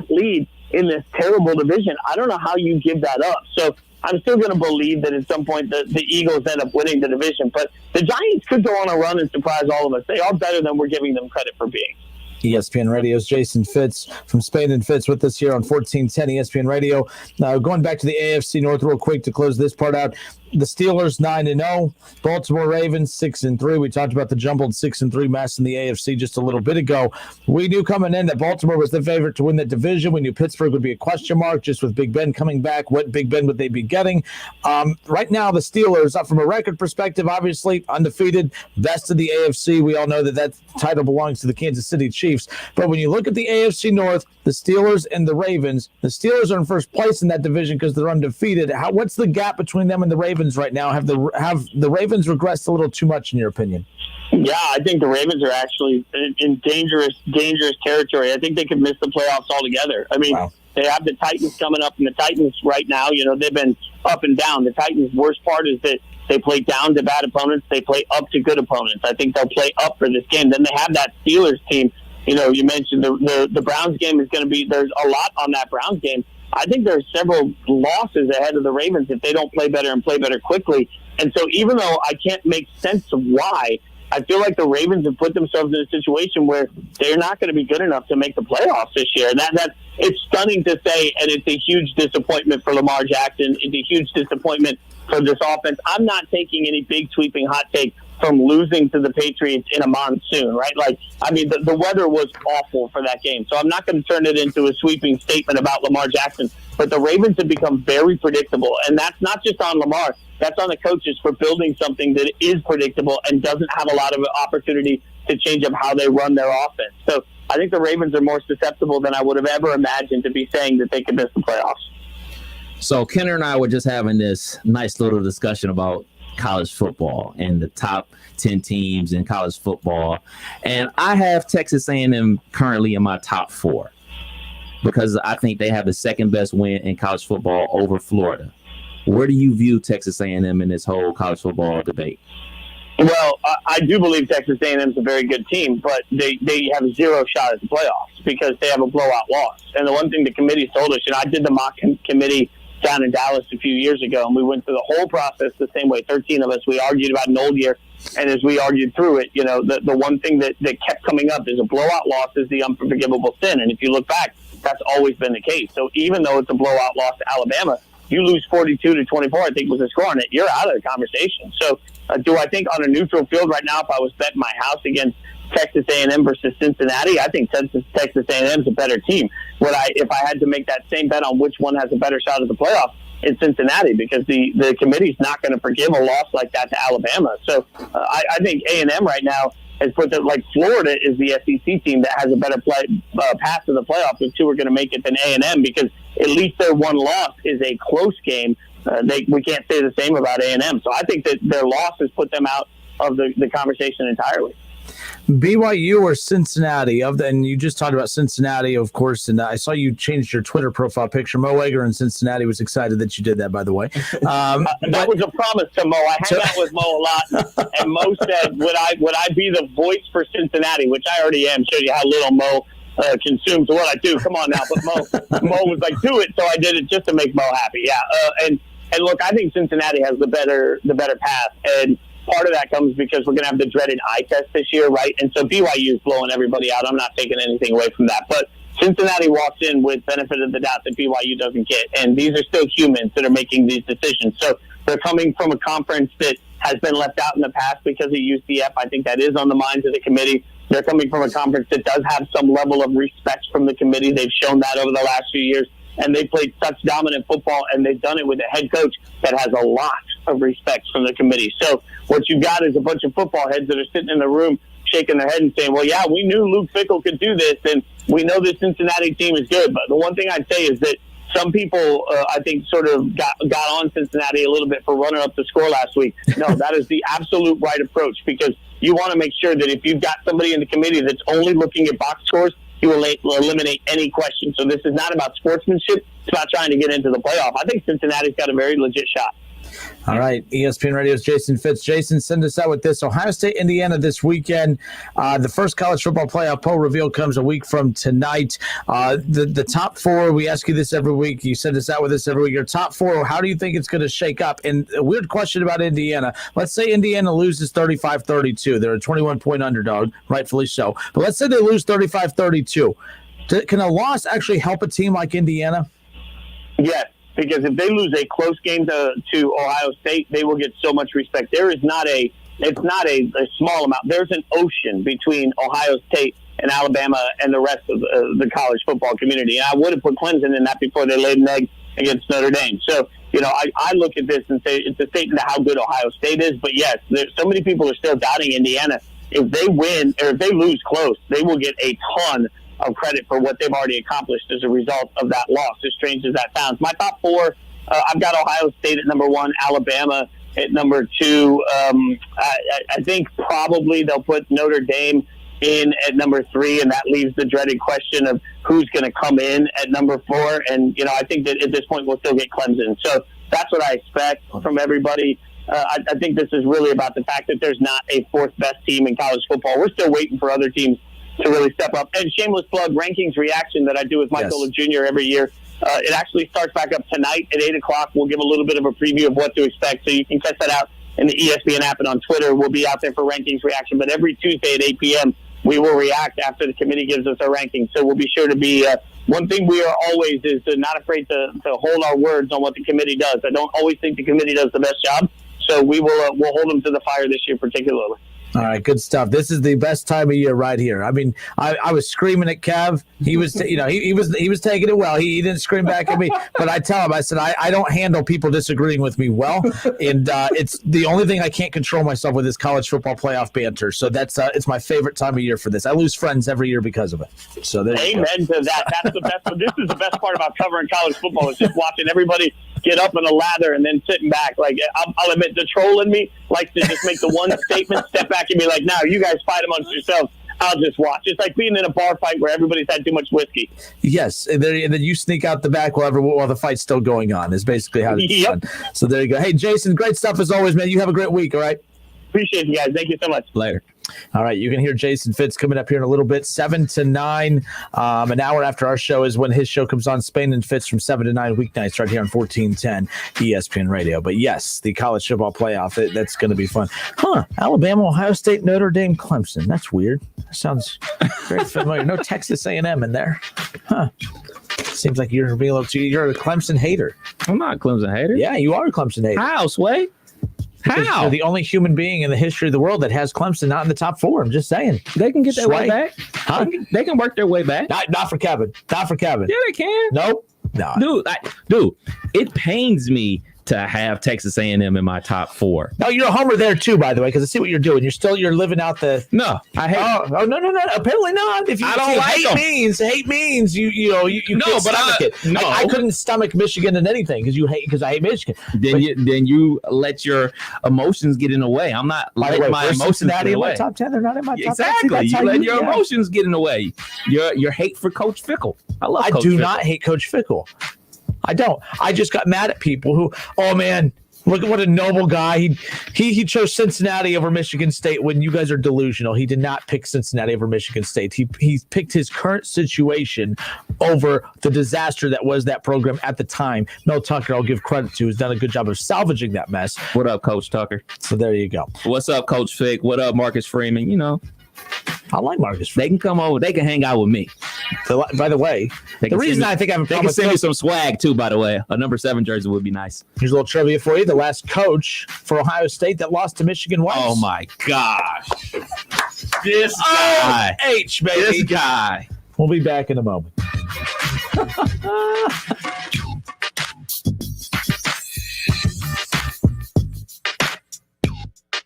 lead in this terrible division. I don't know how you give that up. So I'm still going to believe that at some point the Eagles end up winning the division. But the Giants could go on a run and surprise all of us. They are better than we're giving them credit for being. ESPN Radio's Jason Fitz from Spain and Fitz with us here on 1410 ESPN Radio. Now, going back to the AFC North real quick to close this part out. The Steelers 9-0, Baltimore Ravens 6-3. We talked about the jumbled 6-3 mess in the AFC just a little bit ago. We knew coming in that Baltimore was the favorite to win the division. We knew Pittsburgh would be a question mark just with Big Ben coming back. What Big Ben would they be getting? Right now, the Steelers, from a record perspective, obviously undefeated, best of the AFC. We all know that title belongs to the Kansas City Chiefs. But when you look at the AFC North, the Steelers and the Ravens, the Steelers are in first place in that division because they're undefeated. What's the gap between them and the Ravens right now? Have the Ravens regressed a little too much in your opinion? Yeah, I think the Ravens are actually in dangerous territory. I think they could miss the playoffs altogether. I mean, They have the Titans coming up, and the Titans right now, they've been up and down. The Titans' worst part is that they play down to bad opponents. They play up to good opponents. I think they'll play up for this game. Then they have that Steelers team. You mentioned the Browns game is going to be – there's a lot on that Browns game. I think there's several losses ahead of the Ravens if they don't play better and play better quickly. And so even though I can't make sense of why, I feel like the Ravens have put themselves in a situation where they're not going to be good enough to make the playoffs this year. And that it's stunning to say, and it's a huge disappointment for Lamar Jackson. It's a huge disappointment for this offense. I'm not taking any big sweeping hot take from losing to the Patriots in a monsoon, right? Like, I mean, the weather was awful for that game. So I'm not going to turn it into a sweeping statement about Lamar Jackson. But the Ravens have become very predictable. And that's not just on Lamar. That's on the coaches for building something that is predictable and doesn't have a lot of opportunity to change up how they run their offense. So I think the Ravens are more susceptible than I would have ever imagined to be saying that they could miss the playoffs. So Kenner and I were just having this nice little discussion about college football and the top 10 teams in college football. And I have Texas A&M currently in my top 4 because I think they have the second best win in college football over Florida. Where do you view Texas A&M in this whole college football debate? Well, I do believe Texas A&M is a very good team, but they have zero shot at the playoffs because they have a blowout loss. And the one thing the committee told us, I did the mock committee down in Dallas a few years ago, and we went through the whole process the same way. 13 of us, we argued about an old year, and as we argued through it, the one thing that kept coming up is a blowout loss is the unforgivable sin. And if you look back, that's always been the case. So even though it's a blowout loss to Alabama, you lose 42-24, I think was the score on it, you're out of the conversation. So do I think on a neutral field right now, if I was betting my house against Texas A&M versus Cincinnati, I think Texas A&M is a better team. If I had to make that same bet on which one has a better shot at the playoffs, it's Cincinnati because the committee's not going to forgive a loss like that to Alabama. So I think A&M right now has put that, like Florida is the SEC team that has a better path to the playoffs. The two are going to make it than A&M because at least their one loss is a close game. We can't say the same about A&M. So I think that their loss has put them out of the conversation entirely. BYU or Cincinnati? And you just talked about Cincinnati, of course, and I saw you changed your Twitter profile picture. Mo Egger in Cincinnati was excited that you did that, by the way. That was a promise to Mo. I hang out with Mo a lot, and Mo said, would I be the voice for Cincinnati, which I already am. Show you how little Mo consumes what I do. Come on now. But Mo was like, do it, so I did it just to make Mo happy. Yeah, and look, I think Cincinnati has the better path, and part of that comes because we're going to have the dreaded eye test this year, right? And so BYU is blowing everybody out. I'm not taking anything away from that. But Cincinnati walks in with benefit of the doubt that BYU doesn't get. And these are still humans that are making these decisions. So they're coming from a conference that has been left out in the past because of UCF. I think that is on the minds of the committee. They're coming from a conference that does have some level of respect from the committee. They've shown that over the last few years. And they played such dominant football, and they've done it with a head coach that has a lot of respect from the committee. So what you've got is a bunch of football heads that are sitting in the room shaking their head and saying, well, yeah, we knew Luke Fickell could do this, and we know this Cincinnati team is good. But the one thing I'd say is that some people, I think, sort of got on Cincinnati a little bit for running up the score last week. No, that is the absolute right approach because you want to make sure that if you've got somebody in the committee that's only looking at box scores, you will eliminate any question. So this is not about sportsmanship. It's about trying to get into the playoff. I think Cincinnati's got a very legit shot. All right, ESPN Radio's Jason Fitz. Jason, send us out with this. Ohio State, Indiana this weekend. The first college football playoff poll reveal comes a week from tonight. The top 4, we ask you this every week. You send us out with this every week. Your top 4, how do you think it's going to shake up? And a weird question about Indiana. Let's say Indiana loses 35-32. They're a 21-point underdog, rightfully so. But let's say they lose 35-32. Can a loss actually help a team like Indiana? Yes. Because if they lose a close game to Ohio State, they will get so much respect. It's not a small amount. There's an ocean between Ohio State and Alabama and the rest of the college football community. And I would have put Clemson in that before they laid an egg against Notre Dame. So, I look at this and say it's a statement of how good Ohio State is. But yes, so many people are still doubting Indiana. If they win or if they lose close, they will get a ton of credit for what they've already accomplished as a result of that loss, as strange as that sounds. My top 4, I've got Ohio State at number 1, Alabama at number 2. I think probably they'll put Notre Dame in at number 3, and that leaves the dreaded question of who's going to come in at number 4. And, I think that at this point we'll still get Clemson. So that's what I expect from everybody. I think this is really about the fact that there's not a 4th best team in college football. We're still waiting for other teams to really step up. And shameless plug, rankings reaction that I do with Michael Jr. every year. It actually starts back up tonight at 8 o'clock. We'll give a little bit of a preview of what to expect. So you can catch that out in the ESPN app and on Twitter. We'll be out there for rankings reaction. But every Tuesday at 8 p.m., we will react after the committee gives us our rankings. So we'll be sure to be one thing we are always is not afraid to hold our words on what the committee does. I don't always think the committee does the best job, so we'll hold them to the fire this year particularly. All right, good stuff. This is the best time of year right here. I mean, I was screaming at Kev. He was, he was taking it well. He didn't scream back at me, but I tell him, I said, I don't handle people disagreeing with me well, and it's the only thing I can't control myself with is college football playoff banter. So that's it's my favorite time of year for this. I lose friends every year because of it. So there you go. Amen to that. That's the best. This is the best part about covering college football is just watching everybody get up on a lather and then sitting back. Like I'll admit, the troll in me likes to just make the one statement, step back, and be like, "Now you guys fight amongst yourselves. I'll just watch." It's like being in a bar fight where everybody's had too much whiskey. Yes, and then you sneak out the back while the fight's still going on. Is basically how it's done. So there you go. Hey, Jason, great stuff as always, man. You have a great week. All right. Appreciate you guys. Thank you so much. Later. All right, you can hear Jason Fitz coming up here in a little bit, 7 to 9. An hour after our show is when his show comes on, Spain and Fitz from 7 to 9 weeknights right here on 1410 ESPN Radio. But yes, the college football playoff, that's going to be fun. Alabama, Ohio State, Notre Dame, Clemson. That's weird. That sounds very familiar. No Texas A&M in there. Seems like you're a Clemson hater. I'm not a Clemson hater. Yeah, you are a Clemson hater. How, Sway? How? You're the only human being in the history of the world that has Clemson not in the top 4. I'm just saying. They can get their way back. Huh? They can work their way back. Not for Kevin. Not for Kevin. Yeah, they can. Nope. No. Dude, it pains me to have Texas A&M in my top 4. No, you're a homer there too, by the way, because I see what you're doing. You're living out the. No, I hate. Oh no! Apparently not. If you I don't like hate means you no, but I couldn't stomach Michigan in anything because I hate Michigan. Then you let your emotions get in the way. I'm not letting my emotions get in the way. My top 10. They're not in my top 10. Exactly. You let your emotions get in the way. Your hate for Coach Fickle. I do not hate Coach Fickle. I don't. I just got mad at people who, oh man, look at what a noble guy. He chose Cincinnati over Michigan State when you guys are delusional. He did not pick Cincinnati over Michigan State. He picked his current situation over the disaster that was that program at the time. Mel Tucker, I'll give credit to, has done a good job of salvaging that mess. What up, Coach Tucker? So there you go. What's up, Coach Fick? What up, Marcus Freeman? You know. I like Marcus. They can come over. They can hang out with me. So, by the way, the reason I think I have a problem with send me some swag too. By the way, a number 7 jersey would be nice. Here's a little trivia for you: the last coach for Ohio State that lost to Michigan was. Oh my gosh! This guy, H baby. This guy. We'll be back in a moment.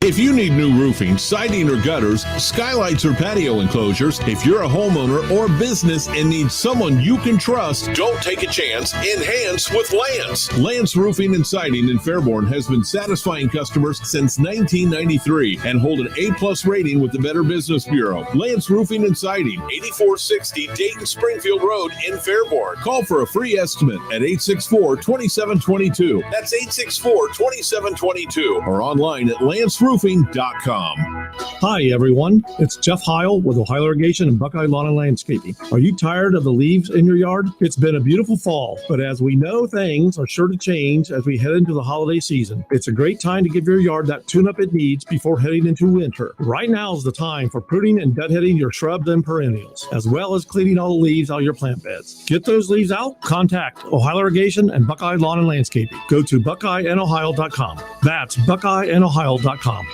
If you need new roofing, siding, or gutters, skylights, or patio enclosures, if you're a homeowner or business and need someone you can trust, don't take a chance. Enhance with Lance. Lance Roofing and Siding in Fairborn has been satisfying customers since 1993 and hold an A+ rating with the Better Business Bureau. Lance Roofing and Siding, 8460 Dayton Springfield Road in Fairborn. Call for a free estimate at 864-2722. That's 864-2722 or online at lanceroofing.com. Hi, everyone. It's Jeff Heil with Ohio Irrigation and Buckeye Lawn and Landscaping. Are you tired of the leaves in your yard? It's been a beautiful fall, but as we know, things are sure to change as we head into the holiday season. It's a great time to give your yard that tune-up it needs before heading into winter. Right now is the time for pruning and deadheading your shrubs and perennials, as well as cleaning all the leaves out of your plant beds. Get those leaves out? Contact Ohio Irrigation and Buckeye Lawn and Landscaping. Go to buckeyenohio.com. That's buckeyenohio.com.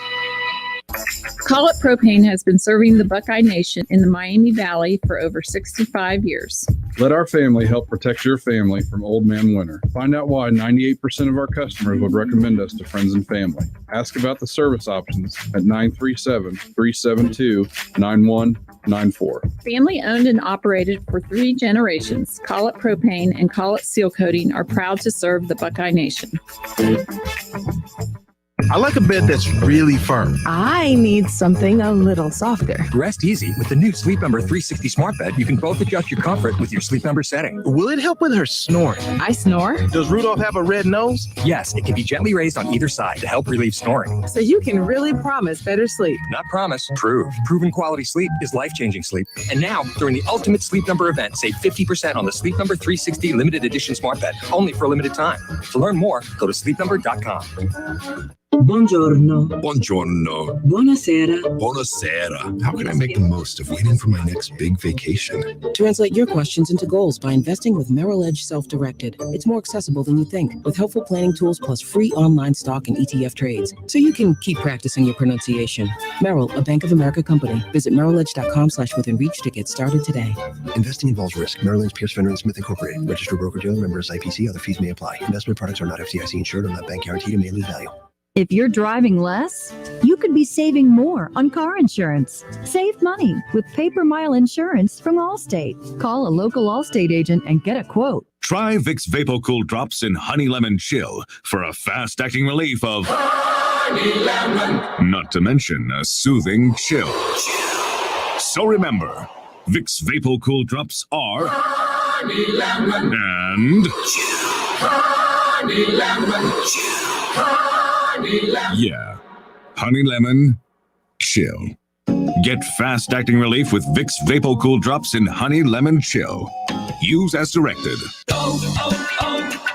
Collett Propane has been serving the Buckeye Nation in the Miami Valley for over 65 years. Let our family help protect your family from old man winter. Find out why 98% of our customers would recommend us to friends and family. Ask about the service options at 937-372-9194. Family owned and operated for 3 generations, Collett Propane and Collett Seal Coating are proud to serve the Buckeye Nation. I like a bed that's really firm. I need something a little softer. Rest easy with the new Sleep Number 360 smart bed. You can both adjust your comfort with your Sleep Number setting. Will it help with her snoring? I snore. Does Rudolph have a red nose? Yes, it can be gently raised on either side to help relieve snoring. So you can really promise better sleep. Not promise, prove. Proven quality sleep is life-changing sleep. And now, during the Ultimate Sleep Number event, save 50% on the Sleep Number 360 limited edition smart bed, only for a limited time. To learn more, go to sleepnumber.com. Buongiorno. Buongiorno. Buonasera. Buonasera. How can I make the most of waiting for my next big vacation? Translate your questions into goals by investing with Merrill Edge Self-Directed. It's more accessible than you think, with helpful planning tools plus free online stock and ETF trades, so you can keep practicing your pronunciation. Merrill, a Bank of America company. Visit merrilledge.com/withinreach to get started today. Investing involves risk. Merrill Lynch, Pierce, Fenner & Smith Incorporated. Registered broker-dealer, member SIPC. Other fees may apply. Investment products are not FDIC insured or not bank guaranteed and may lose value. If you're driving less, you could be saving more on car insurance. Save money with pay-per-mile insurance from Allstate. Call a local Allstate agent and get a quote. Try Vicks VapoCool Drops in Honey Lemon Chill for a fast-acting relief of Honey Lemon. Not to mention a soothing chill. So remember, Vicks VapoCool Drops are Honey Lemon and Honey Lemon. Yeah, Honey Lemon Chill. Get fast-acting relief with Vicks VapoCool Drops in Honey Lemon Chill. Use as directed.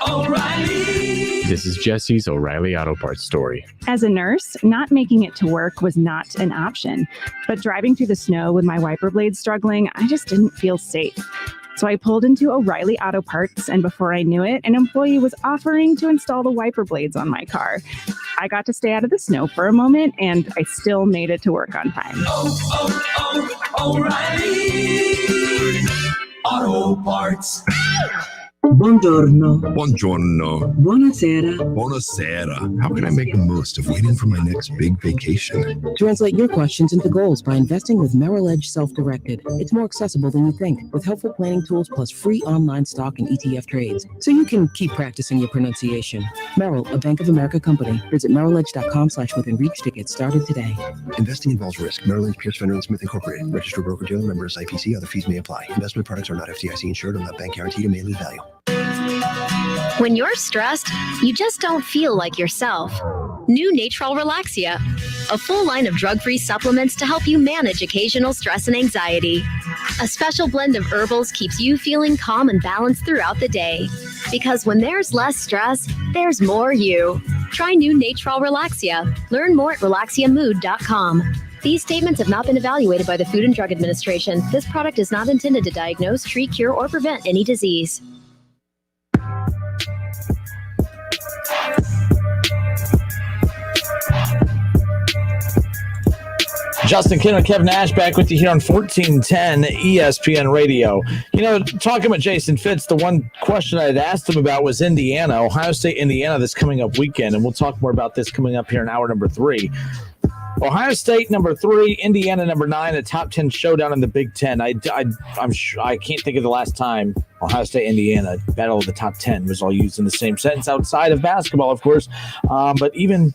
O'Reilly. This is Jesse's O'Reilly Auto Parts story. As a nurse, not making it to work was not an option. But driving through the snow with my wiper blades struggling, I just didn't feel safe. So I pulled into O'Reilly Auto Parts, and before I knew it, an employee was offering to install the wiper blades on my car. I got to stay out of the snow for a moment, and I still made it to work on time. O'Reilly Auto Parts. Buongiorno. Buongiorno. Buonasera. Buonasera. How can I make the most of waiting for my next big vacation? Translate your questions into goals by investing with Merrill Edge Self-Directed. It's more accessible than you think, with helpful planning tools plus free online stock and ETF trades, so you can keep practicing your pronunciation. Merrill, a Bank of America company. Visit merrilledge.com/withinreach to get started today. Investing involves risk. Merrill Lynch, Pierce, Fenner & Smith Incorporated. Registered broker-dealer, member SIPC. Other fees may apply. Investment products are not FDIC insured or not bank guaranteed and may lose value. When you're stressed, you just don't feel like yourself. New Natral Relaxia, a full line of drug-free supplements to help you manage occasional stress and anxiety. A special blend of herbals keeps you feeling calm and balanced throughout the day. Because when there's less stress, there's more you. Try new Natral Relaxia. Learn more at relaxiamood.com. These statements have not been evaluated by the Food and Drug Administration. This product is not intended to diagnose, treat, cure, or prevent any disease. Justin Kinner, Kevin Nash back with you here on 1410 ESPN Radio. You know, talking about Jason Fitz, the one question I had asked him about was Indiana, Ohio State, Indiana, this coming up weekend, and we'll talk more about this coming up here in hour number 3. Ohio State number 3, Indiana number 9, a top 10 showdown in the Big Ten. I'm sure I can't think of the last time Ohio State, Indiana, battle of the top 10 was all used in the same sentence outside of basketball, of course. But even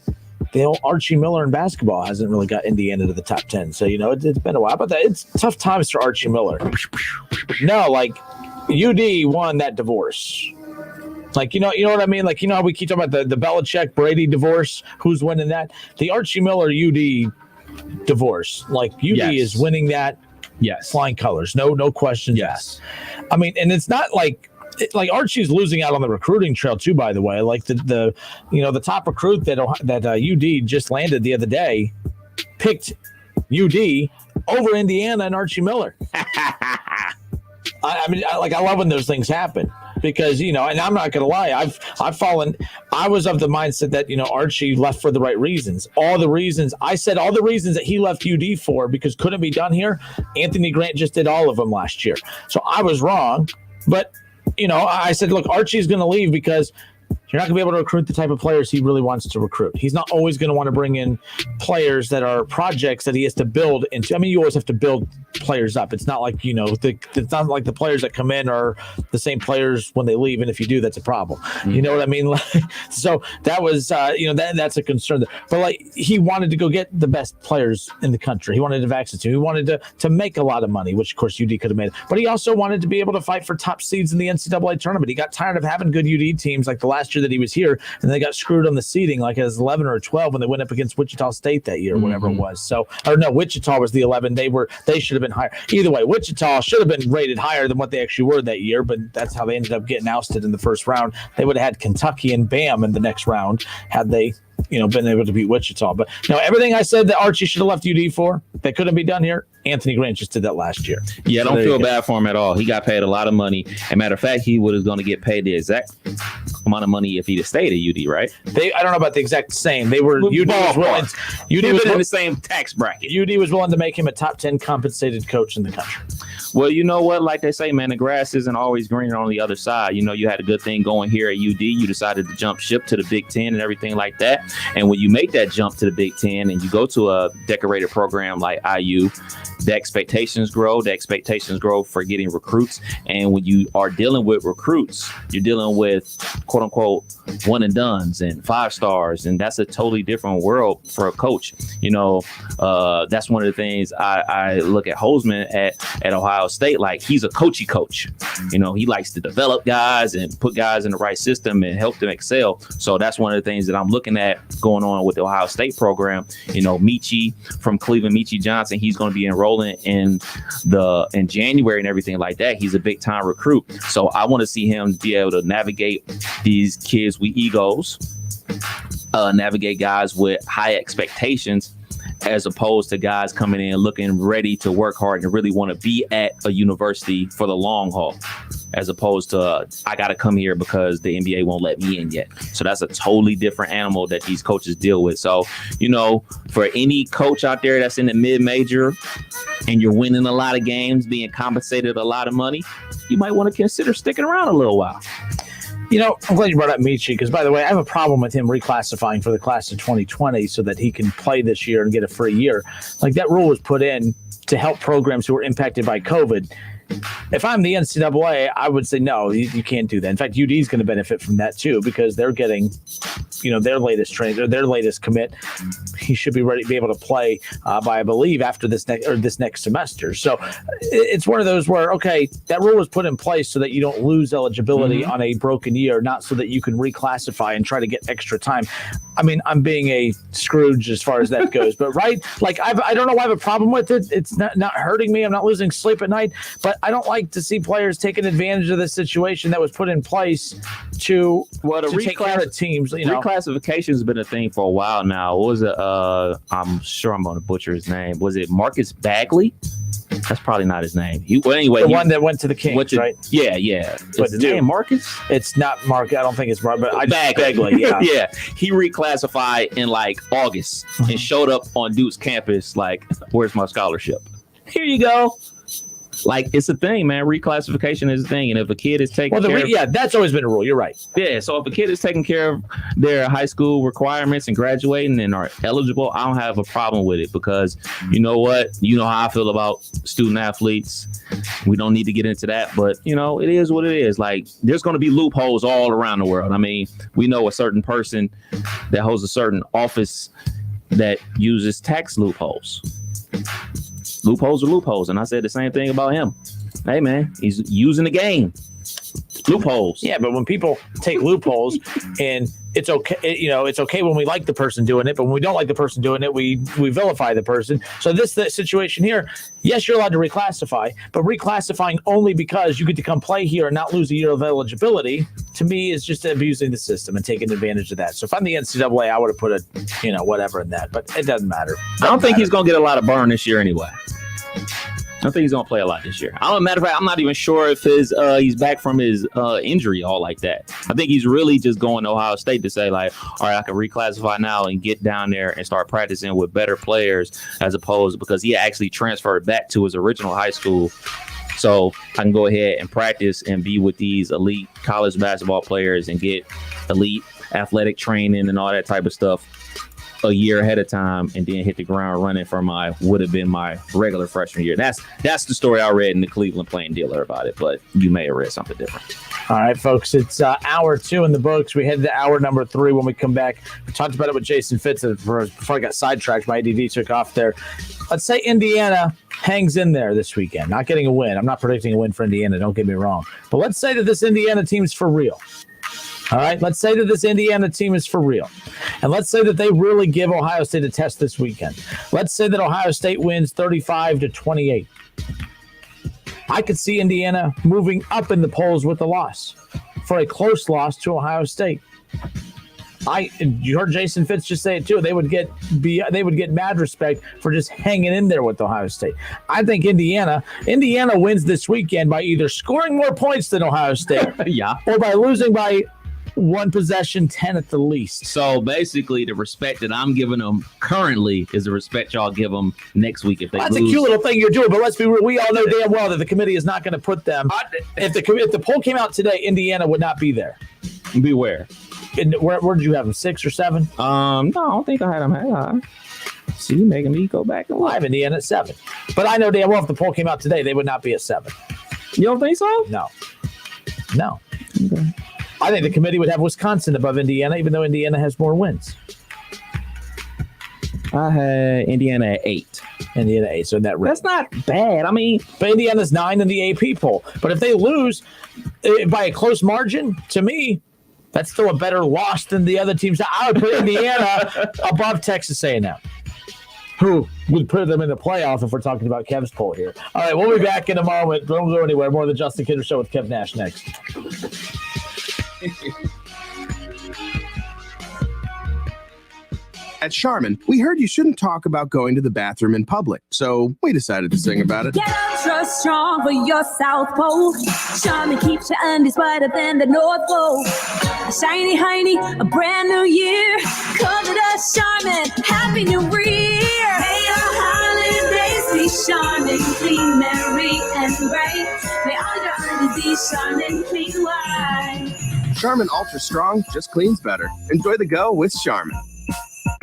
the old Archie Miller in basketball hasn't really got Indiana to the top 10. So, you know, it's been a while, but it's tough times for Archie Miller. No, like UD won that divorce. Like, you know what I mean? Like, you know how we keep talking about the Belichick-Brady divorce? Who's winning that? The Archie Miller-UD divorce. Like, UD is winning that. Yes. Flying colors. No questions asked. I mean, and it's not like Archie's losing out on the recruiting trail too, by the way. Like the top recruit that UD just landed the other day picked UD over Indiana and Archie Miller. I love when those things happen. Because, you know, and I'm not going to lie, I was of the mindset that, you know, Archie left for the right reasons. All the reasons that he left UD for because couldn't be done here. Anthony Grant just did all of them last year. So I was wrong. But, you know, I said, look, Archie's going to leave because you're not going to be able to recruit the type of players he really wants to recruit. He's not always going to want to bring in players that are projects that he has to build into. I mean, you always have to build players up. It's not like, you know, it's not like the players that come in are the same players when they leave. And if you do, that's a problem. Mm-hmm. You know what I mean? So that was, that's a concern. But like, he wanted to go get the best players in the country. He wanted to have access to. He wanted to make a lot of money, which of course UD could have made. But he also wanted to be able to fight for top seeds in the NCAA tournament. He got tired of having good UD teams like the last year that he was here, and they got screwed on the seeding like as 11 or 12 when they went up against Wichita State that year, whatever it was. So, or no, Wichita was the 11. They should have been higher. Either way, Wichita should have been rated higher than what they actually were that year, but that's how they ended up getting ousted in the first round. They would have had Kentucky and Bam in the next round had they been able to beat Wichita. But no, everything I said that Archie should have left UD for that couldn't be done here, Anthony Grant just did that last year. Yeah, So don't there feel you go. bad for him at all. He got paid a lot of money. And matter of fact, he was going to get paid the exact amount of money if he'd have stayed at UD, right? I don't know about the exact same. They were UD was willing. UD was in the same tax bracket. UD was willing to make him a top 10 compensated coach in the country. Well, you know what? Like they say, man, the grass isn't always greener on the other side. You had a good thing going here at UD. You decided to jump ship to the Big Ten and everything like that. And when you make that jump to the Big Ten and you go to a decorated program like IU, the expectations grow. The expectations grow for getting recruits. And when you are dealing with recruits, you're dealing with quote unquote one and dones and 5 stars. And that's a totally different world for a coach. That's one of the things I look at Holzman at Ohio State. Like, he's a coachy coach. He likes to develop guys and put guys in the right system and help them excel. So that's one of the things that I'm looking at going on with the Ohio State program. Michie from Cleveland, Michie Johnson, he's going to be enrolling in January and everything like that. He's a big time recruit. So I want to see him be able to navigate these kids with egos, navigate guys with high expectations, as opposed to guys coming in looking ready to work hard and really want to be at a university for the long haul, as opposed to I got to come here because the NBA won't let me in yet. So that's a totally different animal that these coaches deal with. So, for any coach out there that's in the mid-major and you're winning a lot of games, being compensated a lot of money, you might want to consider sticking around a little while. I'm glad you brought up Michie because, by the way, I have a problem with him reclassifying for the class of 2020 so that he can play this year and get a free year. Like, that rule was put in to help programs who were impacted by COVID. If I'm the NCAA, I would say, no, you can't do that. In fact, UD is going to benefit from that, too, because they're getting, their latest train or their latest commit. He should be ready to be able to play by, I believe, after this next semester. So it's one of those where, okay, that rule was put in place so that you don't lose eligibility on a broken year, not so that you can reclassify and try to get extra time. I mean, I'm being a Scrooge as far as that goes, but right? Like, I don't know why I have a problem with it. It's not hurting me. I'm not losing sleep at night, but I don't like to see players taking advantage of the situation that was put in place to take care of teams. Reclassification has been a thing for a while now. What was it? I'm sure I'm going to butcher his name. Was it Marcus Bagley? That's probably not his name. One that went to the Kings, right? Yeah. But his name Marcus? It's not Mark. I don't think it's Mark, but Bagley. Yeah. Yeah. He reclassified in like August and showed up on Duke's campus like, where's my scholarship? Here you go. Like, it's a thing, man. Reclassification is a thing. And if a kid is taking that's always been a rule. You're right. Yeah. So if a kid is taking care of their high school requirements and graduating and are eligible, I don't have a problem with it because you know what? You know how I feel about student athletes. We don't need to get into that, but it is what it is. Like, there's going to be loopholes all around the world. I mean, we know a certain person that holds a certain office that uses tax loopholes. Loopholes are loopholes. And I said the same thing about him. Hey, man, he's using the game. Loopholes. Yeah, but when people take loopholes and it's okay, it's okay when we like the person doing it, but when we don't like the person doing it, we vilify the person. So the situation here, yes, you're allowed to reclassify, but reclassifying only because you get to come play here and not lose a year of eligibility, to me, is just abusing the system and taking advantage of that. So if I'm the NCAA, I would have put a, whatever in that, but it doesn't matter. I don't think he's going to get a lot of burn this year anyway. I think he's gonna play a lot this year. Matter of fact, I'm not even sure if he's back from his injury all like that. I think he's really just going to Ohio State to say like, all right, I can reclassify now and get down there and start practicing with better players, as opposed because he actually transferred back to his original high school. So I can go ahead and practice and be with these elite college basketball players and get elite athletic training and all that type of stuff a year ahead of time, and then hit the ground running for would have been my regular freshman year. That's the story I read in the Cleveland Plain Dealer about it, but you may have read something different. All right, folks, it's hour 2 in the books. We head to hour number 3 when we come back. We talked about it with Jason Fitz before I got sidetracked. My ADD took off there. Let's say Indiana hangs in there this weekend, not getting a win. I'm not predicting a win for Indiana, don't get me wrong. But let's say that this Indiana team's for real. All right, let's say that this Indiana team is for real. And let's say that they really give Ohio State a test this weekend. Let's say that Ohio State wins 35-28. I could see Indiana moving up in the polls with the loss for a close loss to Ohio State. You heard Jason Fitz just say it too. They would get mad respect for just hanging in there with Ohio State. I think Indiana wins this weekend by either scoring more points than Ohio State, or by losing by one possession, 10 at the least. So basically, the respect that I'm giving them currently is the respect y'all give them next week if they lose. That's a cute little thing you're doing, but let's be real. We all know damn well that the committee is not going to put them. If the poll came out today, Indiana would not be there. Beware. Where did you have them? 6 or 7? No, I don't think I had them high. See, you making me go back and look. I have Indiana at 7. But I know damn well if the poll came out today, they would not be at 7. You don't think so? No. Okay. I think the committee would have Wisconsin above Indiana, even though Indiana has more wins. I had Indiana at 8. Indiana 8, so that's not bad. I mean, but Indiana's 9 in the AP poll. But if they lose by a close margin, to me, that's still a better loss than the other teams. I would put Indiana above Texas A&M, who would put them in the playoff if we're talking about Kev's poll here. All right, we'll be back in a moment. Don't go anywhere. More of the Justin Kidder Show with Kev Nash next. At Charmin, we heard you shouldn't talk about going to the bathroom in public, so we decided to sing about it. Get ultra strong for your South Pole. Charmin keeps your undies whiter than the North Pole. A shiny hiney, a brand new year. Come to us, Charmin. Happy New Year. May your holidays be Charmin, clean, merry, and bright. May all your undies be Charmin, clean, white. Charmin Ultra Strong just cleans better. Enjoy the go with Charmin.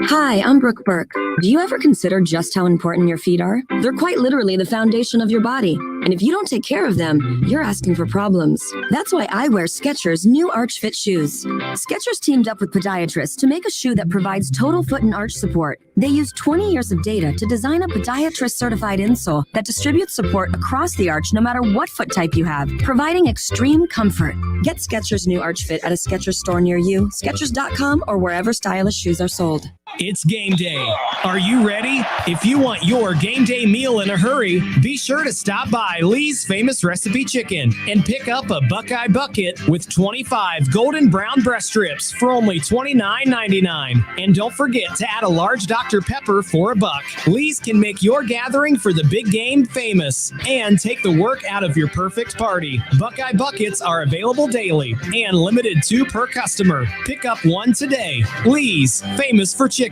Hi, I'm Brooke Burke. Do you ever consider just how important your feet are? They're quite literally the foundation of your body. And if you don't take care of them, you're asking for problems. That's why I wear Skechers' new Arch Fit shoes. Skechers teamed up with podiatrists to make a shoe that provides total foot and arch support. They use 20 years of data to design a podiatrist-certified insole that distributes support across the arch no matter what foot type you have, providing extreme comfort. Get Skechers' new Arch Fit at a Skechers store near you, Skechers.com, or wherever stylish shoes are sold. It's game day. Are you ready? If you want your game day meal in a hurry, be sure to stop by Lee's Famous Recipe Chicken and pick up a Buckeye Bucket with 25 golden brown breast strips for only $29.99. And don't forget to add a large Dr. Pepper for $1. Lee's can make your gathering for the big game famous and take the work out of your perfect party. Buckeye Buckets are available daily and limited 2 per customer. Pick up one today. Lee's, famous for chicken.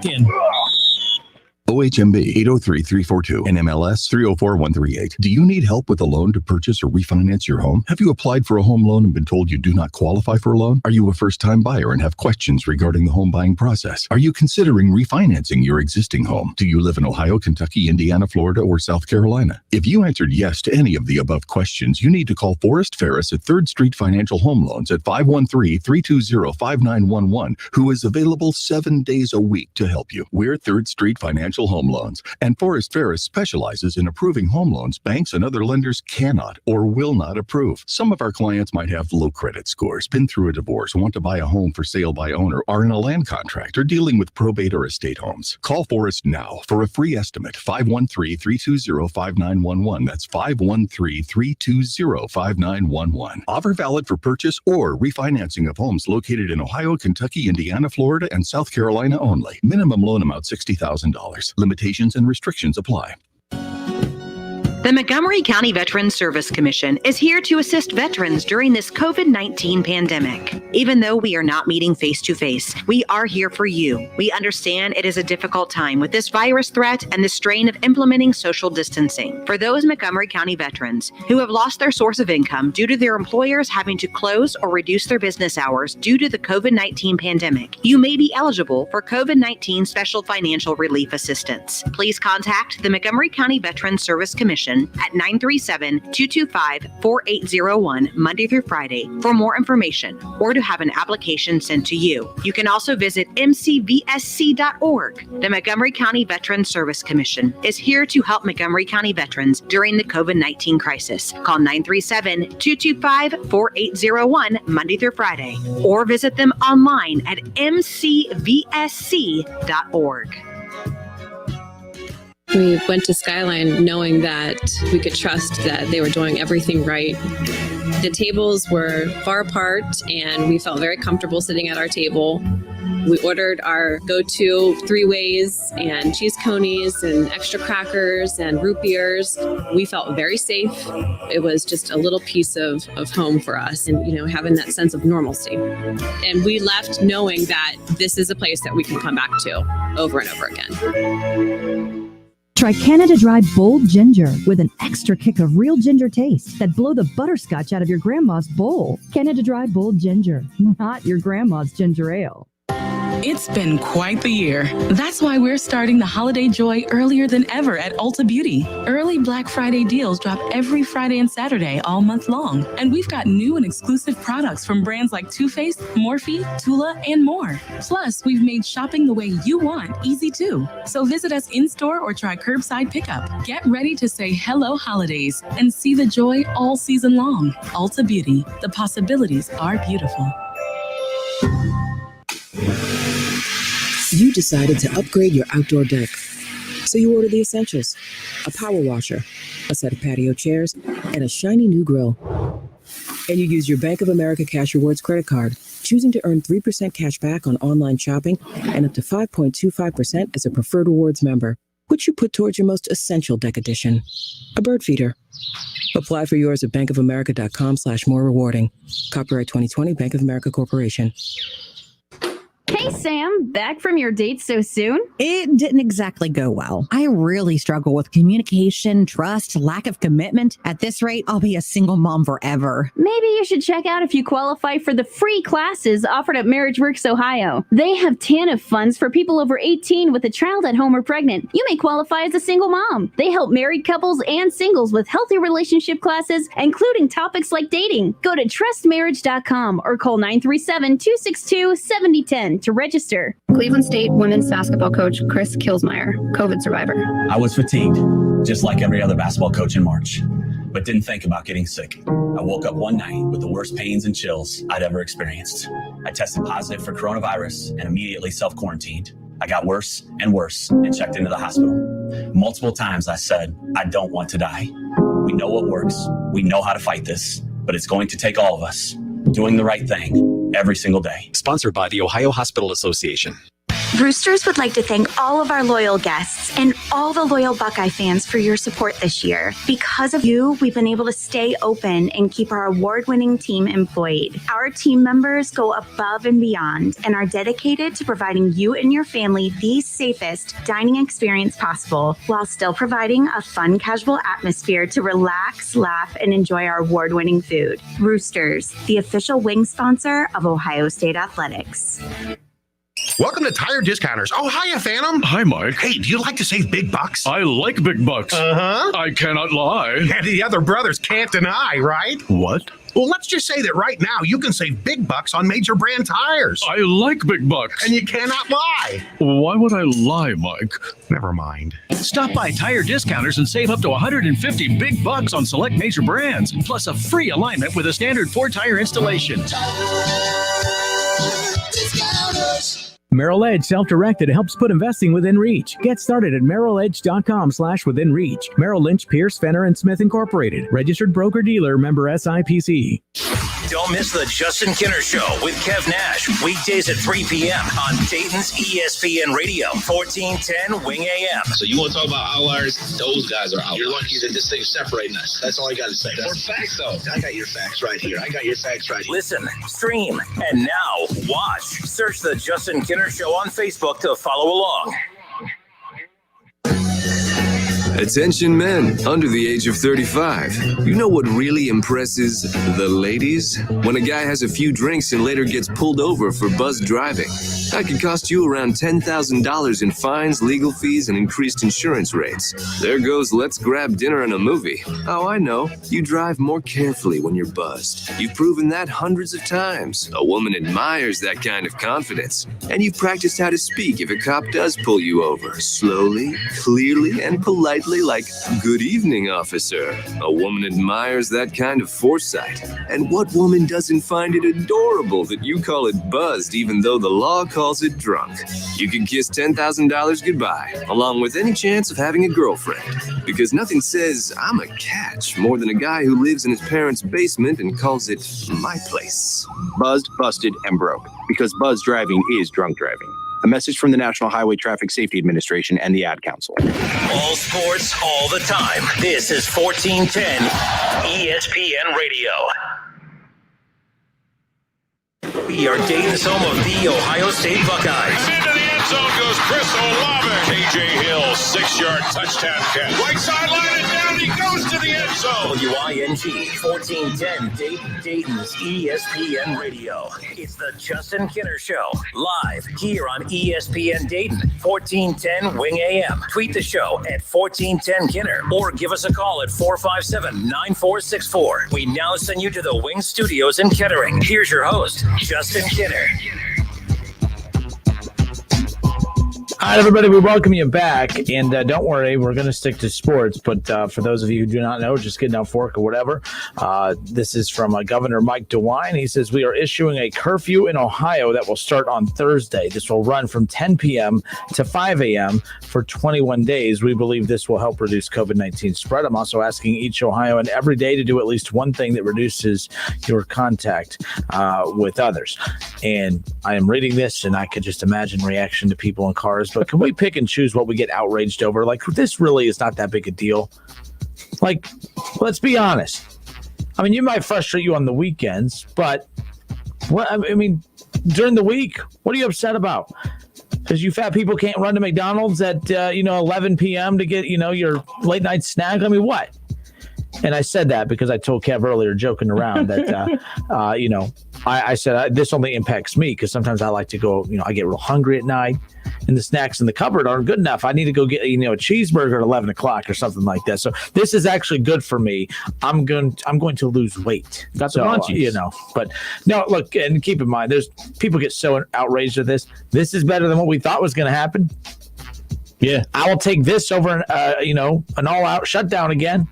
OHMB 803342 and MLS 304138. Do you need help with a loan to purchase or refinance your home? Have you applied for a home loan and been told you do not qualify for a loan? Are you a first-time buyer and have questions regarding the home buying process? Are you considering refinancing your existing home? Do you live in Ohio, Kentucky, Indiana, Florida, or South Carolina? If you answered yes to any of the above questions, you need to call Forrest Ferris at 3rd Street Financial Home Loans at 513-320-5911, who is available 7 days a week to help you. We're 3rd Street Financial Home Loans, and Forrest Ferris specializes in approving home loans banks and other lenders cannot or will not approve. Some of our clients might have low credit scores, been through a divorce, want to buy a home for sale by owner, are in a land contract, or dealing with probate or estate homes. Call Forrest now for a free estimate, 513-320-5911. That's 513-320-5911. Offer valid for purchase or refinancing of homes located in Ohio, Kentucky, Indiana, Florida, and South Carolina only. Minimum loan amount $60,000. Limitations and restrictions apply. The Montgomery County Veterans Service Commission is here to assist veterans during this COVID-19 pandemic. Even though we are not meeting face-to-face, we are here for you. We understand it is a difficult time with this virus threat and the strain of implementing social distancing. For those Montgomery County veterans who have lost their source of income due to their employers having to close or reduce their business hours due to the COVID-19 pandemic, you may be eligible for COVID-19 Special Financial Relief Assistance. Please contact the Montgomery County Veterans Service Commission at 937-225-4801 Monday through Friday for more information or to have an application sent to you. You can also visit mcvsc.org. The Montgomery County Veterans Service Commission is here to help Montgomery County veterans during the COVID-19 crisis. Call 937-225-4801 Monday through Friday or visit them online at mcvsc.org. We went to Skyline knowing that we could trust that they were doing everything right The tables were far apart, and we felt very comfortable sitting at our table. We ordered our go-to 3-ways and cheese conies and extra crackers and root beers. We felt very safe. It was just a little piece of home for us and, having that sense of normalcy. And we left knowing that this is a place that we can come back to over and over again. Try Canada Dry Bold Ginger with an extra kick of real ginger taste that blow the butterscotch out of your grandma's bowl. Canada Dry Bold Ginger, not your grandma's ginger ale. It's been quite the year. That's why we're starting the holiday joy earlier than ever at Ulta Beauty. Early Black Friday deals drop every Friday and Saturday all month long. And we've got new and exclusive products from brands like Too Faced, Morphe, Tula, and more. Plus, we've made shopping the way you want easy too. So visit us in-store or try curbside pickup. Get ready to say hello holidays and see the joy all season long. Ulta Beauty. The possibilities are beautiful. You decided to upgrade your outdoor deck. So you ordered the essentials: a power washer, a set of patio chairs, and a shiny new grill. And you use your Bank of America Cash Rewards credit card, choosing to earn 3% cash back on online shopping and up to 5.25% as a preferred rewards member, which you put towards your most essential deck addition, a bird feeder. Apply for yours at bankofamerica.com/more rewarding. Copyright 2020 Bank of America Corporation. Hey, Sam, back from your date so soon? It didn't exactly go well. I really struggle with communication, trust, lack of commitment. At this rate, I'll be a single mom forever. Maybe you should check out if you qualify for the free classes offered at Marriage Works Ohio. They have TANF funds for people over 18 with a child at home or pregnant. You may qualify as a single mom. They help married couples and singles with healthy relationship classes, including topics like dating. Go to trustmarriage.com or call 937-262-7010 to register. Cleveland State women's basketball coach Chris Kilsmeyer, COVID survivor. I was fatigued, just like every other basketball coach in March, but didn't think about getting sick. I woke up one night with the worst pains and chills I'd ever experienced. I tested positive for coronavirus and immediately self-quarantined. I got worse and worse and checked into the hospital. Multiple times I said, I don't want to die. We know what works. We know how to fight this, but it's going to take all of us doing the right thing every single day. Sponsored by the Ohio Hospital Association. Roosters would like to thank all of our loyal guests and all the loyal Buckeye fans for your support this year. Because of you, we've been able to stay open and keep our award-winning team employed. Our team members go above and beyond and are dedicated to providing you and your family the safest dining experience possible while still providing a fun, casual atmosphere to relax, laugh, and enjoy our award-winning food. Roosters, the official wing sponsor of Ohio State Athletics. Welcome to Tire Discounters. Oh, hiya, Phantom. Hi, Mike. Hey, do you like to save big bucks? I like big bucks. Uh-huh. I cannot lie. And the other brothers can't deny, right? What? Well, let's just say that right now you can save big bucks on major brand tires. I like big bucks. And you cannot lie. Why would I lie, Mike? Never mind. Stop by Tire Discounters and save up to 150 big bucks on select major brands, plus a free alignment with a standard 4-tire installation. Merrill Edge Self-Directed helps put investing within reach. Get started at merrilledge.com/within reach. Merrill Lynch, Pierce, Fenner & Smith Incorporated. Registered broker-dealer, member SIPC. Don't miss the Justin Kinner Show with Kev Nash. Weekdays at 3 p.m. on Dayton's ESPN Radio, 1410 Wing AM. So you want to talk about outliers? Those guys are outliers. You're lucky that this thing's separating us. That's all I got to say. For facts, though. I got your facts right here. Listen, stream, and now watch. Search the Justin Kinner Show on Facebook to follow along. Attention men under the age of 35. You know what really impresses the ladies? When a guy has a few drinks and later gets pulled over for buzzed driving. That could cost you around $10,000 in fines, legal fees, and increased insurance rates. There goes let's grab dinner and a movie. Oh, I know. You drive more carefully when you're buzzed. You've proven that hundreds of times. A woman admires that kind of confidence. And you've practiced how to speak if a cop does pull you over. Slowly, clearly, and politely, like, good evening, officer. A woman admires that kind of foresight. And what woman doesn't find it adorable that you call it buzzed even though the law calls calls it drunk. You can kiss $10,000 goodbye, along with any chance of having a girlfriend. Because nothing says I'm a catch more than a guy who lives in his parents' basement and calls it my place. Buzzed, busted, and broke. Because buzz driving is drunk driving. A message from the National Highway Traffic Safety Administration and the Ad Council. All sports, all the time. This is 1410 ESPN Radio. We are Dayton's home of the Ohio State Buckeyes. And into the end zone goes Chris Olave. KJ Hill, 6-yard touchdown catch. Right sideline and down he goes to the end zone. WING 1410 Dayton's ESPN Radio. It's the Justin Kinner Show, live here on ESPN Dayton, 1410 Wing AM. Tweet the show at 1410 Kinner or give us a call at 457-9464. We now send you to the Wing Studios in Kettering. Here's your host, Justin Kinner. All right, everybody, we welcome you back. And don't worry, we're going to stick to sports. But for those of you who do not know, just getting off work or whatever, this is from Governor Mike DeWine. He says, we are issuing a curfew in Ohio that will start on Thursday. This will run from 10 p.m. to 5 a.m. for 21 days. We believe this will help reduce COVID-19 spread. I'm also asking each Ohioan every day to do at least one thing that reduces your contact with others. And I am reading this, and I could just imagine reaction to people in cars. But can we pick and choose what we get outraged over? Like, this really is not that big a deal. Like, let's be honest. I mean, you might frustrate you on the weekends, but what I mean, during the week, what are you upset about? Because you fat people can't run to McDonald's at 11 p.m. to get your late night snack. I mean, what? And I said that because I told Kev earlier, joking around, that I said this only impacts me because sometimes I like to go. I get real hungry at night, and the snacks in the cupboard aren't good enough. I need to go get a cheeseburger at 11 o'clock or something like that. So this is actually good for me. I'm going to lose weight. Got the munchies. But no, look, and keep in mind, there's people get so outraged at this. This is better than what we thought was going to happen. Yeah, I will take this over an all-out shutdown again.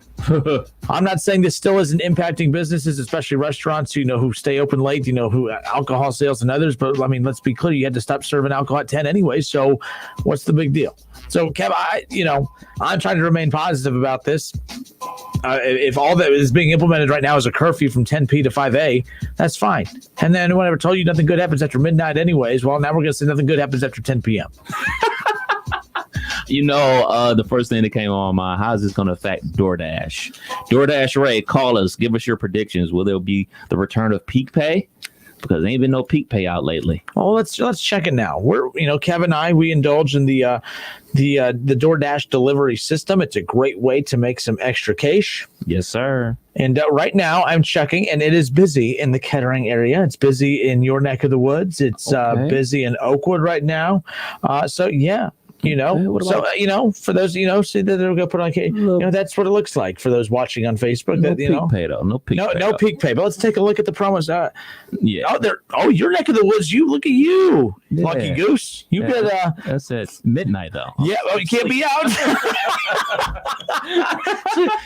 I'm not saying this still isn't impacting businesses, especially restaurants, who stay open late, who alcohol sales and others. But I mean, let's be clear, you had to stop serving alcohol at 10 anyway. So what's the big deal? So Kev, I'm trying to remain positive about this. If all that is being implemented right now is a curfew from 10 p to 5 a, that's fine. And then whenever I told you nothing good happens after midnight anyways, well, now we're going to say nothing good happens after 10 p.m. The first thing that came on my mind, how is this going to affect DoorDash? DoorDash Ray, call us. Give us your predictions. Will there be the return of peak pay? Because there ain't been no peak pay out lately. Oh, let's check it now. We're Kevin and I, we indulge in the DoorDash delivery system. It's a great way to make some extra cash. Yes, sir. And right now I'm checking, and it is busy in the Kettering area. It's busy in your neck of the woods. It's busy in Oakwood right now. So yeah. For those, see that they're going to put on, that's what it looks like for those watching on Facebook. No peak pay, though. No peak pay. No peak pay. But let's take a look at the promos. Yeah. Your neck of the woods. Look at you, yeah. Lucky Goose. You get that's at midnight, though. Yeah. Well, you can't be out.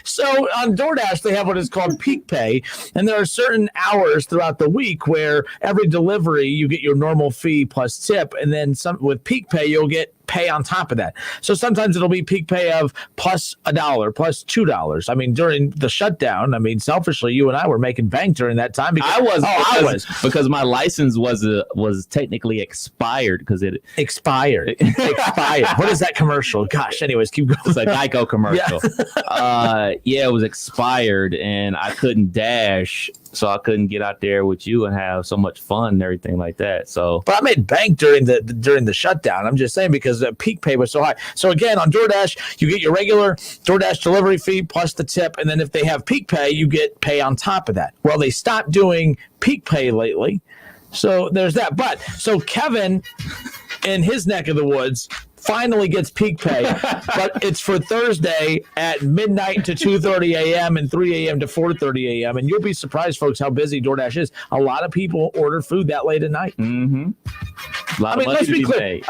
So on DoorDash, they have what is called peak pay. And there are certain hours throughout the week where every delivery, you get your normal fee plus tip. And then with peak pay, you'll get pay on top of that. So sometimes it'll be peak pay of plus $1, plus $2. I mean, during the shutdown, selfishly, you and I were making bank during that time. Because I was because my license was technically expired because it expired. What is that commercial? Gosh. Anyways, keep going. It's a Geico commercial. Yeah. It was expired, and I couldn't dash. So I couldn't get out there with you and have so much fun and everything like that. So, but I made bank during the shutdown. I'm just saying because the peak pay was so high. So again, on DoorDash, you get your regular DoorDash delivery fee plus the tip, and then if they have peak pay, you get pay on top of that. Well, they stopped doing peak pay lately, so there's that. But so Kevin, in his neck of the woods, finally gets peak pay, but it's for Thursday at midnight to 2:30 a.m. and 3 a.m. to 4:30 a.m. And you'll be surprised, folks, how busy DoorDash is. A lot of people order food that late at night. Mm-hmm. Let's be clear.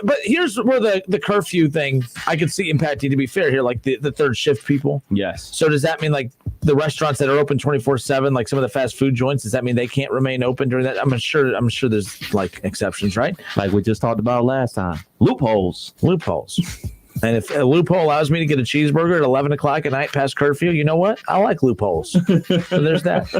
But here's where the curfew thing I could see impacting, to be fair here, like the third shift people. Yes. So does that mean like the restaurants that are open 24/7, like some of the fast food joints, does that mean they can't remain open during that? I'm sure there's like exceptions, right? Like we just talked about last time. Loopholes. And if a loophole allows me to get a cheeseburger at 11 o'clock at night past curfew, you know what? I like loopholes. So there's that.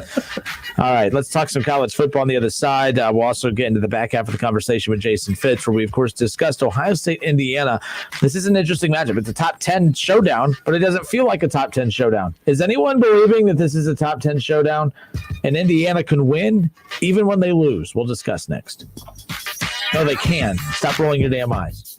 All right, let's talk some college football on the other side. We'll also get into the back half of the conversation with Jason Fitz, where we, of course, discussed Ohio State, Indiana. This is an interesting matchup. It's a top 10 showdown, but it doesn't feel like a top 10 showdown. Is anyone believing that this is a top 10 showdown and Indiana can win even when they lose? We'll discuss next. No, they can. Stop rolling your damn eyes.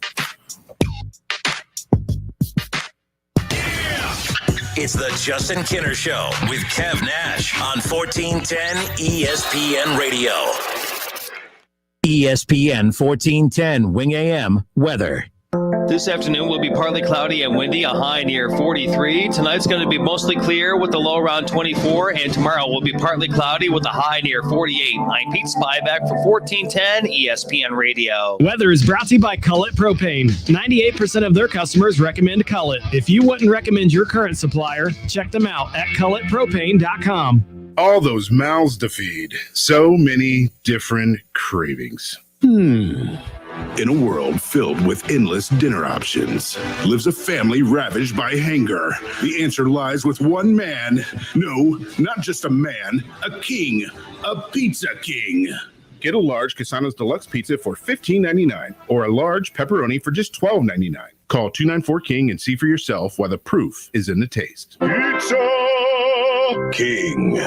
It's the Justin Kinner Show with Kev Nash on 1410 ESPN Radio. ESPN 1410 Wing AM weather. This afternoon will be partly cloudy and windy, a high near 43. Tonight's going to be mostly clear with a low around 24, and tomorrow will be partly cloudy with a high near 48. I'm Pete Spyback for 1410 ESPN Radio. Weather is brought to you by Cullet Propane. 98% of their customers recommend Cullet. If you wouldn't recommend your current supplier, check them out at culletpropane.com. All those mouths to feed. So many different cravings. In a world filled with endless dinner options, lives a family ravaged by hunger. The answer lies with one man. No, not just a man, a king, a pizza king. Get a large Casano's Deluxe Pizza for $15.99 or a large pepperoni for just $12.99. Call 294-KING and see for yourself why the proof is in the taste. Pizza King.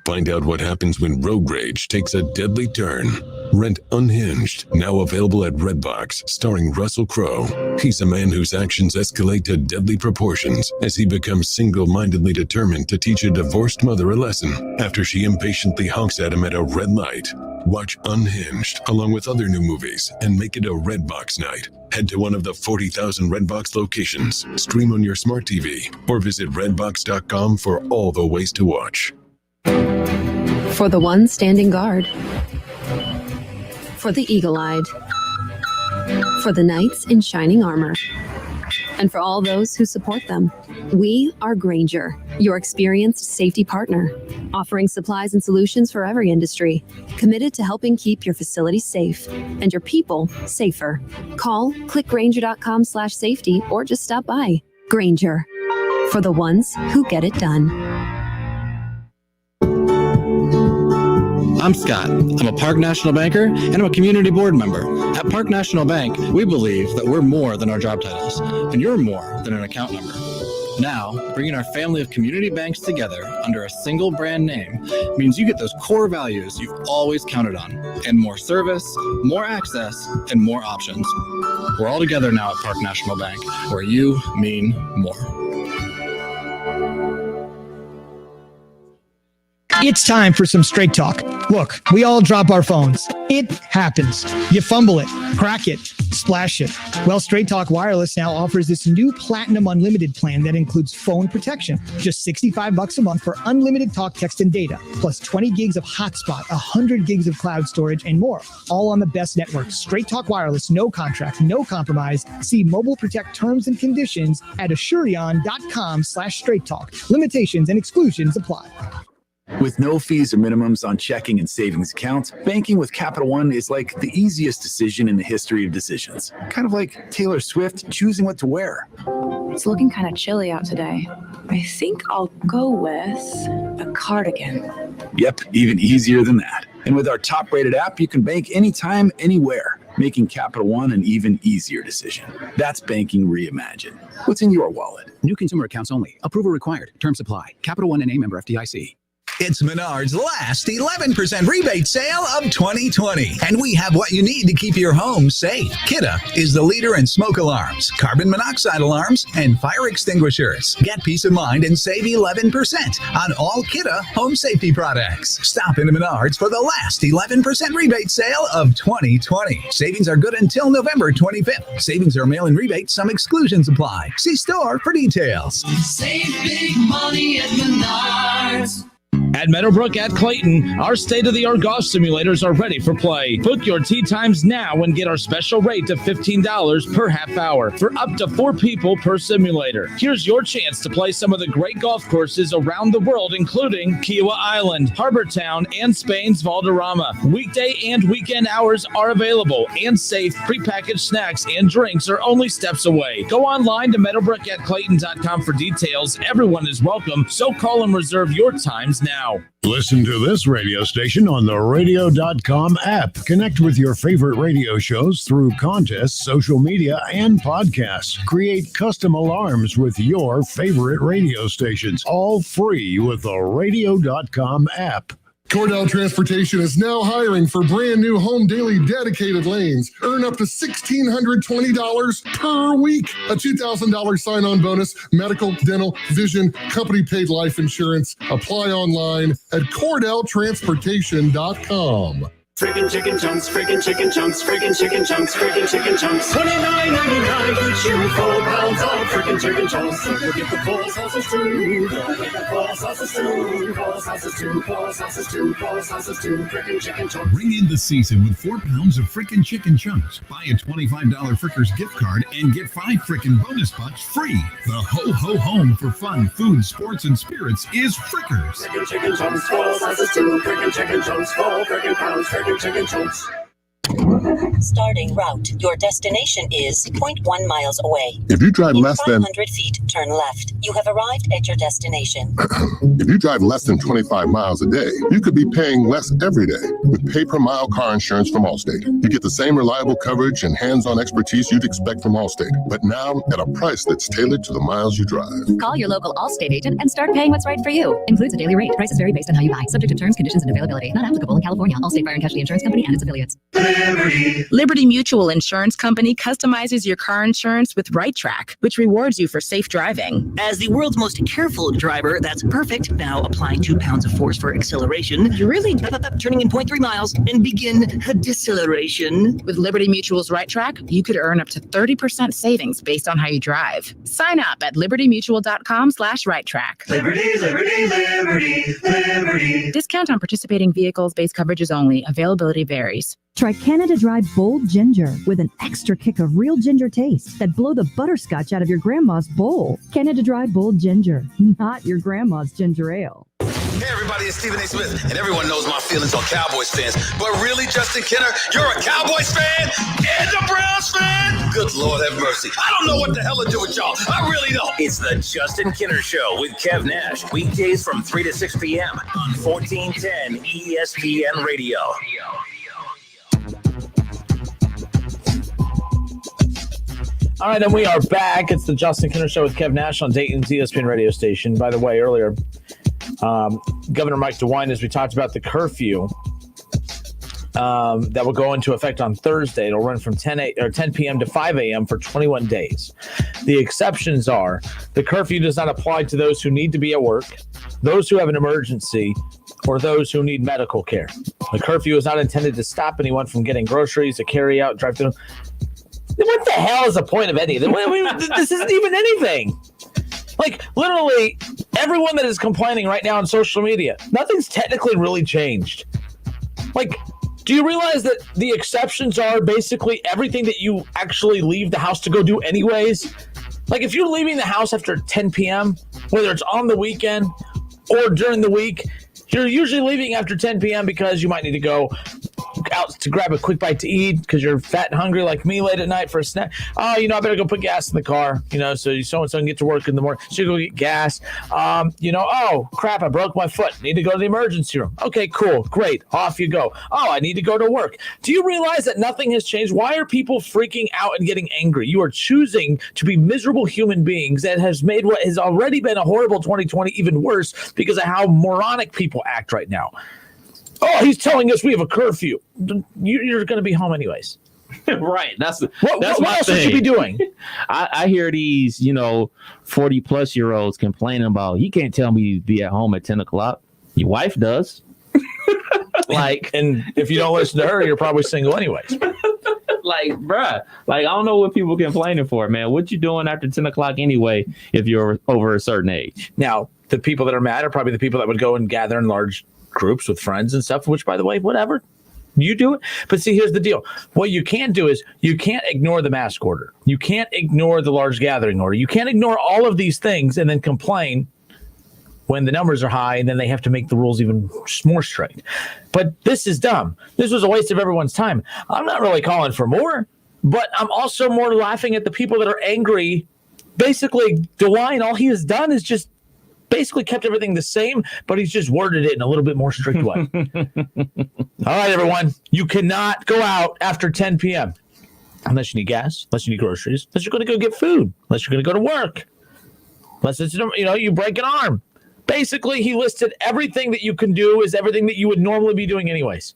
Find out what happens when road rage takes a deadly turn. Rent Unhinged, now available at Redbox, starring Russell Crowe. He's a man whose actions escalate to deadly proportions as he becomes single-mindedly determined to teach a divorced mother a lesson after she impatiently honks at him at a red light. Watch Unhinged along with other new movies and make it a Redbox night. Head to one of the 40,000 Redbox locations, stream on your smart TV, or visit redbox.com for all the ways to watch. For the one standing guard. For the eagle-eyed. For the knights in shining armor. And for all those who support them. We are Grainger, your experienced safety partner, offering supplies and solutions for every industry, committed to helping keep your facilities safe and your people safer. Call clickgrainger.com/safety or just stop by. Grainger, for the ones who get it done. I'm Scott. I'm a Park National banker and I'm a community board member. At Park National Bank, we believe that we're more than our job titles, and you're more than an account number. Now, bringing our family of community banks together under a single brand name means you get those core values you've always counted on, and more service, more access, and more options. We're all together now at Park National Bank, where you mean more. It's time for some straight talk. Look, we all drop our phones. It happens. You fumble it, crack it, splash it. Well, Straight Talk Wireless now offers this new Platinum Unlimited plan that includes phone protection. Just $65 a month for unlimited talk, text, and data, plus 20 gigs of hotspot, 100 gigs of cloud storage, and more. All on the best network. Straight Talk Wireless, no contract, no compromise. See Mobile Protect terms and conditions at Asurion.com/Straight Talk. Limitations and exclusions apply. With no fees or minimums on checking and savings accounts, banking with Capital One is like the easiest decision in the history of decisions. Kind of like Taylor Swift choosing what to wear. It's looking kind of chilly out today. I think I'll go with a cardigan. Yep, even easier than that. And with our top-rated app, you can bank anytime, anywhere, making Capital One an even easier decision. That's banking reimagined. What's in your wallet? New consumer accounts only. Approval required. Terms apply. Capital One NA, member FDIC. It's Menard's last 11% rebate sale of 2020. And we have what you need to keep your home safe. Kidde is the leader in smoke alarms, carbon monoxide alarms, and fire extinguishers. Get peace of mind and save 11% on all Kidde home safety products. Stop into Menard's for the last 11% rebate sale of 2020. Savings are good until November 25th. Savings are mail-in rebate. Some exclusions apply. See store for details. Save big money at Menard's. At Meadowbrook at Clayton, our state-of-the-art golf simulators are ready for play. Book your tee times now and get our special rate of $15 per half hour for up to 4 people per simulator. Here's your chance to play some of the great golf courses around the world, including Kiowa Island, Harbor Town, and Spain's Valderrama. Weekday and weekend hours are available, and safe prepackaged snacks and drinks are only steps away. Go online to meadowbrookatclayton.com for details. Everyone is welcome, so call and reserve your times now. Listen to this radio station on the radio.com app. Connect with your favorite radio shows through contests, social media, and podcasts. Create custom alarms with your favorite radio stations, all free with the radio.com app. Cordell Transportation is now hiring for brand new home daily dedicated lanes. Earn up to $1,620 per week. A $2,000 sign-on bonus, medical, dental, vision, company paid life insurance. Apply online at CordellTransportation.com. Friggin' chicken chunks, friggin' chicken chunks, friggin' chicken chunks, friggin' chicken chunks. $29.99 gets you 4 pounds of friggin' chicken chunks. We'll get the 4 sauces too. We'll get the 4 sauces too. 4 sauces too. 4 sauces too. 4 sauces too. Friggin' chicken chunks. Ring in the season with 4 pounds of frickin' chicken chunks. Buy a $25 Frickers gift card and get 5 frickin' bonus bucks free. The ho home for fun, food, sports, and spirits is Frickers. Friggin' chicken chunks, 4 sauces too. Friggin' chicken chunks, 4 friggin' pounds. Chicken chunks. Starting route. Your destination is 0.1 miles away. If you drive less than 500 feet, turn left. You have arrived at your destination. If you drive less than 25 miles a day, you could be paying less every day with pay-per-mile car insurance from Allstate. You get the same reliable coverage and hands-on expertise you'd expect from Allstate, but now at a price that's tailored to the miles you drive. Call your local Allstate agent and start paying what's right for you. Includes a daily rate. Prices vary based on how you buy. Subject to terms, conditions, and availability. Not applicable in California. Allstate Fire and Casualty Insurance Company and its affiliates. Liberty Mutual Insurance Company customizes your car insurance with Right Track, which rewards you for safe driving. As the world's most careful driver, that's perfect. Now applying 2 pounds of force for acceleration. You really turning in 0.3 miles and begin a deceleration. With Liberty Mutual's Right Track, you could earn up to 30% savings based on how you drive. Sign up at libertymutual.com/righttrack. Liberty, liberty, liberty, liberty. Discount on participating vehicles. Base coverages only. Availability varies. Try Canada Dry Bold Ginger with an extra kick of real ginger taste that blow the butterscotch out of your grandma's bowl. Canada Dry Bold Ginger, not your grandma's ginger ale. Hey everybody, it's Stephen A. Smith, and everyone knows my feelings on Cowboys fans. But really, Justin Kenner, you're a Cowboys fan and a Browns fan? Good Lord have mercy. I don't know what the hell to do with y'all. I really don't. It's the Justin Kenner Show with Kev Nash. Weekdays from 3 to 6 p.m. on 1410 ESPN Radio. All right, and we are back. It's the Justin Kenner Show with Kev Nash on Dayton's ESPN radio station. By the way, earlier, Governor Mike DeWine, as we talked about the curfew that will go into effect on Thursday. It'll run from 10 p.m. to 5 a.m. for 21 days. The exceptions are the curfew does not apply to those who need to be at work, those who have an emergency, or those who need medical care. The curfew is not intended to stop anyone from getting groceries, a carry-out, drive-through. What the hell is the point of any of this? This isn't even anything. Like, literally, everyone that is complaining right now on social media, nothing's technically really changed. Like, do you realize that the exceptions are basically everything that you actually leave the house to go do anyways? Like, if you're leaving the house after 10 p.m., whether it's on the weekend or during the week, you're usually leaving after 10 p.m. because you might need to go out to grab a quick bite to eat because you're fat and hungry like me late at night for a snack. Oh, I better go put gas in the car, so so-and-so can get to work in the morning. So you go get gas. Oh, crap, I broke my foot. Need to go to the emergency room. Okay, cool, great. Off you go. Oh, I need to go to work. Do you realize that nothing has changed? Why are people freaking out and getting angry? You are choosing to be miserable human beings that has made what has already been a horrible 2020 even worse because of how moronic people act right now. Oh, he's telling us we have a curfew. You're going to be home anyways. Right. That's what else should you be doing? I hear these, 40-plus-year-olds complaining about, you can't tell me to be at home at 10 o'clock. Your wife does. And if you don't listen to her, you're probably single anyways. Bruh, I don't know what people complaining for, man. What you doing after 10 o'clock anyway if you're over a certain age? Now, the people that are mad are probably the people that would go and gather in large groups with friends and stuff, which, by the way, whatever. You do it. But see, here's the deal. What you can't do is you can't ignore the mask order. You can't ignore the large gathering order. You can't ignore all of these things and then complain when the numbers are high, and then they have to make the rules even more strict. But this is dumb. This was a waste of everyone's time. I'm not really calling for more, but I'm also more laughing at the people that are angry. Basically, DeWine, all he has done is just basically kept everything the same, but he's just worded it in a little bit more strict way. All right, everyone. You cannot go out after 10 p.m. unless you need gas, unless you need groceries, unless you're going to go get food, unless you're going to go to work, unless it's, you break an arm. Basically, he listed everything that you can do is everything that you would normally be doing anyways.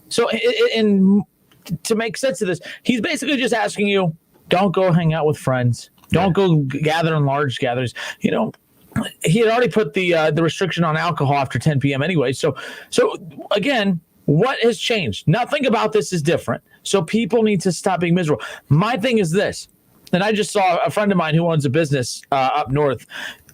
So, to make sense of this, he's basically just asking you, don't go hang out with friends. Don't go gather in large gatherings. He had already put the restriction on alcohol after 10 p.m. anyway. So again, what has changed? Nothing about this is different. So people need to stop being miserable. My thing is this, and I just saw a friend of mine who owns a business up north.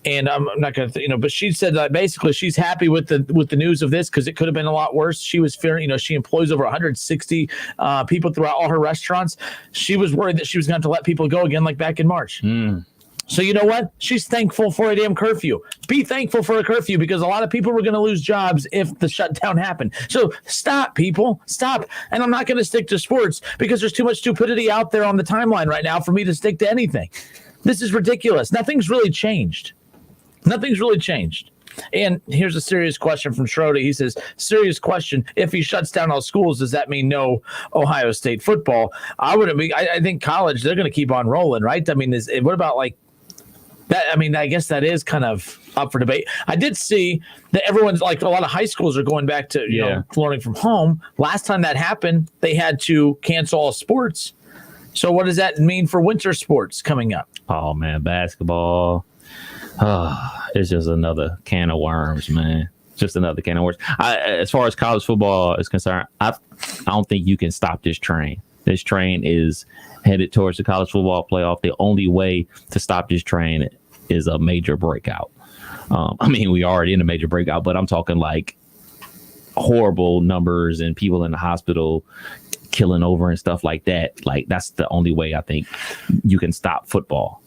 And I'm not going to, but she said that basically she's happy with the news of this because it could have been a lot worse. She was fearing, she employs over 160 people throughout all her restaurants. She was worried that she was going to let people go again like back in March. So you know what? She's thankful for a damn curfew. Be thankful for a curfew because a lot of people were going to lose jobs if the shutdown happened. So stop, people. Stop. And I'm not going to stick to sports because there's too much stupidity out there on the timeline right now for me to stick to anything. This is ridiculous. Nothing's really changed. Nothing's really changed. And here's a serious question from Schroeder. He says, serious question. If he shuts down all schools, does that mean no Ohio State football? I think college, they're going to keep on rolling, right? I mean, what about like that? I mean, I guess that is kind of up for debate. I did see that everyone's like a lot of high schools are going back to learning from home. Last time that happened, they had to cancel all sports. So what does that mean for winter sports coming up? Oh, man, basketball. It's just another can of worms, man. Just another can of worms. As far as college football is concerned, I don't think you can stop this train. This train is headed towards the college football playoff. The only way to stop this train is a major breakout. We already in a major breakout, but I'm talking like horrible numbers and people in the hospital killing over and stuff like that. Like that's the only way I think you can stop football.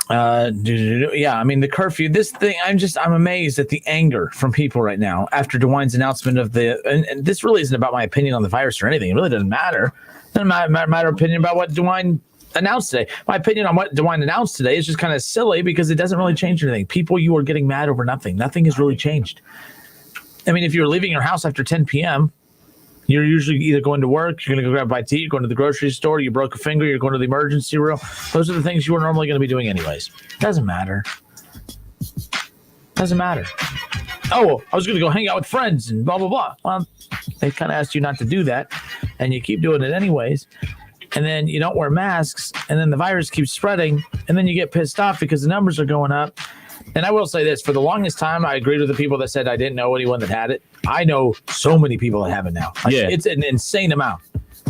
The curfew, this thing, I'm amazed at the anger from people right now after DeWine's announcement of and this really isn't about my opinion on the virus or anything. It really doesn't matter. It doesn't matter opinion about what DeWine announced today. My opinion on what DeWine announced today is just kind of silly because it doesn't really change anything. People, you are getting mad over nothing. Nothing has really changed. I mean, if you're leaving your house after 10 p.m., you're usually either going to work, you're going to go grab a bite to eat, you're going to the grocery store, you broke a finger, you're going to the emergency room. Those are the things you were normally going to be doing anyways. Doesn't matter. Oh, I was going to go hang out with friends and blah, blah, blah. Well, they kind of asked you not to do that, and you keep doing it anyways. And then you don't wear masks, and then the virus keeps spreading, and then you get pissed off because the numbers are going up. And I will say this, for the longest time, I agreed with the people that said I didn't know anyone that had it. I know so many people that have it now. It's an insane amount.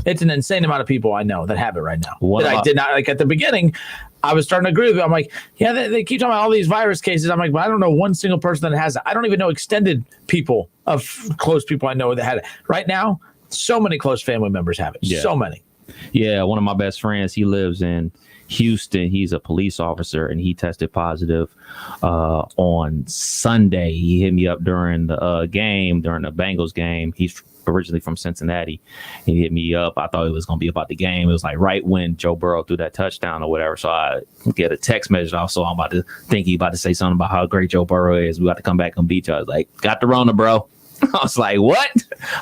It's an insane amount of people I know that have it right now. I did not, like at the beginning, I was starting to agree with them. I'm like, yeah, they keep talking about all these virus cases. I'm like, but I don't know one single person that has it. I don't even know extended people of close people I know that had it. Right now, so many close family members have it. Yeah. So many. Yeah, one of my best friends, he lives in Houston. He's a police officer, and he tested positive on Sunday. He hit me up during the Bengals game. He's originally from Cincinnati. He hit me up. I thought it was going to be about the game. It was like right when Joe Burrow threw that touchdown or whatever. So I get a text message off. So I'm about to think he's about to say something about how great Joe Burrow is. We got to come back and beat you. I was like, got the Rona, bro. I was like, what?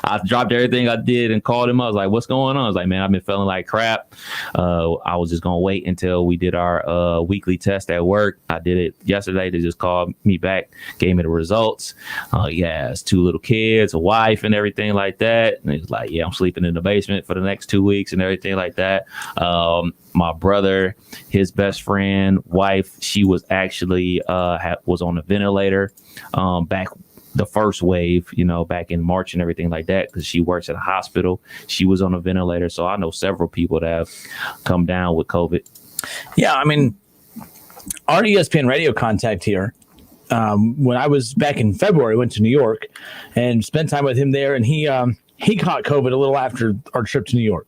I dropped everything I did and called him. I was like, what's going on? I was like, man, I've been feeling like crap. I was just going to wait until we did our weekly test at work. I did it yesterday. They just called me back, gave me the results. It's 2 little kids, a wife and everything like that. And it's like, yeah, I'm sleeping in the basement for the next 2 weeks and everything like that. My brother, his best friend, wife, she was actually was on a ventilator back the first wave, back in March and everything like that, because she works at a hospital. She was on a ventilator. So I know several people that have come down with COVID. Yeah, I mean, our ESPN radio contact here, when I was back in February, went to New York and spent time with him there. And he caught COVID a little after our trip to New York.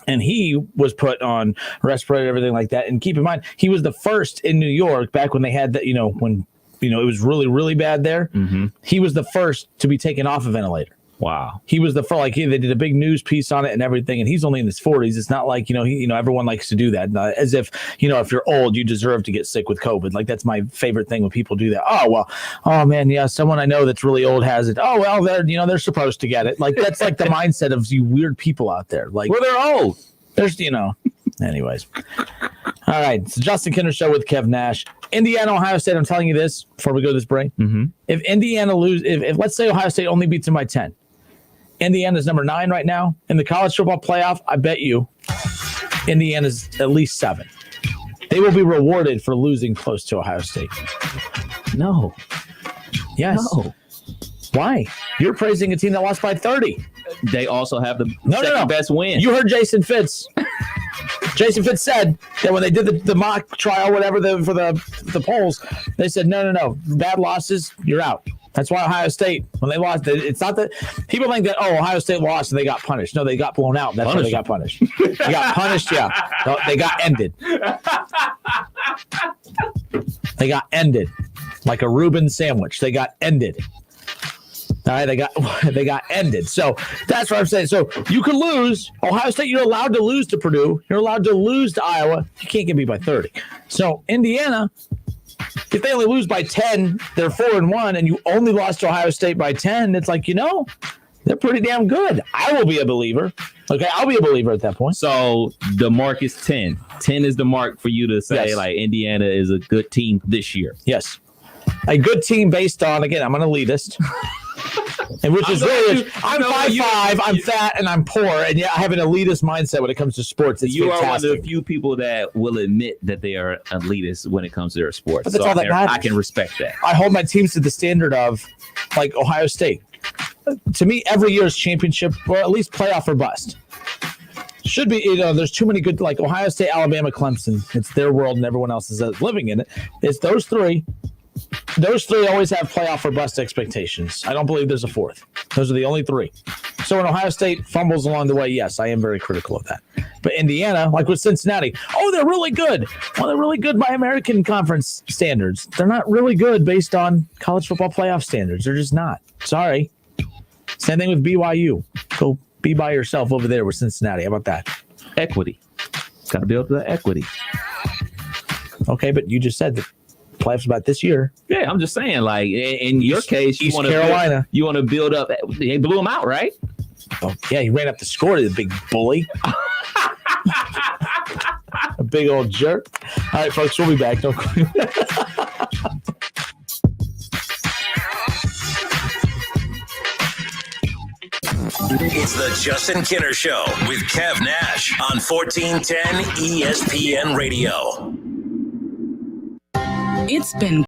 And he was put on respirator, everything like that. And keep in mind, he was the first in New York back when they had that, when it was really, really bad there. Mm-hmm. He was the first to be taken off a ventilator. Wow. He was the first, they did a big news piece on it and everything. And he's only in his 40s. It's not like, everyone likes to do that. As if, if you're old, you deserve to get sick with COVID. Like, that's my favorite thing when people do that. Oh, well, oh man, yeah, someone I know that's really old has it. Oh, well, they're supposed to get it. Like, that's like the mindset of you weird people out there. Like, well, they're old. There's, anyways. All right. It's the Justin Kinner Show with Kev Nash. Indiana, Ohio State, I'm telling you this before we go to this break. Mm-hmm. If Indiana if let's say Ohio State only beats them by 10, Indiana's number 9 right now in the college football playoff. I bet you Indiana's at least 7. They will be rewarded for losing close to Ohio State. No. Yes. No. Why? You're praising a team that lost by 30. They also have the second best win. You heard Jason Fitz. Jason Fitz said that when they did the mock trial, whatever for the polls, they said, no, bad losses, you're out. That's why Ohio State, when they lost, it's not that people think that, Ohio State lost and they got punished. No, they got blown out. That's why they got punished. They got punished, yeah. No, they got ended. They got ended like a Reuben sandwich. They got ended. All right, they got ended. So that's what I'm saying. So you can lose. Ohio State, you're allowed to lose to Purdue. You're allowed to lose to Iowa. You can't get beat by 30. So Indiana, if they only lose by 10, they're 4-1, and you only lost to Ohio State by 10. It's like, they're pretty damn good. I will be a believer. Okay, I'll be a believer at that point. So the mark is 10. 10 is the mark for you to say, Yes. like, Indiana is a good team this year. Yes. A good team based on, again, I'm an elitist. And which is really, I'm 5'5", I'm fat, and I'm poor, and yet I have an elitist mindset when it comes to sports. It's You fantastic. are one of the few people that will admit that they are elitist when it comes to their sports. But that's all that matters. I can respect that. I hold my teams to the standard of, like, Ohio State. To me, every year is championship, or at least playoff or bust. Should be, there's too many good, like Ohio State, Alabama, Clemson. It's their world, and everyone else is living in it. It's those three. Those three always have playoff or bust expectations. I don't believe there's a fourth. Those are the only three. So when Ohio State fumbles along the way, yes, I am very critical of that. But Indiana, like with Cincinnati, they're really good. Well, they're really good by American Conference standards. They're not really good based on college football playoff standards. They're just not. Sorry. Same thing with BYU. Go be by yourself over there with Cincinnati. How about that? Equity. Got to build the equity. Okay, but you just said that playoffs about this year. Yeah, I'm just saying, like, in your case, East Carolina. You want to build up. They blew them out, right? Oh, yeah, he ran up the score to the big bully. A big old jerk. All right, folks, we'll be back. Don't It's the Justin Kinner Show with Kev Nash on 1410 ESPN Radio. It's been